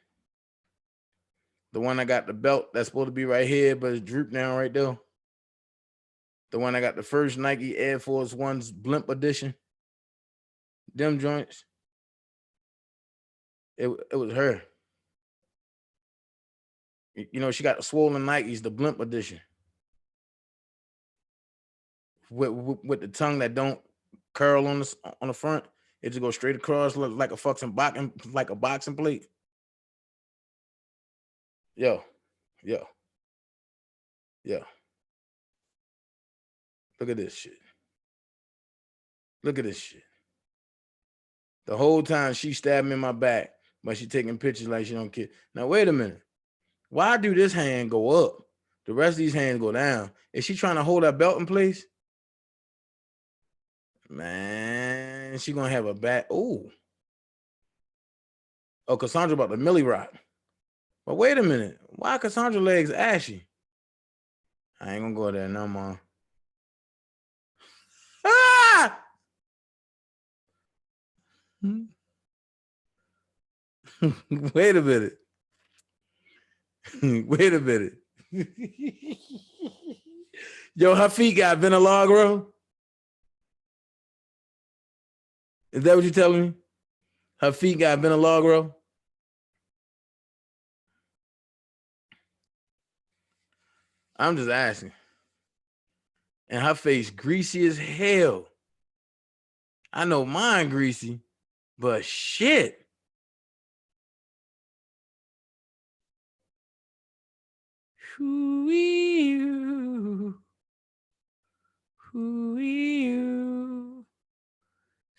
The one that got the belt that's supposed to be right here, but it's drooped down right there. The one that got the first Nike Air Force One's blimp edition. Them joints. It was her. You know, she got the swollen Nikes, the blimp edition. With the tongue that don't curl on the front. It just goes straight across like a fucking boxing plate. Yo. Look at this shit. Look at this shit. The whole time she stabbed me in my back, but she taking pictures like she don't care. Now, wait a minute. Why do this hand go up? The rest of these hands go down. Is she trying to hold that belt in place? Man, she gonna have a back. Oh, Cassandra about the Millie Rock. But wait a minute. Why Cassandra legs ashy? I ain't gonna go there no more. Ah! Wait a minute. Wait a minute. Yo, her feet got Venalagro? Is that what you're telling me? Her feet got Venalagro? I'm just asking. And her face greasy as hell. I know mine greasy, but shit.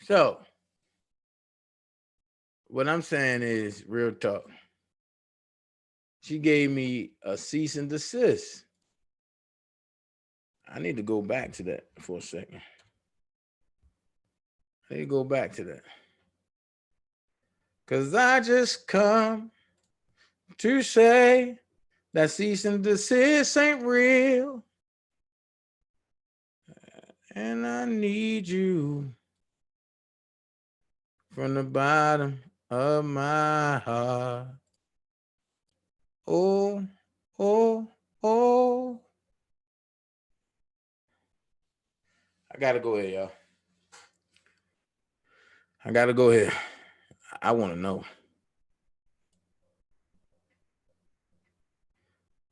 So, what I'm saying is real talk. She gave me a cease and desist. I need to go back to that for a second. I need to go back to that. Because I just come to say that cease and desist ain't real. And I need you from the bottom of my heart. Oh, oh, oh. I gotta go here, y'all. I gotta go here. I want to know.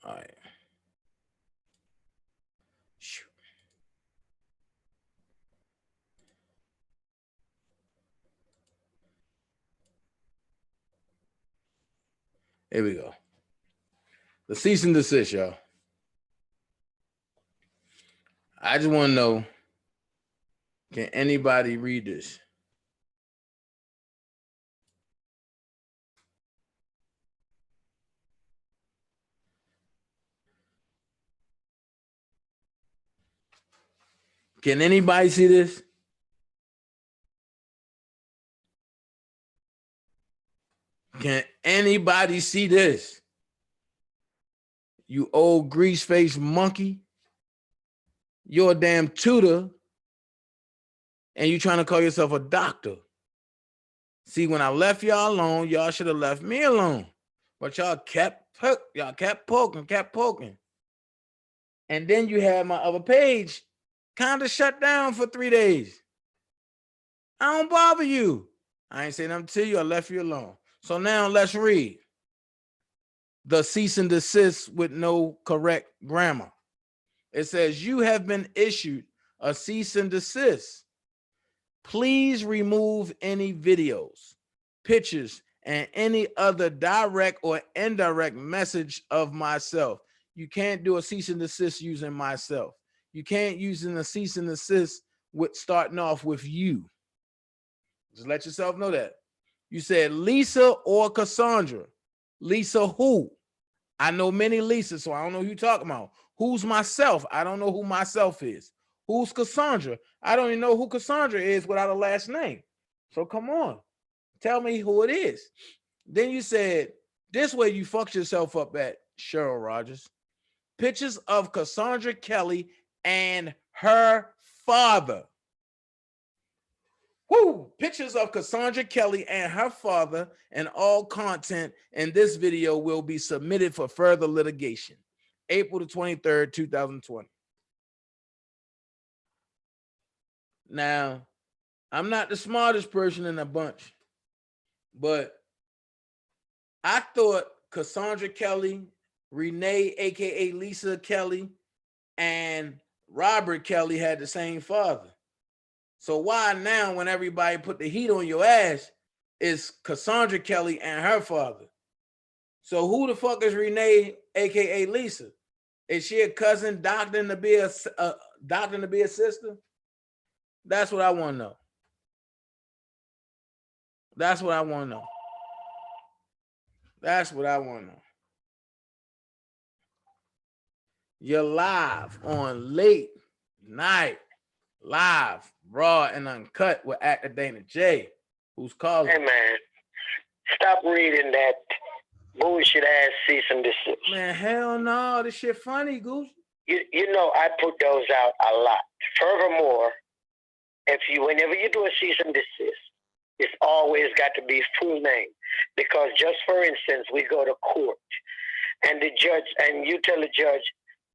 All right. Shoot. Here we go. The cease and desist, y'all. I just want to know, can anybody read this? Can anybody see this? Can anybody see this? You old grease-faced monkey. You're a damn tutor. And you trying to call yourself a doctor. See, when I left y'all alone, y'all should have left me alone. But y'all kept poking. And then you had my other page kind of shut down for 3 days. I don't bother you. I ain't saying nothing to you. I left you alone. So now let's read the cease and desist with no correct grammar. It says, you have been issued a cease and desist. Please remove any videos, pictures, and any other direct or indirect message of myself you can't do a cease and desist using myself. You can't use a cease and desist with starting off with you. Just let yourself know that. You said Lisa or Cassandra. Lisa who? I know many Lisas, so I don't know who you're talking about. Who's myself? I don't know who myself is. Who's Cassandra? I don't even know who Cassandra is without a last name. So come on. Tell me who it is. Then you said, this way you fucked yourself up at Cheryl Rogers. Pictures of Cassandra Kelly and her father. Woo! Pictures of Cassandra Kelly and her father, and all content in this video will be submitted for further litigation. April the 23rd, 2020. Now, I'm not the smartest person in the bunch, but I thought Cassandra Kelly, Renee, aka Lisa Kelly, and Robert Kelly had the same father. So why now, when everybody put the heat on your ass, is Cassandra Kelly and her father? So who the fuck is Renee, aka Lisa? Is she a cousin, doctor to be a sister? That's what I want to know. That's what I want to know. That's what I want to know. You're live on Late Night Live, raw and uncut with actor Dana J. Who's calling? Hey man, stop reading that bullshit ass cease and desist. Man, hell no, this shit funny, Goose. You know I put those out a lot. Furthermore, whenever you do a cease and desist, it's always got to be full name. Because just for instance, we go to court and the judge, and you tell the judge,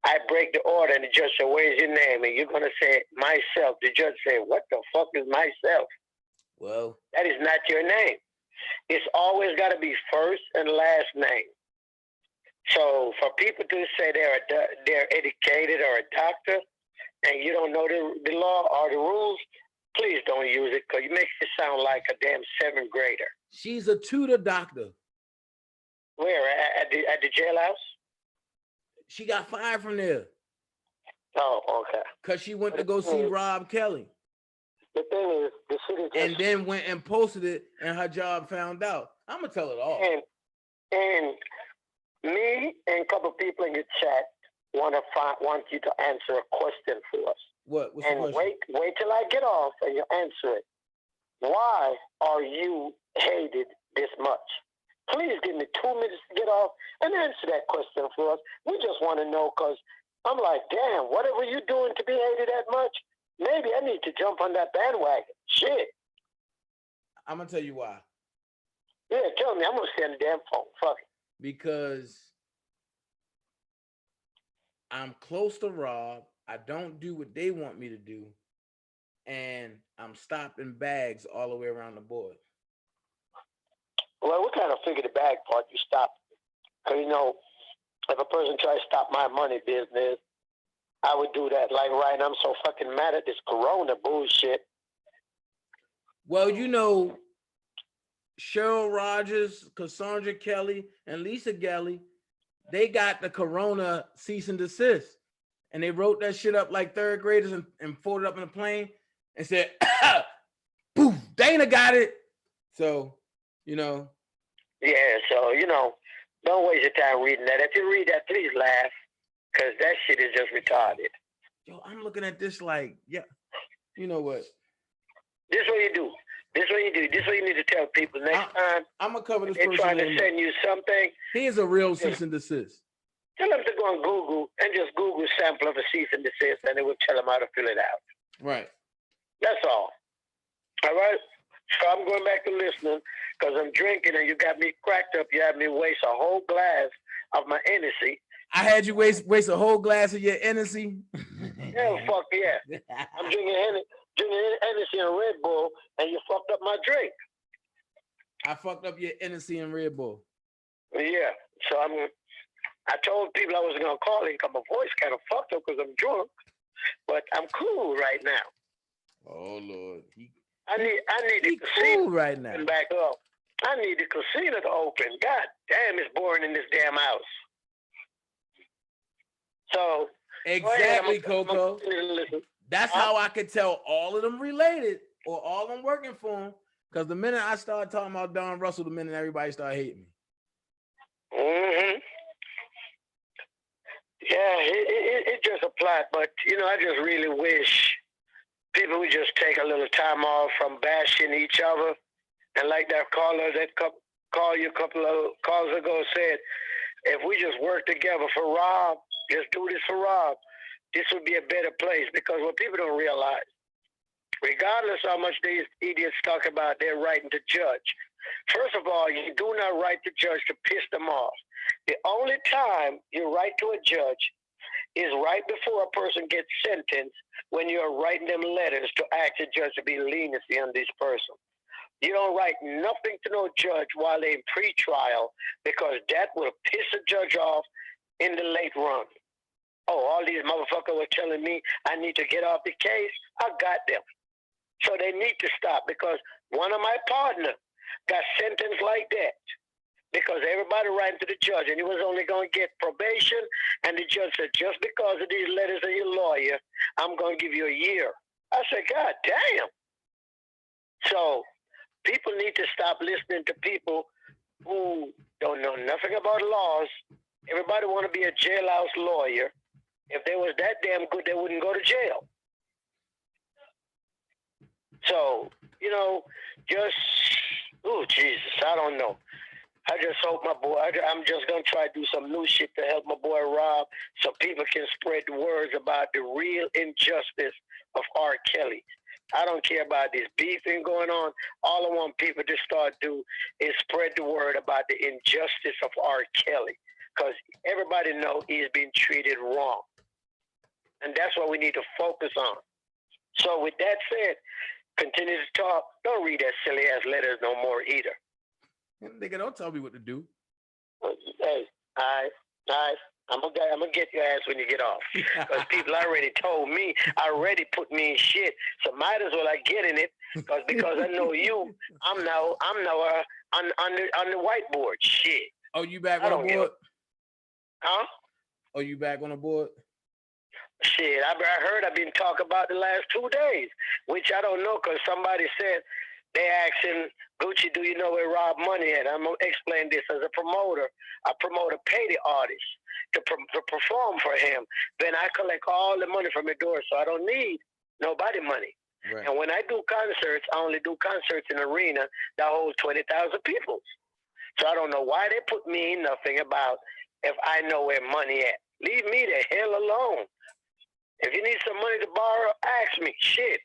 I break the order, and the judge said, where's your name? And you're going to say, myself. The judge said, what the fuck is myself? Well, that is not your name. It's always got to be first and last name. So for people to say they're educated or a doctor, and you don't know the law or the rules, please don't use it, because you make it sound like a damn seventh grader. She's a tutor doctor. Where? At the jailhouse? She got fired from there. Oh, okay. Because she went to go see Rob Kelly. The thing is, the city just... And then went and posted it, and her job found out. I'm going to tell it all. And me and a couple of people in your chat want you to answer a question for us. What's the question? Wait till I get off and you answer it. Why are you hated this much? Please give me 2 minutes to get off and answer that question for us. We just want to know, because I'm like, damn, whatever you doing to be hated that much, maybe I need to jump on that bandwagon. Shit. I'm going to tell you why. Yeah, tell me. I'm going to stay on the damn phone. Fuck it. Because I'm close to Rob. I don't do what they want me to do. And I'm stopping bags all the way around the board. Well, we kind of figure the bag part. You stop. Because, you know, if a person tries to stop my money business, I would do that. Like right now, I'm so fucking mad at this corona bullshit. Well, you know, Cheryl Rogers, Cassandra Kelly, and Lisa Kelly, they got the corona cease and desist. And they wrote that shit up like third graders and folded up in a plane and said, poof, Dana got it. So, you know. Yeah, so, you know, don't waste your time reading that. If you read that, please laugh, because that shit is just retarded. Yo, I'm looking at this like, yeah, you know what? This is what you do. This is what you do. This is what you need to tell people next time. I'm going to cover this person. They're trying to send you something. Here's a real cease and desist. Tell them to go on Google and just Google sample of a cease and desist, and it will tell them how to fill it out. Right. That's all. All right? So I'm going back to listening, because I'm drinking, and you got me cracked up. You had me waste a whole glass of my Hennessy. I had you waste a whole glass of your Hennessy? Hell, fuck yeah. I'm drinking Hennessy and Red Bull, and you fucked up my drink. I fucked up your Hennessy and Red Bull. Yeah. So I told people I wasn't going to call in because my voice kind of fucked up because I'm drunk, but I'm cool right now. Oh, Lord. I need the casino cool right now. To back up. I need the casino to open. God damn, it's boring in this damn house. So Exactly, go ahead, Coco. listen. That's how I could tell all of them related or all of them working for him. Because the minute I started talking about Don Russell, the minute everybody started hating me. Mm-hmm. Yeah, it just applied. But, I just really wish people would just take a little time off from bashing each other. And like that caller called you a couple of calls ago said, if we just work together for Rob, just do this for Rob, this would be a better place. Because what people don't realize, regardless how much these idiots talk about their writing to judge, first of all, you do not write to judge to piss them off. The only time you write to a judge is right before a person gets sentenced, when you're writing them letters to ask the judge to be leniency on this person. You don't write nothing to no judge while they're in pre-trial, because that will piss a judge off in the late run. Oh, all these motherfuckers were telling me I need to get off the case. I got them. So they need to stop, because one of my partners got sentenced like that because everybody writing to the judge, and he was only going to get probation, and the judge said, just because of these letters of your lawyer, I'm going to give you a year. I said, God damn. So people need to stop listening to people who don't know nothing about laws. Everybody want to be a jailhouse lawyer. If they was that damn good, they wouldn't go to jail. So, oh, Jesus, I don't know. I just hope my boy, I'm just going to try to do some new shit to help my boy Rob, so people can spread the words about the real injustice of R. Kelly. I don't care about this beefing going on. All I want people to start do is spread the word about the injustice of R. Kelly, because everybody knows he's been treated wrong. And that's what we need to focus on. So with that said, continue to talk. Don't read that silly ass letters no more either. Nigga, don't tell me what to do. Hey, I'm gonna get your ass when you get off, because people already told me, already put me in shit. So might as well I get in it, because I know you. I'm now on the whiteboard. Shit. Oh, you back on the board? Huh? Oh, you back on the board? Shit, I heard I've been talking about the last 2 days, which I don't know, because somebody said they asking Gucci, do you know where Rob Money at? I'm going to explain this. As a promoter, a promoter pay the artist to perform for him. Then I collect all the money from the door, so I don't need nobody money. Right. And when I do concerts, I only do concerts in an arena that holds 20,000 people. So I don't know why they put me in nothing about if I know where money at. Leave me the hell alone. If you need some money to borrow, ask me. Shit.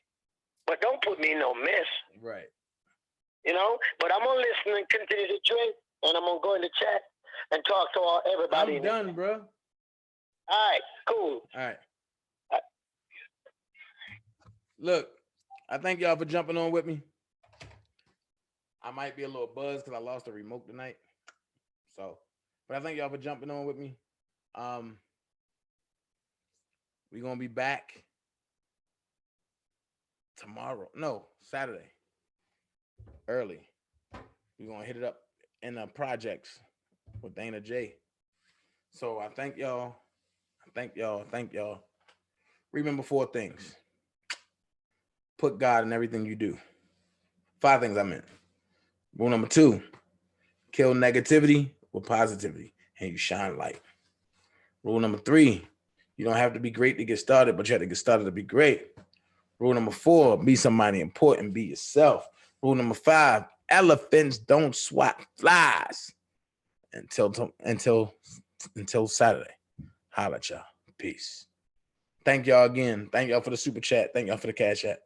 But don't put me in no mess. Right. But I'm going to listen and continue to drink, and I'm going to go in the chat and talk to everybody. I'm done, bro. All right, cool. All right. Look, I thank y'all for jumping on with me. I might be a little buzzed because I lost the remote tonight. But I thank y'all for jumping on with me. We're going to be back tomorrow. No, Saturday. Early. We're going to hit it up in the projects with Dana J. So I thank y'all. Thank y'all. Remember 4 things. Put God in everything you do. 5 things I meant. Rule number 2, kill negativity with positivity and you shine light. Rule number 3, you don't have to be great to get started, but you have to get started to be great. Rule number 4, be somebody important, be yourself. Rule number 5, elephants don't swat flies. Until Saturday. Holla at y'all. Peace. Thank y'all again. Thank y'all for the super chat. Thank y'all for the cash app.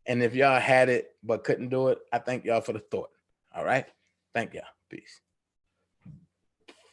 And if y'all had it but couldn't do it, I thank y'all for the thought. All right? Thank y'all. Peace.